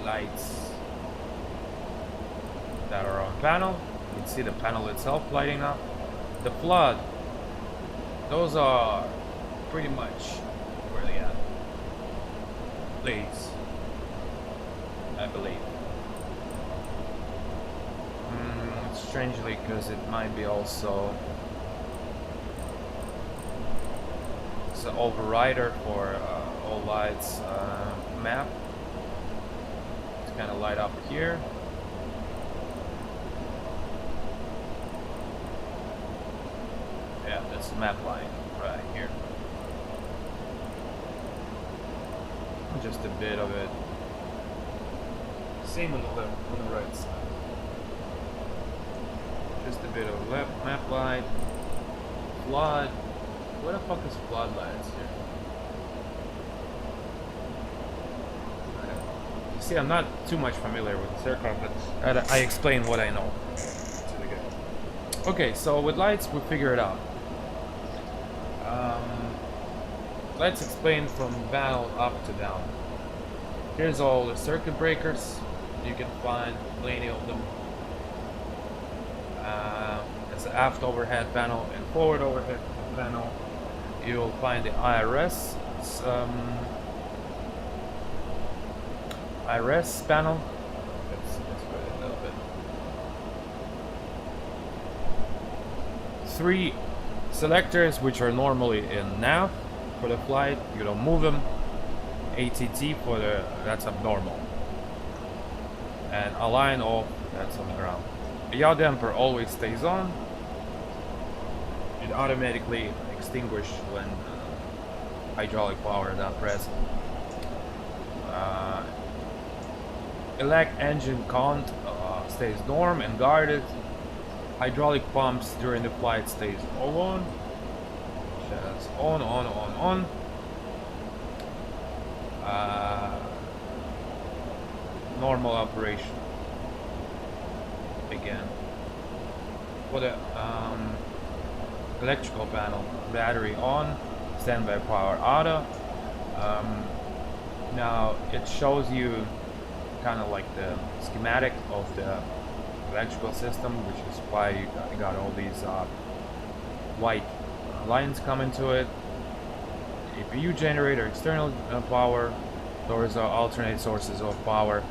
lights that are on panel. You can see the panel itself lighting up. The flood, those are pretty much where they at. These, I believe. Strangely, because it might be also it's an overrider for all lights map. It's kind of light up here. Yeah, that's map line right here. Just a bit of it. Same on the left, on the right side. Just a bit of left map line. Flood. What the fuck is flood lights here? You see, I'm not too much familiar with this aircraft, but I explain what I know. Okay, so with lights, we figure it out. Let's explain from battle up to down. Here's all the circuit breakers. You can find plenty of them. It's an aft overhead panel and forward overhead panel. You'll find the IRS panel. Let's put it a little bit. 3 selectors, which are normally in nav. for the flight, you don't move them. ATT for the, that's abnormal. And align off, that's on the ground. The yaw damper always stays on. It automatically extinguishes when hydraulic power is not present. Elect engine count stays norm and guarded. Hydraulic pumps during the flight stays on. Just on. Normal operation. Again. For the electrical panel, battery on, standby power auto. Now it shows you kind of like the schematic of the electrical system, which is why you got all these white lines coming to it. APU generator, external power, those are alternate sources of power,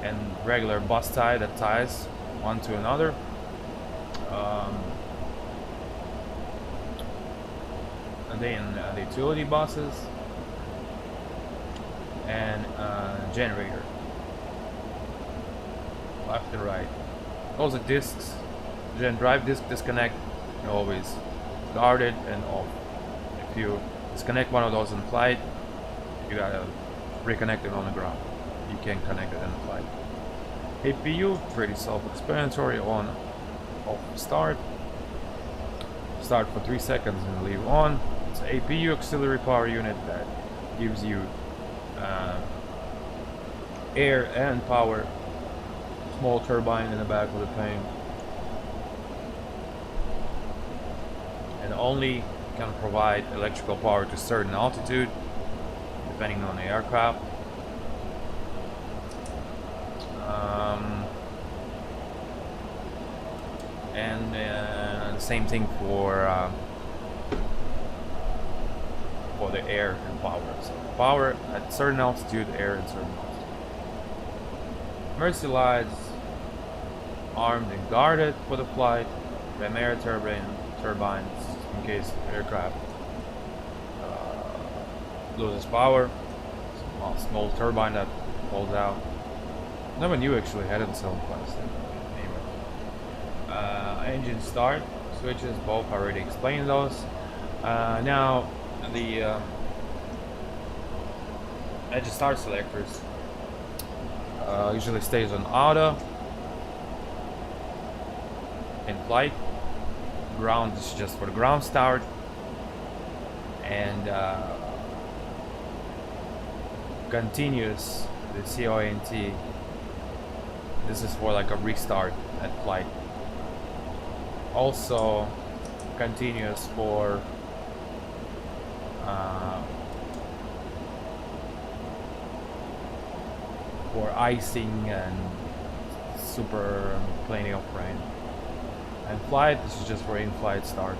and regular bus tie that ties one to another. And then the utility buses and generator, left and right. Those are discs. Gen drive disc disconnect, you're always guarded and off. If you disconnect one of those in flight, you gotta reconnect it on the ground. You can't connect it in flight. APU, pretty self-explanatory. On, off, start. Start for 3 seconds and leave on. It's APU, auxiliary power unit, that gives you air and power. Small turbine in the back of the plane, and only can provide electrical power to certain altitude depending on the aircraft. And the same thing for the air and power. So power at certain altitude, air at certain altitude. Mercy lights armed and guarded for the flight. Ram air turbines in case the aircraft loses power. Small turbine that falls out. Never knew actually had it in some plastic. Anyway. Engine start switches, both already explained those. Now the engine start selectors usually stays on auto in flight. Ground is just for the ground start, and continuous, the CONT, this is for like a restart at flight. Also continuous for icing and super plenty of rain. And flight, this is just for in-flight start.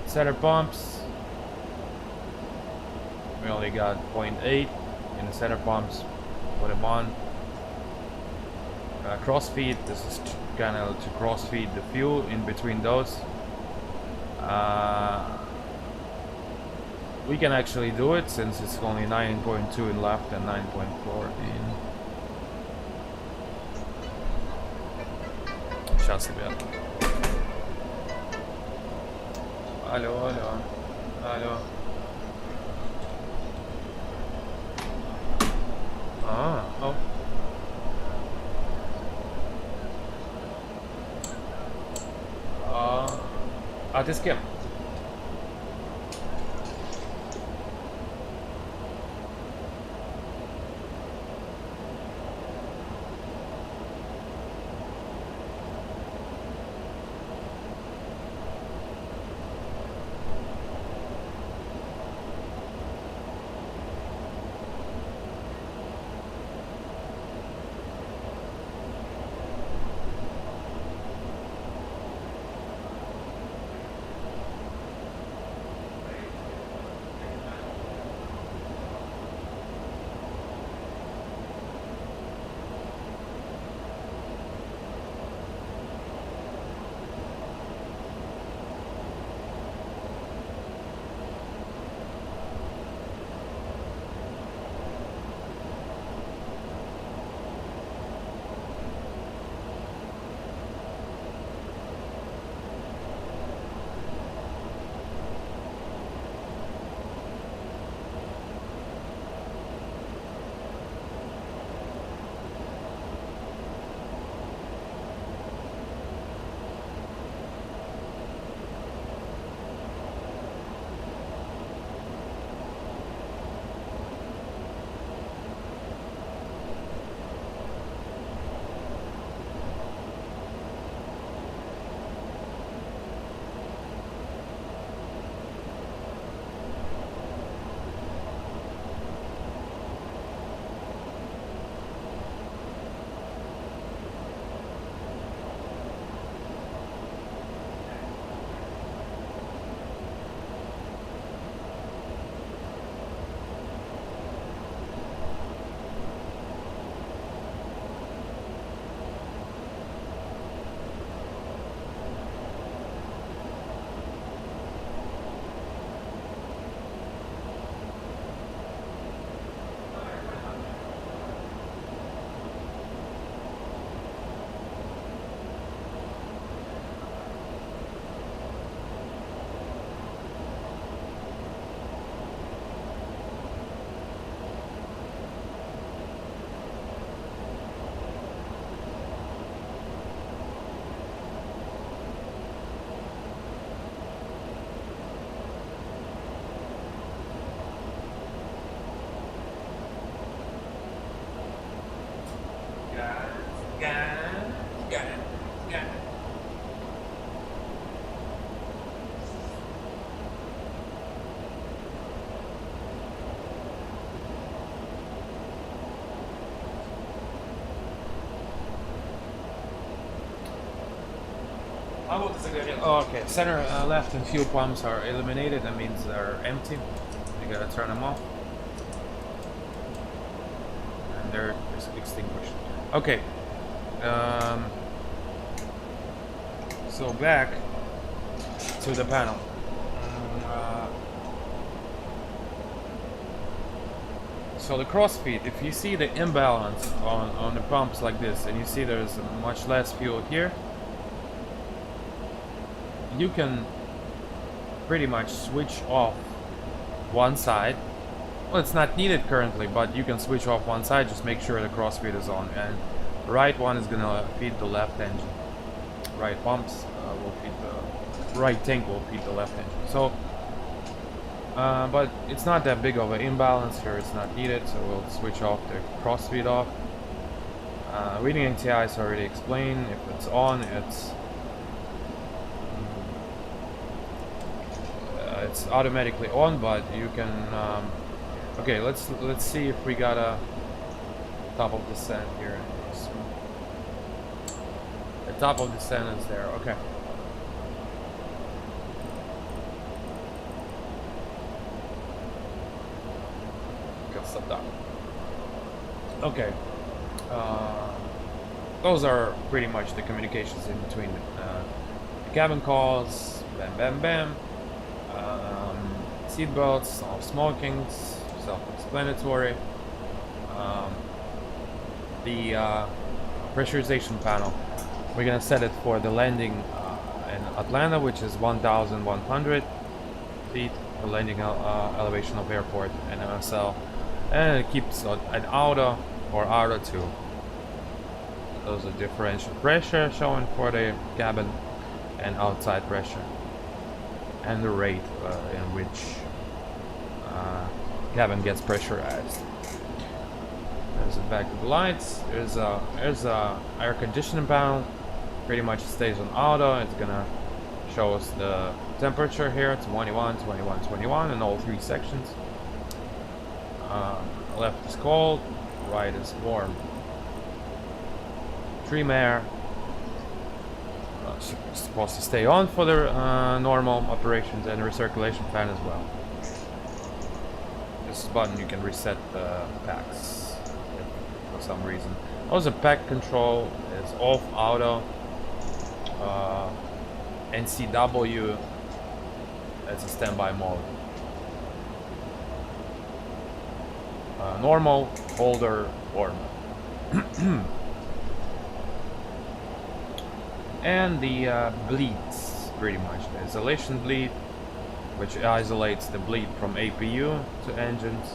Setter pumps, we only got 0.8 in the setter pumps, put them on. Crossfeed, this is kind of to crossfeed the fuel in between those. We can actually do it since it's only 9.2 in left and 9.4 in. Сейчас, ребят. Алло. Oh. А ты с кем? Got it. Oh, okay. Center, left, and fuel pumps are eliminated. That means they're empty. You gotta turn them off. And they're extinguished. Okay. So back to the panel. So the crossfeed, if you see the imbalance on the pumps like this, and you see there's much less fuel here, you can pretty much switch off one side. Well, it's not needed currently, but you can switch off one side, just make sure the crossfeed is on, and the right one is gonna feed the left engine. Right pumps will feed the right tank will feed the left engine. So but it's not that big of an imbalance here, it's not needed, so we'll switch off the crossfeed off. Reading NTI is already explained. If it's on, it's automatically on, but you can okay, let's see if we got a top of descent here. The top of descent is there. Okay. Okay. Those are pretty much the communications in between the cabin calls. Bam, bam, bam. Seatbelts, off smokings, self-explanatory. The pressurization panel, we're gonna set it for the landing in Atlanta, which is 1,100 feet, the landing elevation of airport and MSL, and it keeps an auto or auto 2. Those are differential pressure showing for the cabin and outside pressure, and the rate in which cabin gets pressurized. There's back to the lights. There's a air conditioning panel. Pretty much stays on auto. It's gonna show us the temperature here. 21, 21, 21 in all 3 sections. Left is cold, right is warm. Trim air supposed to stay on for the normal operations, and recirculation fan as well. This button you can reset the packs for some reason. Also, pack control is off auto. NCW as a standby mode. Normal, holder, warm. And the bleeds, pretty much. The isolation bleed, which isolates the bleed from APU to engines,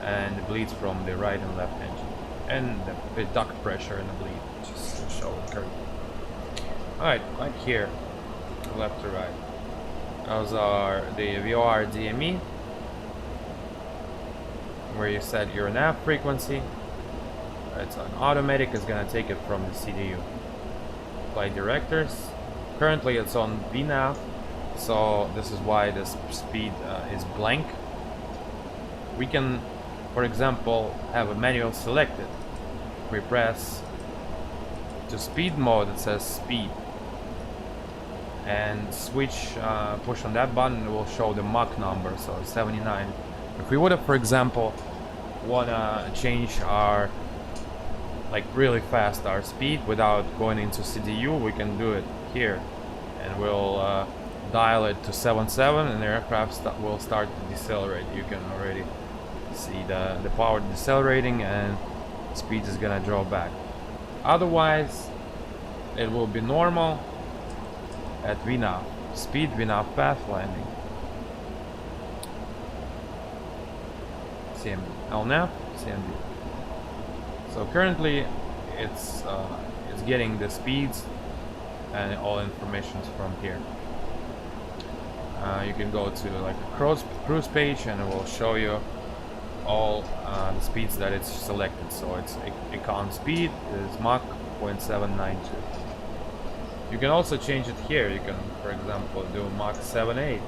and the bleeds from the right and left engine. And the duct pressure in the bleed, which is shown currently. Alright, like here, left to right. Those are the VOR DME, where you set your nav frequency. It's an automatic, is gonna take it from the CDU. Flight directors. Currently it's on VNAV, so this is why this speed is blank. We can, for example, have a manual selected. We press to speed mode, it says speed, and switch, push on that button, it will show the Mach number, so 79. If we would have, for example, wanna change our, like really fast, our speed without going into CDU, we can do it here, and we'll dial it to 77, and the aircraft will start to decelerate. You can already see the power decelerating, and speed is gonna draw back. Otherwise, it will be normal at VNAV, speed, VNAV, path, landing. CMD, LNAV, CMD. So currently, it's getting the speeds and all information from here. You can go to like a cruise page, and it will show you all the speeds that it's selected. So it's econ speed is Mach 0.792. You can also change it here. You can, for example, do Mach 7.8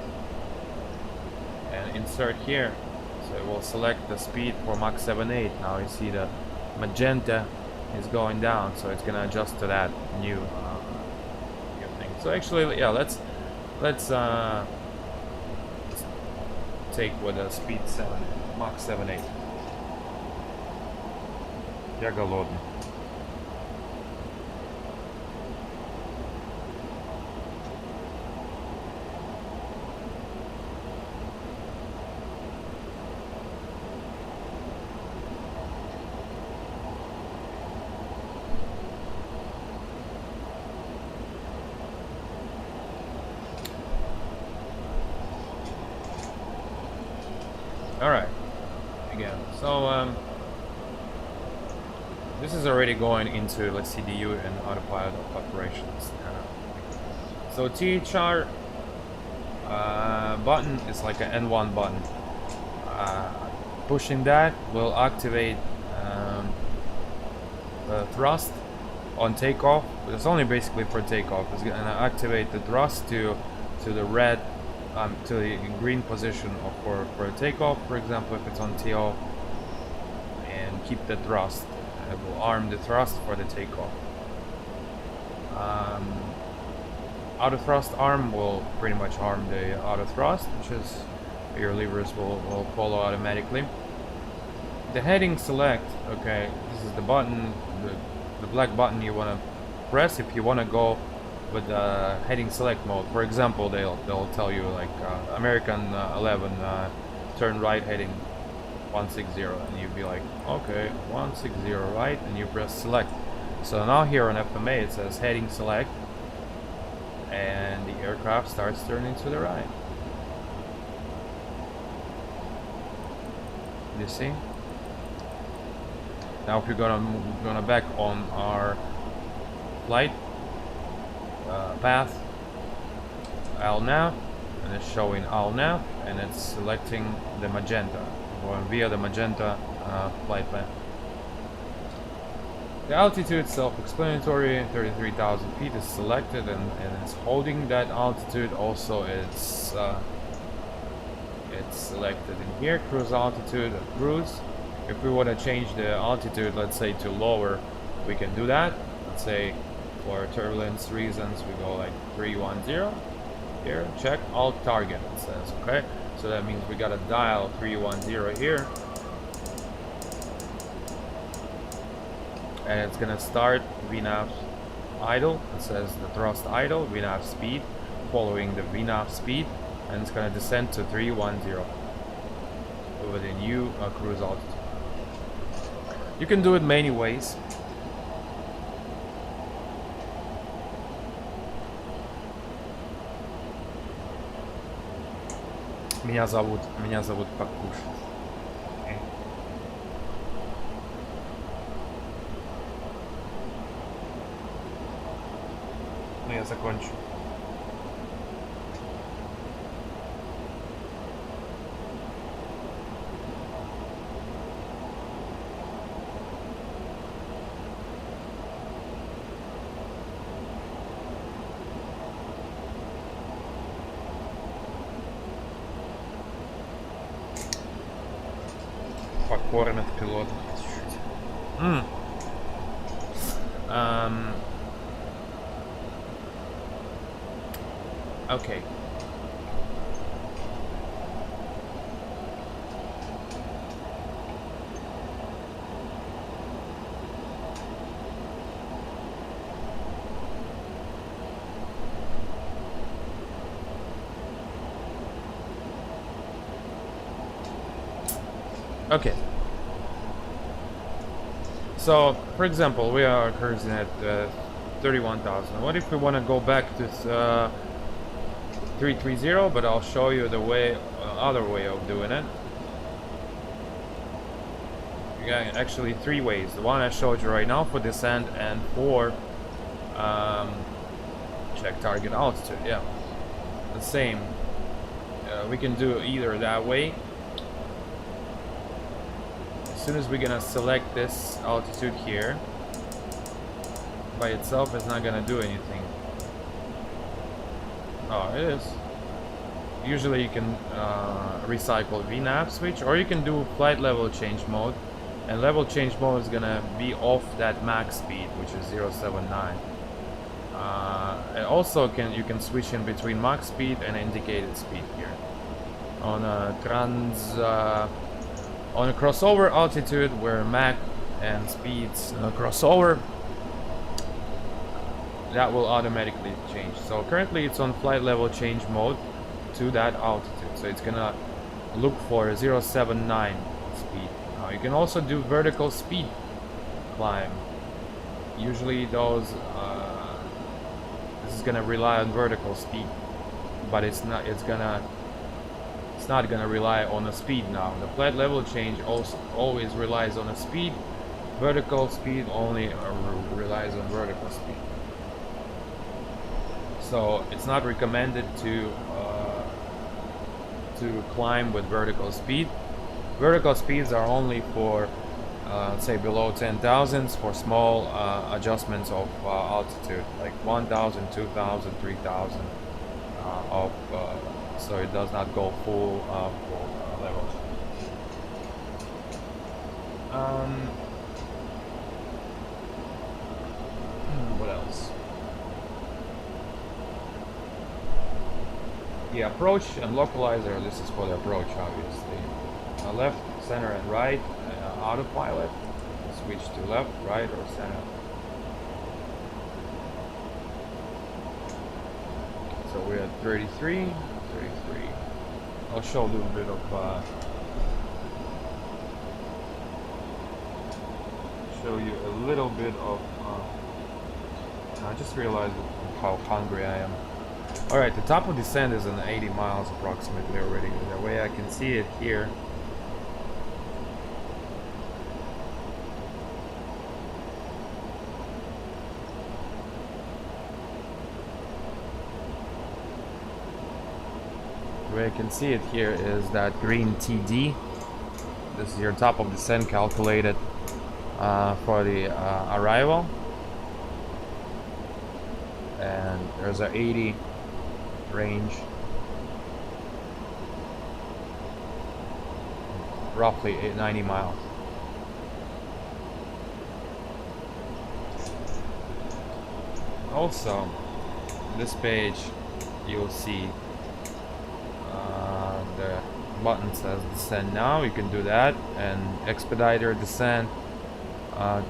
and insert here. So it will select the speed for Mach 7.8. Now you see the magenta is going down, so it's gonna adjust to that new thing. So actually, yeah, let's take with a speed 7, Mach 7.8. Я голодный. Alright, again, so this is already going into, let's see, CDU and autopilot operations. So THR button is like an N1 button. Pushing that will activate the thrust on takeoff. It's only basically for takeoff. It's going to activate the thrust to the red, to the green position for takeoff, for example, if it's on TO, and keep the thrust. It will arm the thrust for the takeoff. Auto thrust arm will pretty much arm the auto thrust, which is your levers will follow automatically. The heading select, okay, this is the button, the black button you want to press if you want to go with the heading select mode. For example, they'll tell you like American 11 turn right heading 160, and you'd be like, okay, 160 right, and you press select. So now here on FMA it says heading select, and the aircraft starts turning to the right. You see? Now if you're gonna back on our flight path, ALNAV, and it's showing ALNAV, and it's selecting the magenta, going via the magenta flight plan. The altitude, self-explanatory, 33,000 feet is selected, and it's holding that altitude. Also, it's selected in here, cruise altitude, cruise. If we want to change the altitude, let's say to lower, we can do that. Let's say for turbulence reasons, we go like 310. Here, check alt target, it says, okay? So that means we gotta dial 310 here. And it's gonna start VNAV idle. It says the thrust idle, VNAV speed, following the VNAV speed, and it's gonna descend to 310 with a new cruise altitude. You can do it many ways. Меня зовут Пакуш. Ну, я закончу. Покорен от пилота чуть-чуть. Okay. Okay. So, for example, we are cruising at 31,000. What if we want to go back to 330? But I'll show you the way, other way of doing it. You got actually three ways. The one I showed you right now for descent and for check target altitude. Yeah, the same. We can do either that way. soon as we're gonna select this altitude here, by itself it's not gonna do anything. Oh, it is. Usually you can recycle VNAV switch, or you can do flight level change mode, and level change mode is gonna be off that max speed, which is 079. And also you can switch in between max speed and indicated speed here. On a on a crossover altitude where Mach and speeds crossover, that will automatically change. So currently it's on flight level change mode to that altitude, so it's gonna look for 079 speed. Now you can also do vertical speed climb. Usually those this is gonna rely on vertical speed, but it's not gonna rely on the speed now. The flight level change also always relies on the speed. Vertical speed only relies on vertical speed. So it's not recommended to climb with vertical speed. Vertical speeds are only for say below 10,000s for small adjustments of altitude, like 1,000, 2,000, 3,000 of so it does not go full level. What else? The approach and localizer, this is for the approach obviously. Left, center and right, autopilot. Switch to left, right or center. So we're at 33. I'll show a little bit of show you a little bit of I just realized how hungry I am. Alright, the top of descent is in 80 miles approximately already. The way I can see it here, is that green TD. This is your top of descent calculated for the arrival, and there's a 80 range, roughly 90 miles. Also, this page you'll see the button says descend now. You can do that, and expediter descent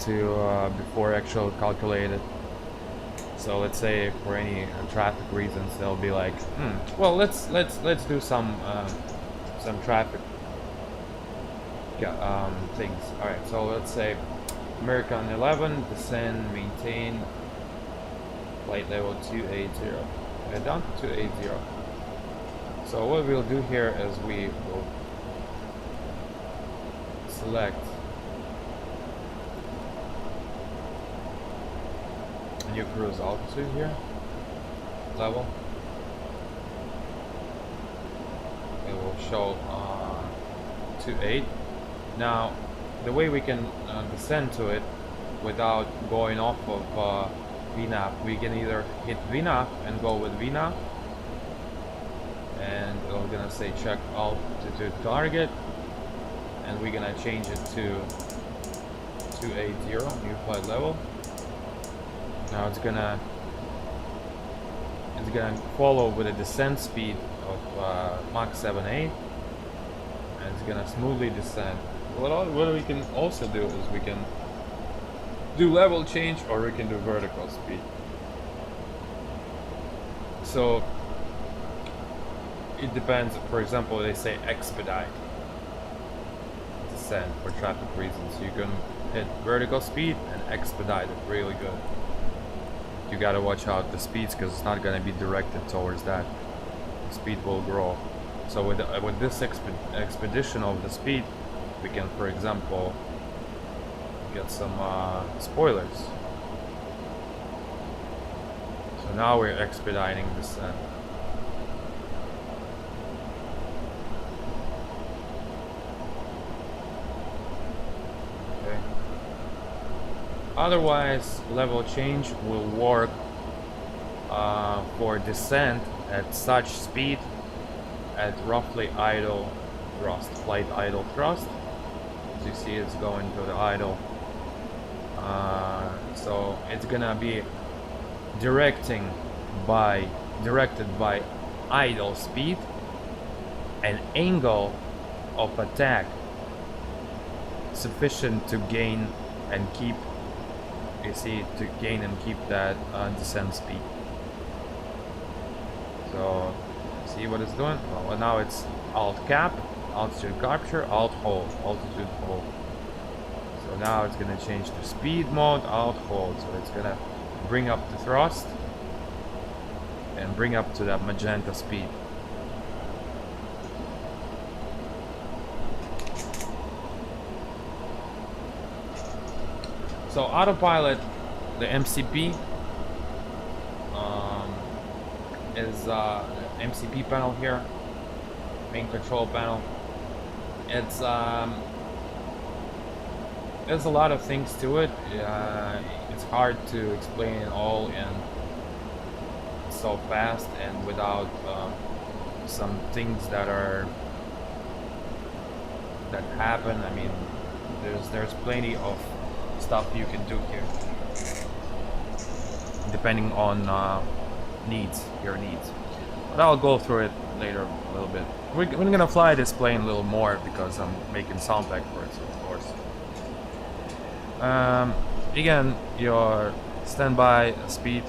to before actual calculated. So let's say for any traffic reasons they'll be like, well, let's do some traffic things. All right, so let's say American 11 descend maintain flight level 280. We're down to 280. So what we'll do here is we will select new cruise altitude here, level. It will show 28. Now, the way we can descend to it without going off of VNAV, we can either hit VNAV and go with VNAV, and we're gonna say check altitude target, and we're gonna change it to 280 new flight level. Now it's gonna follow with a descent speed of Mach 7.8, and it's gonna smoothly descend. What we can also do is we can do level change, or we can do vertical speed. So it depends. For example, they say expedite descent for traffic reasons. You can hit vertical speed and expedite it really good. You gotta watch out the speeds, because it's not gonna be directed towards that. The speed will grow. So with this expedition of the speed, we can, for example, get some spoilers. So now we're expediting descent. Otherwise, level change will work for descent at such speed at roughly idle thrust, flight idle thrust. As you see, it's going to the idle. So it's gonna be directed by idle speed and angle of attack sufficient to gain and keep, you see, to gain and keep that descent speed. So see what it's doing? Well, now it's alt cap, altitude capture, alt hold, altitude hold. So now it's gonna change to speed mode, alt hold. So it's gonna bring up the thrust and bring up to that magenta speed. So autopilot, the MCP is MCP panel here, main control panel. It's there's a lot of things to it. It's hard to explain it all in so fast and without some things that happen. I mean, there's plenty of stuff you can do here, depending on your needs. But I'll go through it later a little bit. We're gonna fly this plane a little more because I'm making sound pack for it, so of course. Again, your standby speed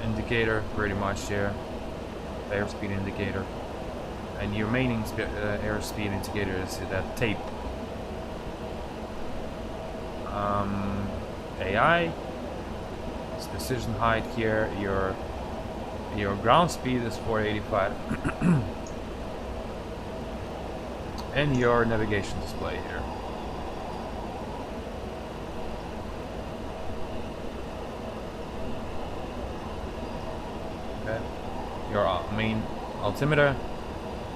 indicator, pretty much here, airspeed indicator, and your main airspeed indicator is that tape. AI, it's decision height here. Your ground speed is 485, and your navigation display here. Okay, your main altimeter,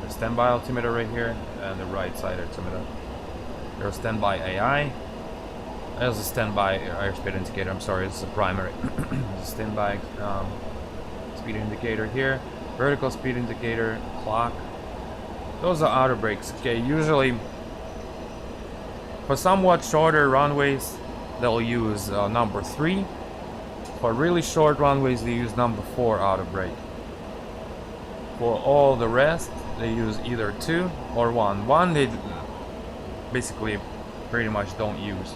the standby altimeter right here, and the right side altimeter. Your standby AI. There's a standby airspeed indicator. I'm sorry, this is a primary. There's a standby speed indicator here. Vertical speed indicator, clock. Those are outer brakes. Okay, usually for somewhat shorter runways, they'll use number 3. For really short runways, they use number 4 outer brake. For all the rest, they use either 2 or 1. 1 they basically pretty much don't use.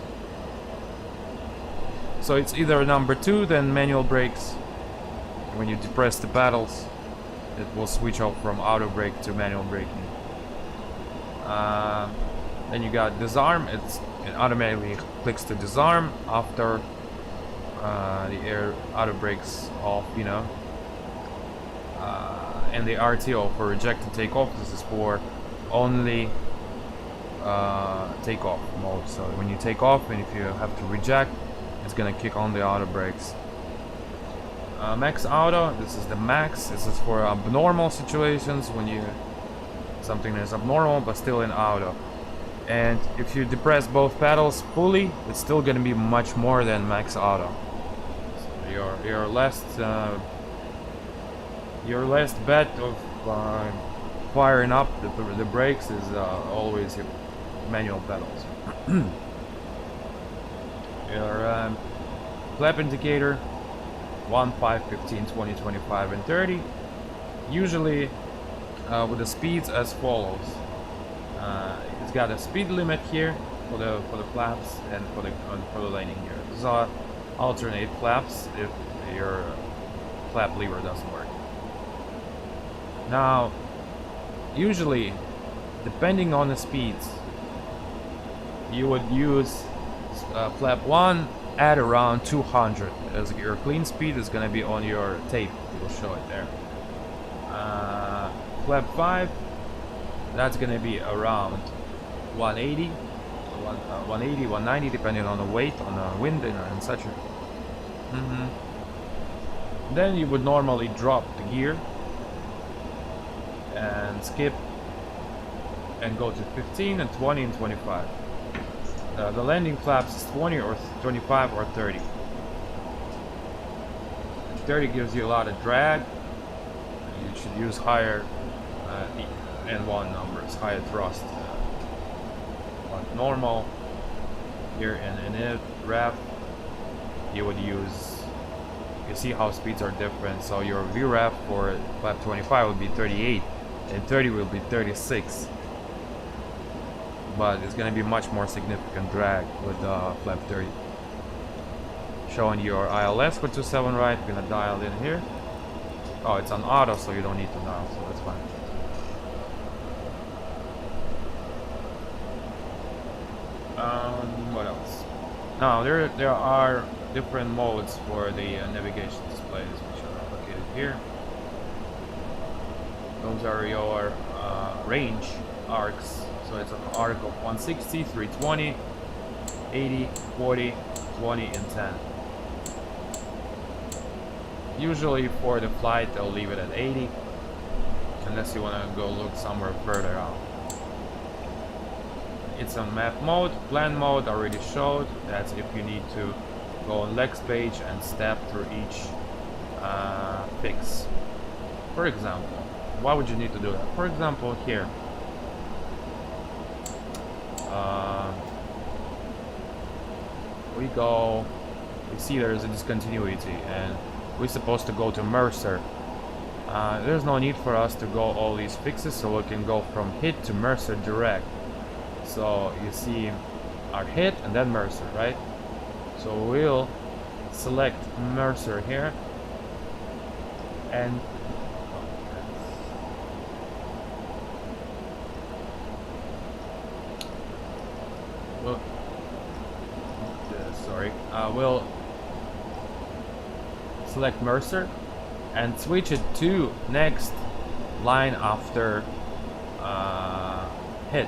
So it's either number 2, then manual brakes. When you depress the pedals, it will switch off from auto brake to manual braking. Then you got disarm. It automatically clicks to disarm after the air auto brakes off, you know. And the RTO for reject and take off. This is for only takeoff mode. So when you take off and if you have to reject, it's gonna kick on the auto brakes. Max auto, this is the max. This is for abnormal situations when something is abnormal but still in auto. And if you depress both pedals fully, it's still gonna be much more than max auto. So your last bet of firing up the brakes is always your manual pedals. Your flap indicator, 1, 5, 15, 20, 25, and 30. Usually with the speeds as follows. It's got a speed limit here for the flaps and for the landing gear. These are alternate flaps if your flap lever doesn't work. Now, usually, depending on the speeds, you would use flap 1 at around 200, as your clean speed is going to be on your tape. It will show it there. Flap 5, that's going to be around 180, 180, 190, depending on the weight, on the wind and such. Then you would normally drop the gear and skip and go to 15 and 20 and 25. The landing flaps is 20 or 25 or 30. 30 gives you a lot of drag. You should use higher N1 numbers, higher thrust. But normal, here in it, ref, you would use, you see how speeds are different. So your VREF for flap 25 will be 38, and 30 will be 36. But it's gonna be much more significant drag with flap 30. Showing your ILS for 27 right, we're gonna dial in here. Oh, it's on auto, so you don't need to dial, so that's fine. What else? Now there are different modes for the navigation displays, which are located here. Those are your range arcs. So it's an arc of 160, 320, 80, 40, 20, and 10. Usually for the flight they'll leave it at 80, unless you want to go look somewhere further out. It's on map mode. Plan mode already showed. That's if you need to go on Lex page and step through each fix. For example, why would you need to do that? For example, here. We go, you see there's a discontinuity and we're supposed to go to Mercer. There's no need for us to go all these fixes, so we can go from hit to Mercer direct. So you see our hit and then Mercer, right? So we'll select Mercer here and we'll select Mercer and switch it to next line after hit,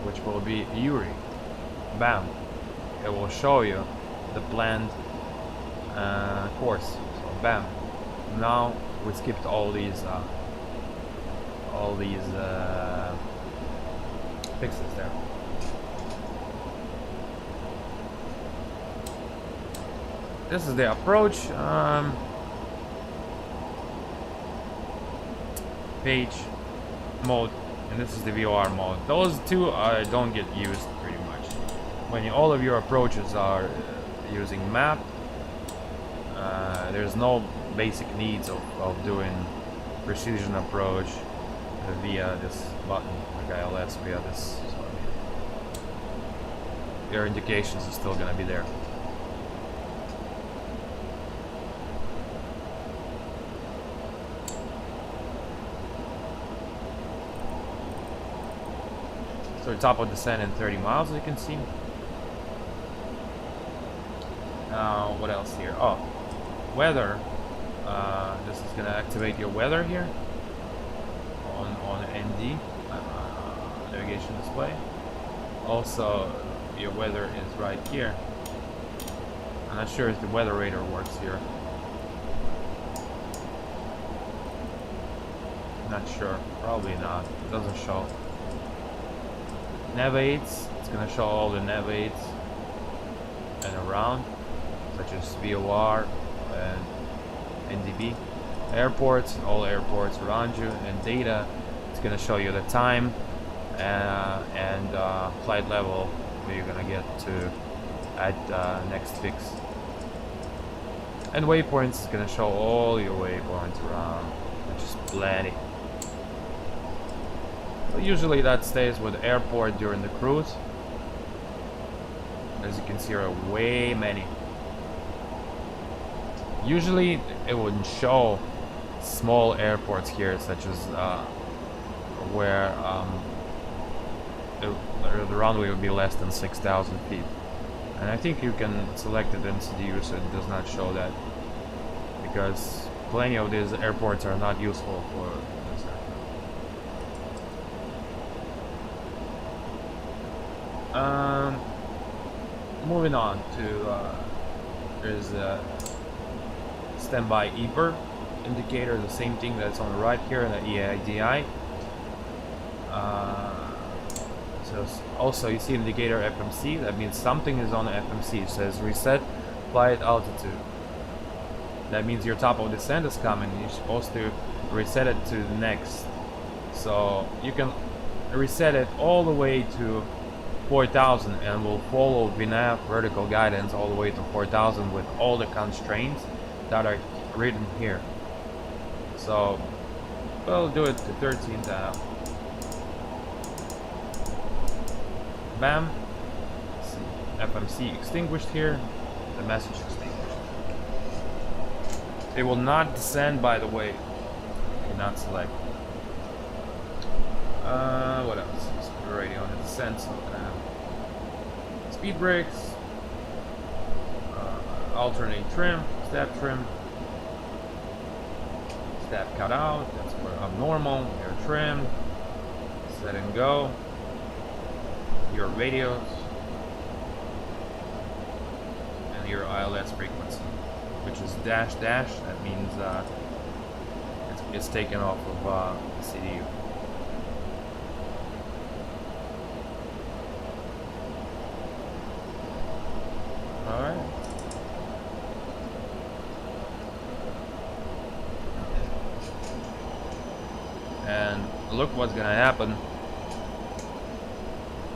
which will be Yuri. Bam! It will show you the planned course. So bam! Now we skipped all these fixes there. This is the approach page mode, and this is the VOR mode. Those two don't get used pretty much. When all of your approaches are using map, there's no basic needs of doing precision approach via this button, like ILS via this. So your indications are still gonna be there. So top of descent in 30 miles, as you can see. What else here? Oh, weather. This is gonna activate your weather here on ND navigation display. Also, your weather is right here. I'm not sure if the weather radar works here. Not sure. Probably not. It doesn't show. Nav aids, it's gonna show all the nav aids and around, such as VOR and NDB. Airports, all airports around you, and data, it's gonna show you the time and flight level where you're gonna get to at next fix. And waypoints is gonna show all your waypoints around, which is plenty. Usually that stays with airport during the cruise. As you can see, there are way many. Usually it wouldn't show small airports here, such as where the runway would be less than 6,000 feet. And I think you can select it in CDU so it does not show that, because plenty of these airports are not useful for this airport. Moving on to there's a standby EPR indicator, the same thing that's on the right here in the EIDI. So also you see indicator FMC, that means something is on the FMC. It says reset flight altitude. that means your top of descent is coming. You're supposed to reset it to the next. So you can reset it all the way to 4000 and will follow VNAV vertical guidance all the way to 4000 with all the constraints that are written here. So we'll do it to 13,000. Bam. See, FMC extinguished here. The message extinguished. It will not descend, by the way. Cannot select. What else? So we're already on the descent, so kind of speed brakes, alternate trim, step trim, step cut out. That's for abnormal. Air trim, set and go. Your radios and your ILS frequency, which is dash dash. That means it's taken off of the CDU. All right. And look what's gonna happen.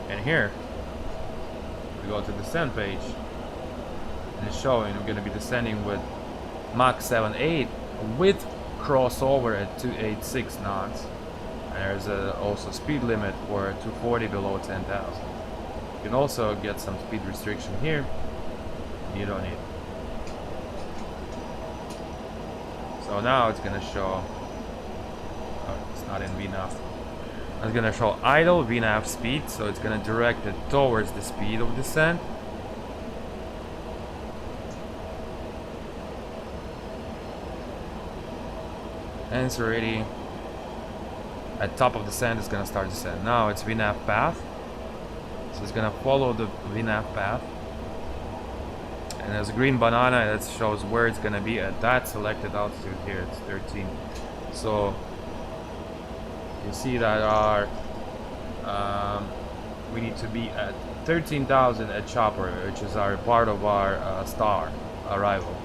And here we go to the descent page, and it's showing we're gonna be descending with Mach 7.8 with crossover at 286 knots. And there's also speed limit for 240 below 10,000. You can also get some speed restriction here. You don't need it. So now it's gonna show. Oh, it's not in VNAV. It's gonna show idle VNAV speed, so it's gonna direct it towards the speed of descent. And it's already at top of descent. It's gonna start descent. Now it's VNAV path, so it's gonna follow the VNAV path. And there's a green banana that shows where it's gonna be at that selected altitude here. It's 13. So you see that our we need to be at 13,000 at chopper, which is our part of our star arrival.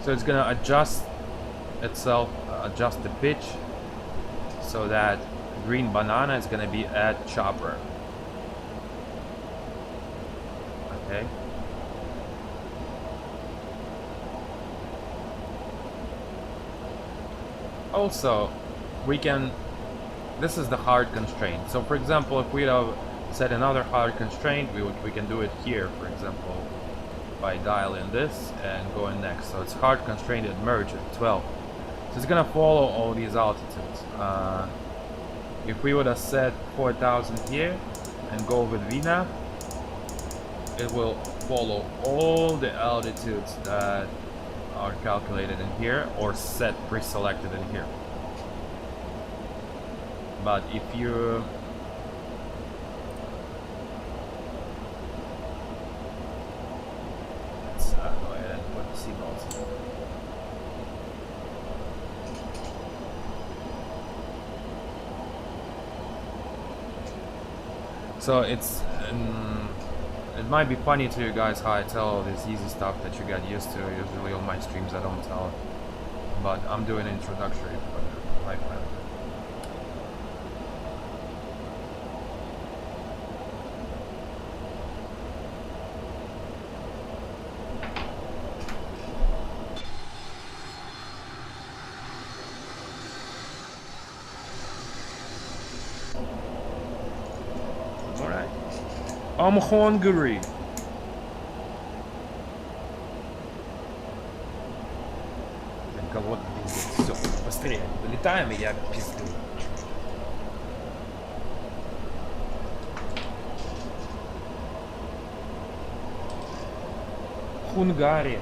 So it's gonna adjust itself, adjust the pitch, so that green banana is gonna be at chopper. Okay. Also, we can. This is the hard constraint. So, for example, if we have set another hard constraint, we can do it here. For example, by dialing this and going next. So it's hard constraint at merge at 12. So it's gonna follow all these altitudes. If we would have set 4000 here and go with VNAV, it will follow all the altitudes that are calculated in here or set pre-selected in here. But if you let's go ahead and put the seatbelts. So it's it might be funny to you guys how I tell all this easy stuff that you get used to. Usually on my streams I don't tell, but I'm doing an introductory for my plan. Alright. I'm hungry. Голодный, пиздец. Все, быстрее. Вылетаем, и я пизду. Хунгари.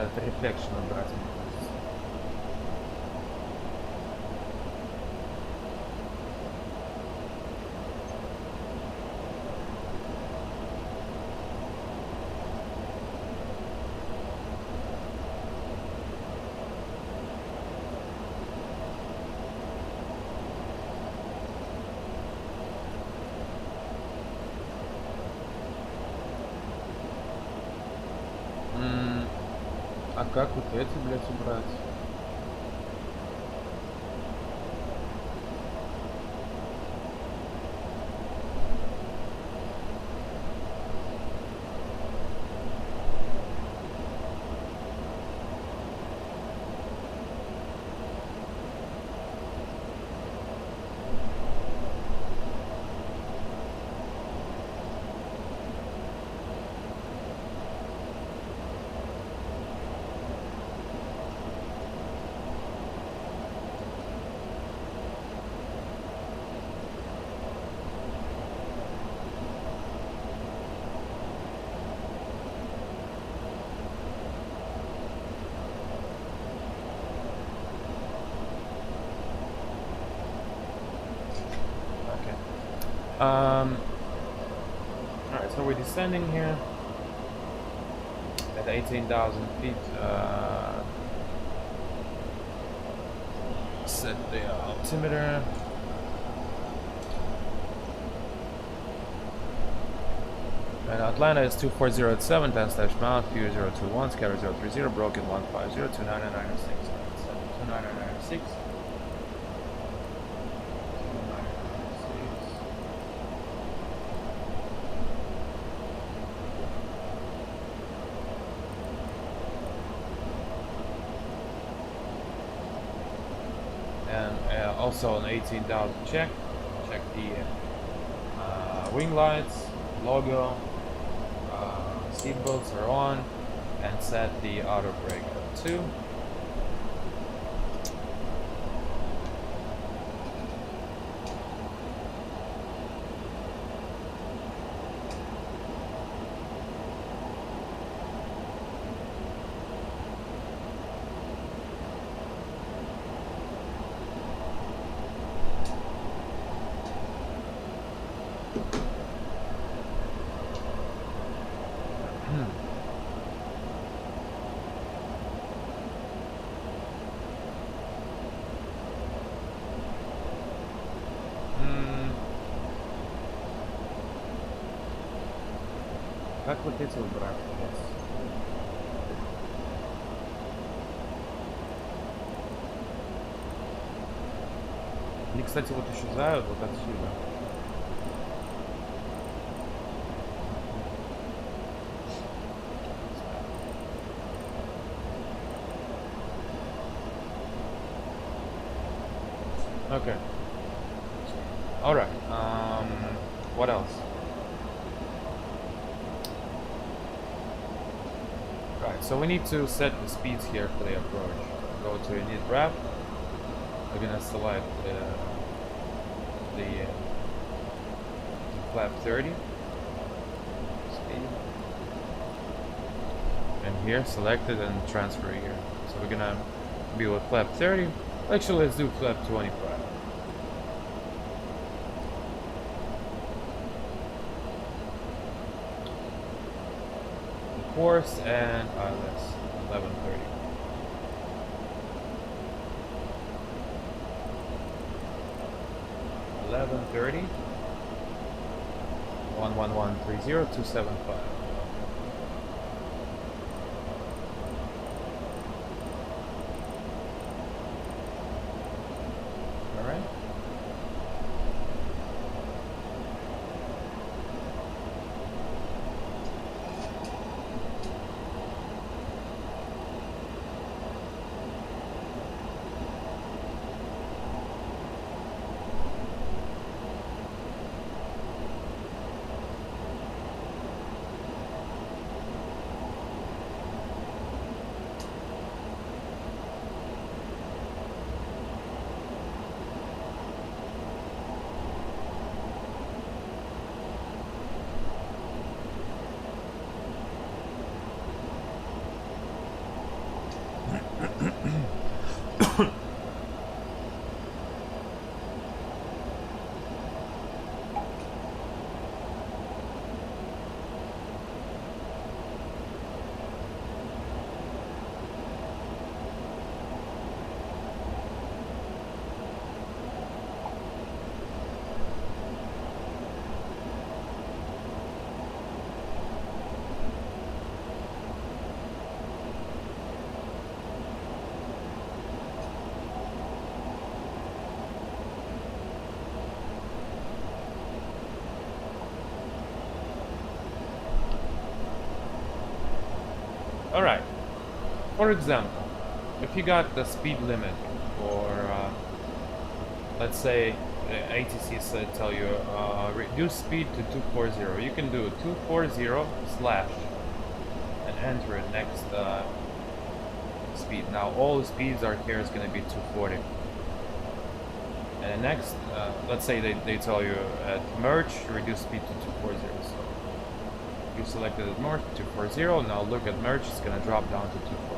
надо это reflection убрать, мне кажется. А как вот эти, блядь, убрать? Alright, so we're descending here at 18,000 feet. Set the altimeter. And Atlanta is 24087, 10 slash mount, view 021, scatter 030, broken 150, 29996, 29996. Also on 18,000 check the wing lights, logo, seat belts are on, and set the auto brake at 2. Как вот эти убрать? Они, кстати, вот исчезают вот отсюда. Okay. All right. What else? Right. So we need to set the speeds here for the approach. Go to init wrap. We're gonna select the flap 30 speed, and here select it and transfer here. So we're gonna be with flap 30. Actually, let's do flap 25. The course and ILS 1130. 1130 11130 All right. Alright. For example, if you got the speed limit for, let's say, the ATC said tell you reduce speed to 240, you can do 240 slash and enter it next speed. Now all the speeds are here is going to be 240. And next, let's say they tell you at merge reduce speed to 240. So you selected at merge 240. Now look at merge, it's going to drop down to 240.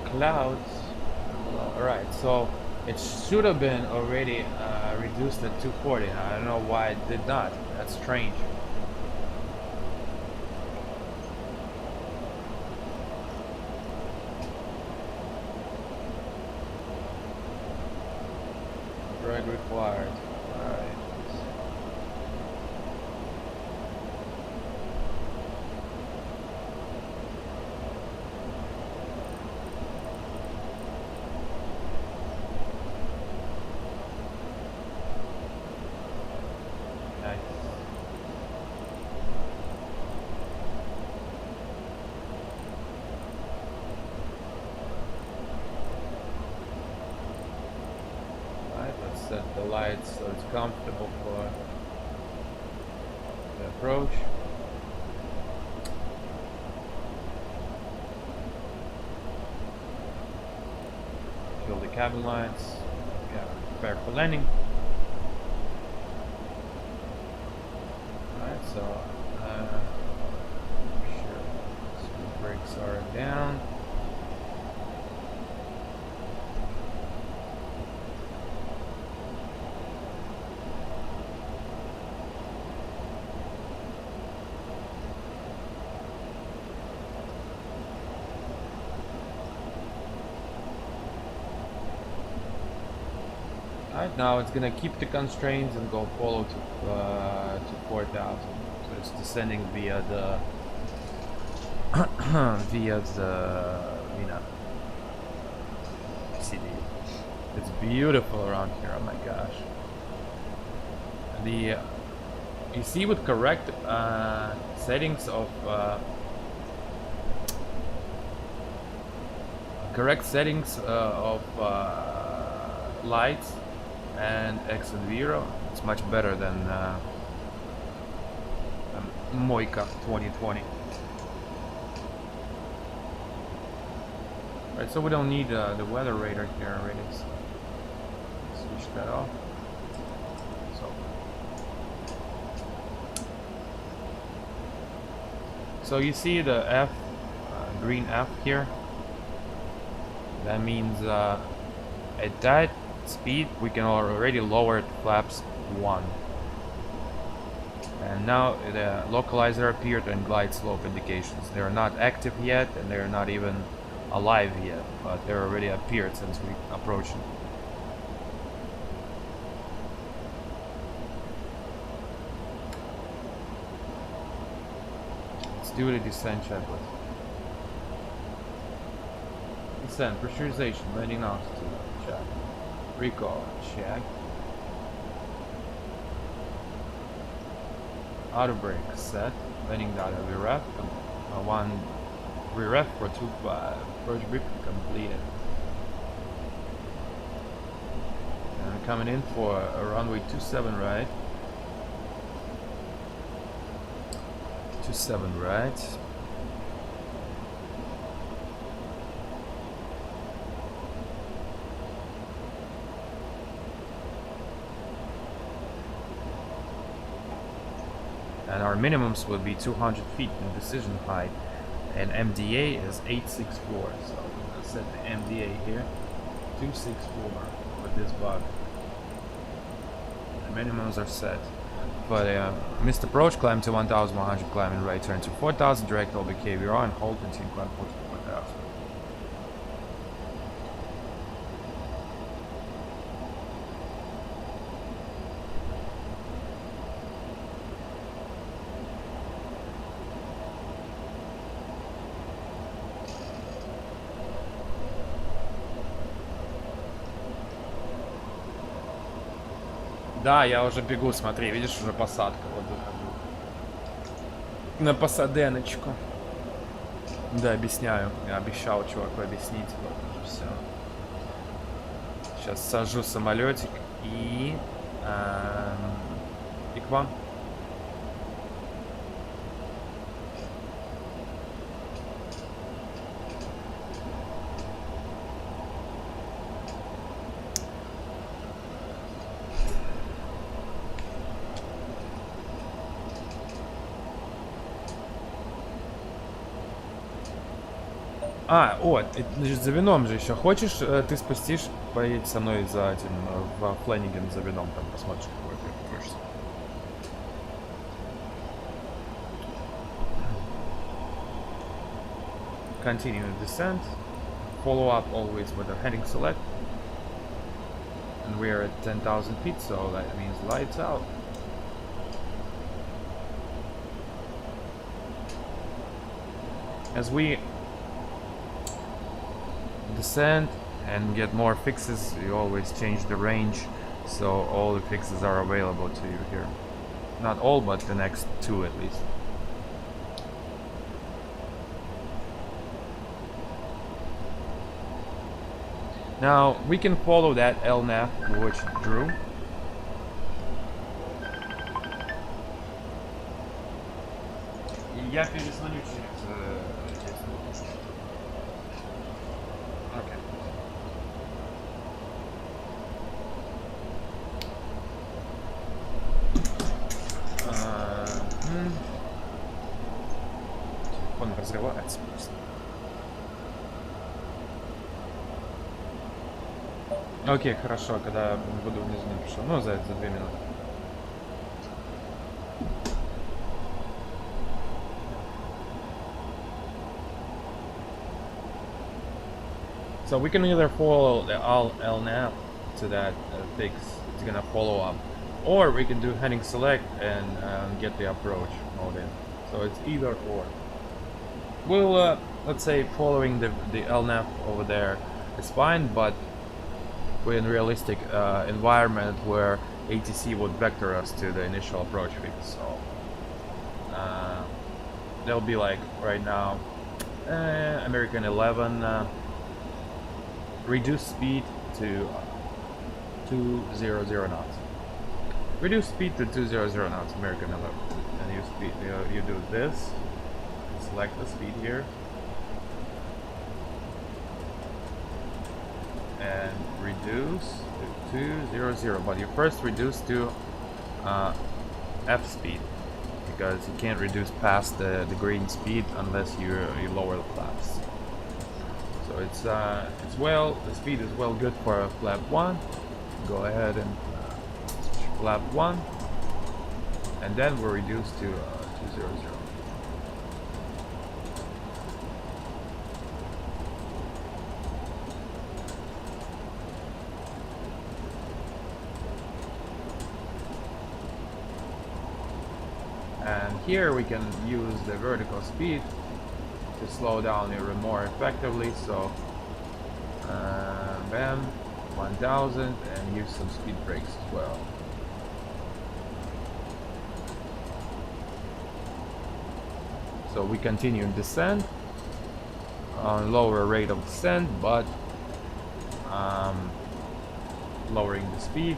Clouds. Alright, so it should have been already reduced at 240. I don't know why it did not. That's strange. Drag required. Alright. Set the lights so it's comfortable for the approach. Fill the cabin lights. Yeah, prepare for landing. Alright, so sure speed brakes are down. Right, now it's gonna keep the constraints and go follow to 4,000. So it's descending via the via the CD. It's beautiful around here. Oh my gosh. The you see with correct settings of lights and X and Vero, it's much better than Moika 2020. Right, so we don't need the weather radar here already. So switch that off. So you see the F, green F here. That means at that speed we can already lower the flaps 1, and now the localizer appeared and glide slope indications. They're not active yet and they're not even alive yet, but they're already appeared since we approached them. Let's do the descent checklist. Descent, pressurization, landing altitude, check. Recall, check. Auto brake set. Landing data VREF. One VREF for 2.5. Approach briefing completed. And we're coming in for a runway 27 right. 27 right. our minimums will be 200 feet in decision height, and MDA is 864. So I'm gonna set the MDA here, 264 with this bug. The minimums are set. But missed approach, climb to 1100, climbing right turn to 4000, direct LBKVR and hold continue climb 44,000. Да, я уже бегу, смотри, видишь, уже посадка, вот выхожу. На посаденочку. Да, объясняю. Я обещал чуваку объяснить. Вот уже все. Сейчас сажу самолетик и к вам. Значит, за вином же еще. Хочешь, ты спустишь, поедь со мной за этим, в Флэнниген за вином, там посмотришь, какой ты откроешься. Continue descent. Follow up always with a heading select. And we are at 10,000 feet, so that means lights out. As we descend and get more fixes, you always change the range, so all the fixes are available to you here. Not all, but the next two at least. Now we can follow that LNAV which drew. Я перезвоню через он разрывается просто. Окей, хорошо, когда буду внизу напишу. Ну, за 2 минуты. So we can either follow the LNAV to that fix, it's gonna follow up, or we can do heading select and get the approach mode in. So it's either or. We'll let's say following the LNAV over there is fine, but we're in a realistic environment where ATC would vector us to the initial approach fix. So they'll be like right now American 11 reduce speed to 200 knots. Reduce speed to 200 knots, American 11. And you do this. Select the speed here. And reduce to 200. But you first reduce to F speed, because you can't reduce past the green speed unless you lower the flaps. So it's well, the speed is well good for flap 1. Go ahead and flap 1, and then we'll reduce to 200. And here we can use the vertical speed to slow down even more effectively. So bam, 1000, and use some speed brakes as well. So we continue descent on lower rate of descent, but lowering the speed.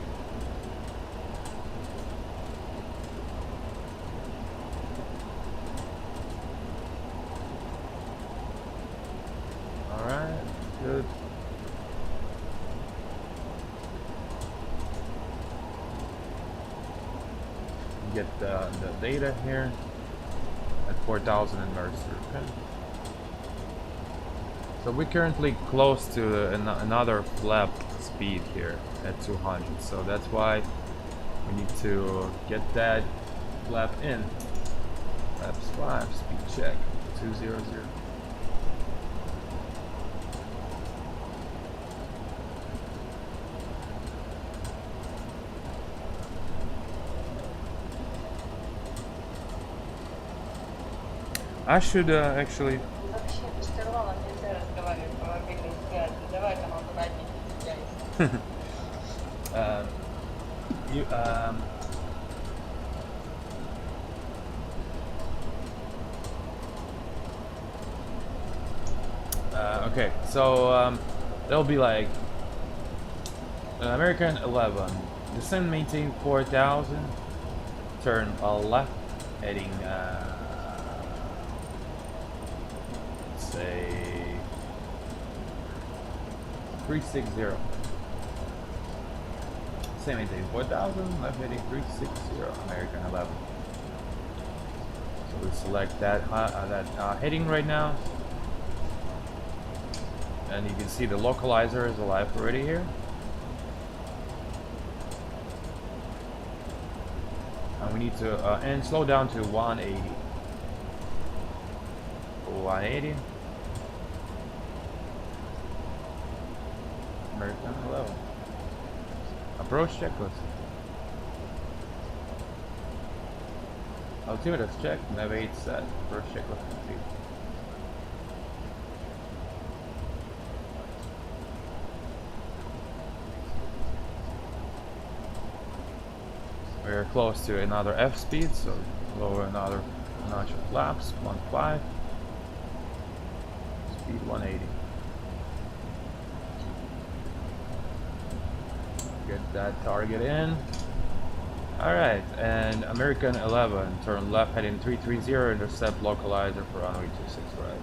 Alright, good. get the data here at 4,000 in Mercer. Okay. So we're currently close to another flap speed here at 200. So that's why we need to get that flap in. Flaps 5, speed check, 200. I should actually. Вообще, без штурвала нельзя разговаривать по мобильной связи. Давай там аккуратнее передвигайся. You okay, so there'll be like American 11, descend, maintain 4,000, turn left, heading say 360. Same maintain 4,000, left heading 360, American 11. So we select that heading right now. And you can see the localizer is alive already here. And we need to and slow down to 180. 180. American 11. Approach checklist. Altimeter check. Navigate set. Approach checklist complete. We're close to another F speed, so lower another notch of flaps, 1.5, speed 180. Get that target in. Alright, and American 11, turn left heading 330, intercept localizer for runway 26 right.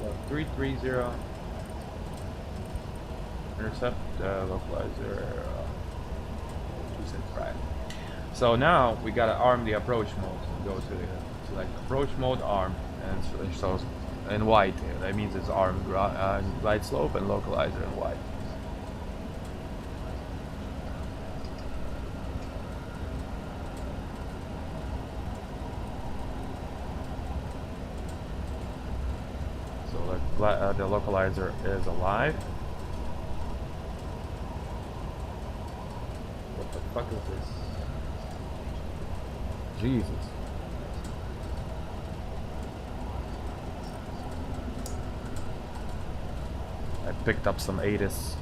Left 330, intercept localizer 26 right. So now we gotta arm the approach mode. Go to the select approach mode, arm, and it shows in white. That means it's armed glide slope and localizer in white. So the localizer is alive. What the fuck is this? Jesus. I picked up some ATIS.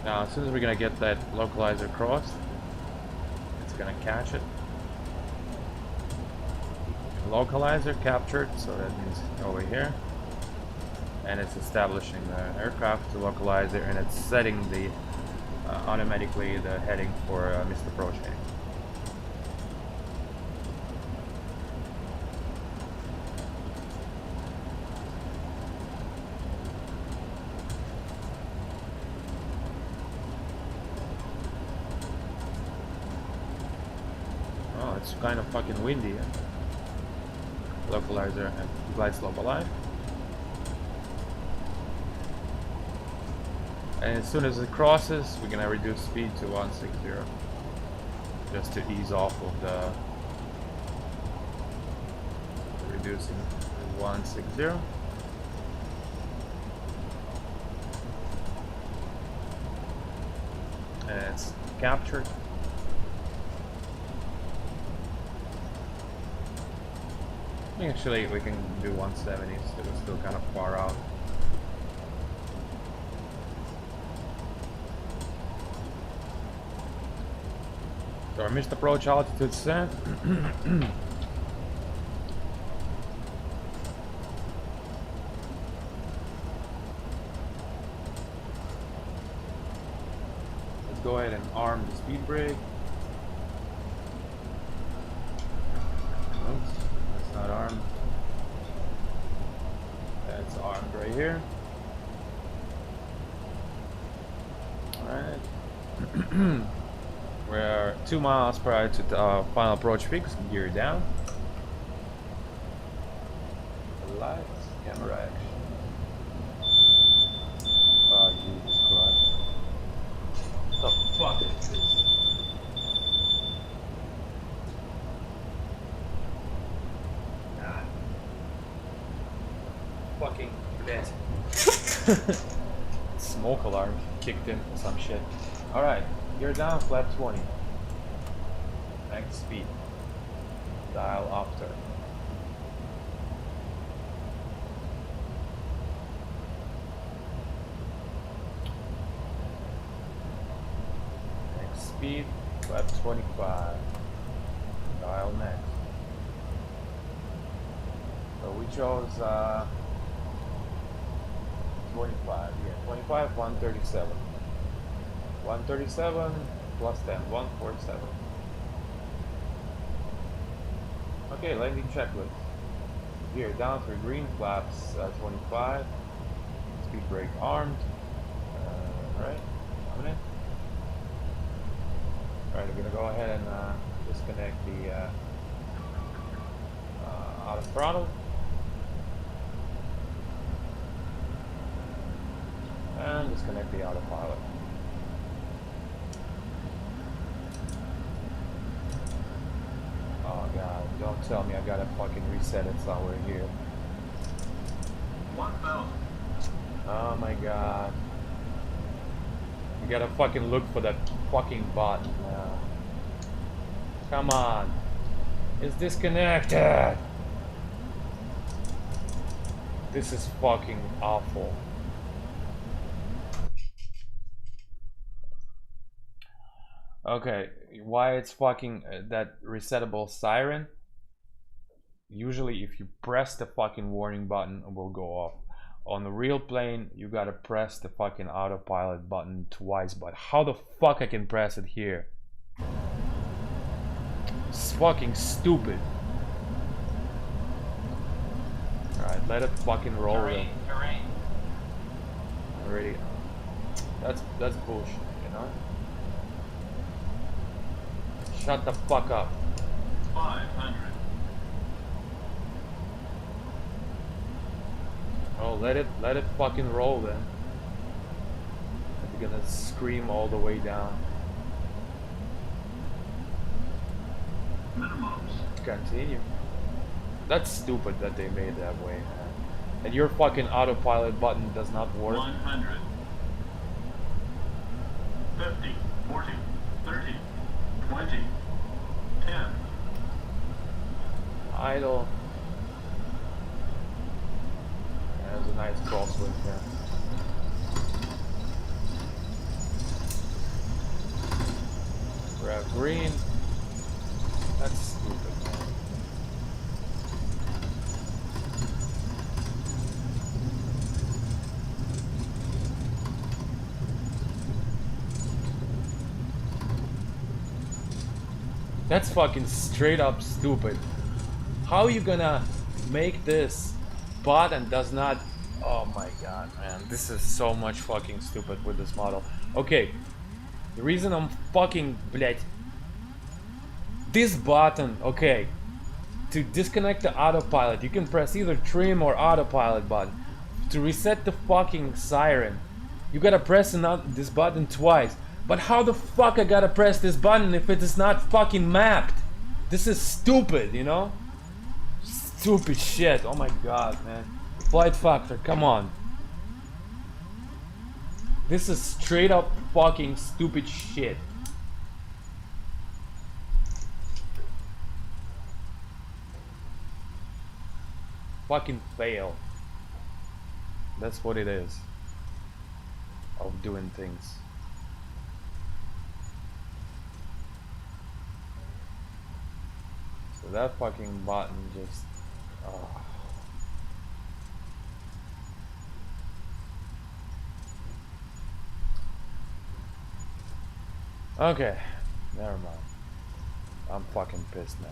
Now, as soon as we're gonna get that localizer crossed, it's gonna catch it. Localizer captured, so that means over here. And it's establishing the aircraft to localizer, and it's setting the automatically the heading for missed approach heading. Oh, it's kind of fucking windy. Localizer and glide slope alive. And as soon as it crosses, we're gonna reduce speed to 160, just to ease off of the reducing to 160. And it's captured. Actually, we can do 170, so it's still kind of far out. So our missed approach altitude set. Let's go ahead and arm the speed brake. Oops, that's not armed. That's armed right here. Alright. We're 2 miles prior to the final approach fix. Gear down. Lights, camera action. Oh, Jesus Christ. The fuck is this? Ah. Fucking bit. Smoke alarm kicked in or some shit. Alright, you're down, flap 20. Max speed. Dial after. Max speed, flap 25. Dial next. So we chose 25, yeah, 25, 137. 137 plus 10, 147. Okay, landing checklist. Gear down for green, flaps 25. Speed brake armed. Right, coming in. Alright, we're gonna go ahead and disconnect the auto throttle. And disconnect the autopilot. Oh god, don't tell me I gotta fucking reset it somewhere here. 1000. Oh my god. You gotta fucking look for that fucking button now. Come on. It's disconnected. This is fucking awful. Okay, why it's fucking that resettable siren? Usually if you press the fucking warning button, it will go off. On the real plane, you gotta press the fucking autopilot button twice, but how the fuck I can press it here? It's fucking stupid. Alright, let it fucking roll. Terrain. Already. That's bullshit, you know? Shut the fuck up. 500. Oh, let it fucking roll then. You're gonna scream all the way down. Minimums. Continue. That's stupid that they made that way, man. And your fucking autopilot button does not work. 100. 50. 40. 30. 20. 10. Idle. There's a nice crosswind here. Grab green. That's stupid, man. That's fucking straight up stupid. How are you gonna make this button does not... Oh my god, man. This is so much fucking stupid with this model. Okay. The reason I'm fucking... Блять. This button, okay. To disconnect the autopilot, you can press either trim or autopilot button. To reset the fucking siren, you gotta press this button twice. But how the fuck I gotta press this button if it is not fucking mapped? This is stupid, you know? Stupid shit. Oh my god, man. Flight factor, come on. This is straight up fucking stupid shit. Fucking fail. That's what it is. Of doing things. So that fucking button just... Oh. Okay, never mind. I'm fucking pissed now.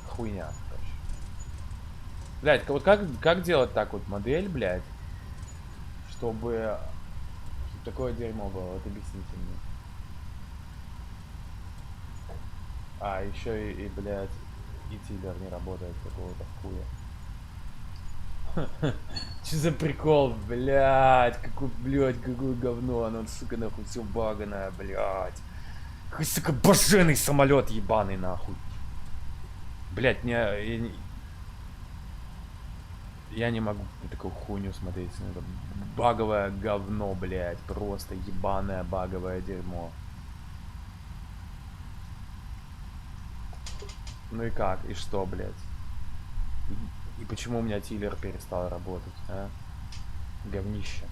Хуйня, короче. Блядь, вот как делать так вот модель, блядь? чтобы такое дерьмо было, вот объясните мне. А, еще блядь, и тиллер не работает какого-то хуя. Че за прикол, блядь, какое говно, оно, сука, нахуй, все баганое, блядь. Какой, сука, боженый самолет ебаный, нахуй. Блядь, я не могу на такую хуйню смотреть, это баговое говно, блядь, просто ебаное баговое дерьмо. Ну и как, и что, блядь? И почему у меня тиллер перестал работать, а? Говнище.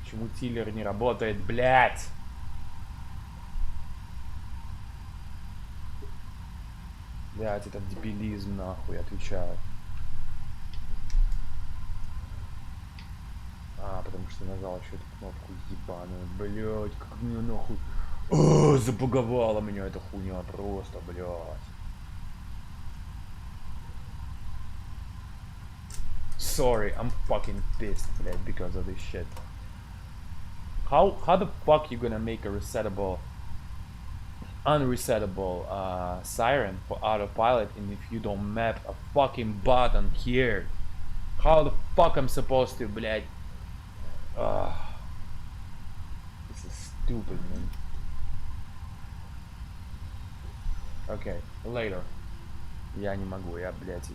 Почему тиллер не работает, блядь? Блядь, этот дебилизм, нахуй, отвечаю. А, потому что нажал еще эту кнопку ебаную, блядь, как мне нахуй. О, забуговала меня эта хуйня просто, блядь. Sorry, I'm fucking pissed, блядь, because of this shit. How the fuck you gonna make a unresettable siren for autopilot and if you don't map a fucking button here? How the fuck I'm supposed to, блядь? This is stupid, man. Okay, later. Я не могу, я, блядь,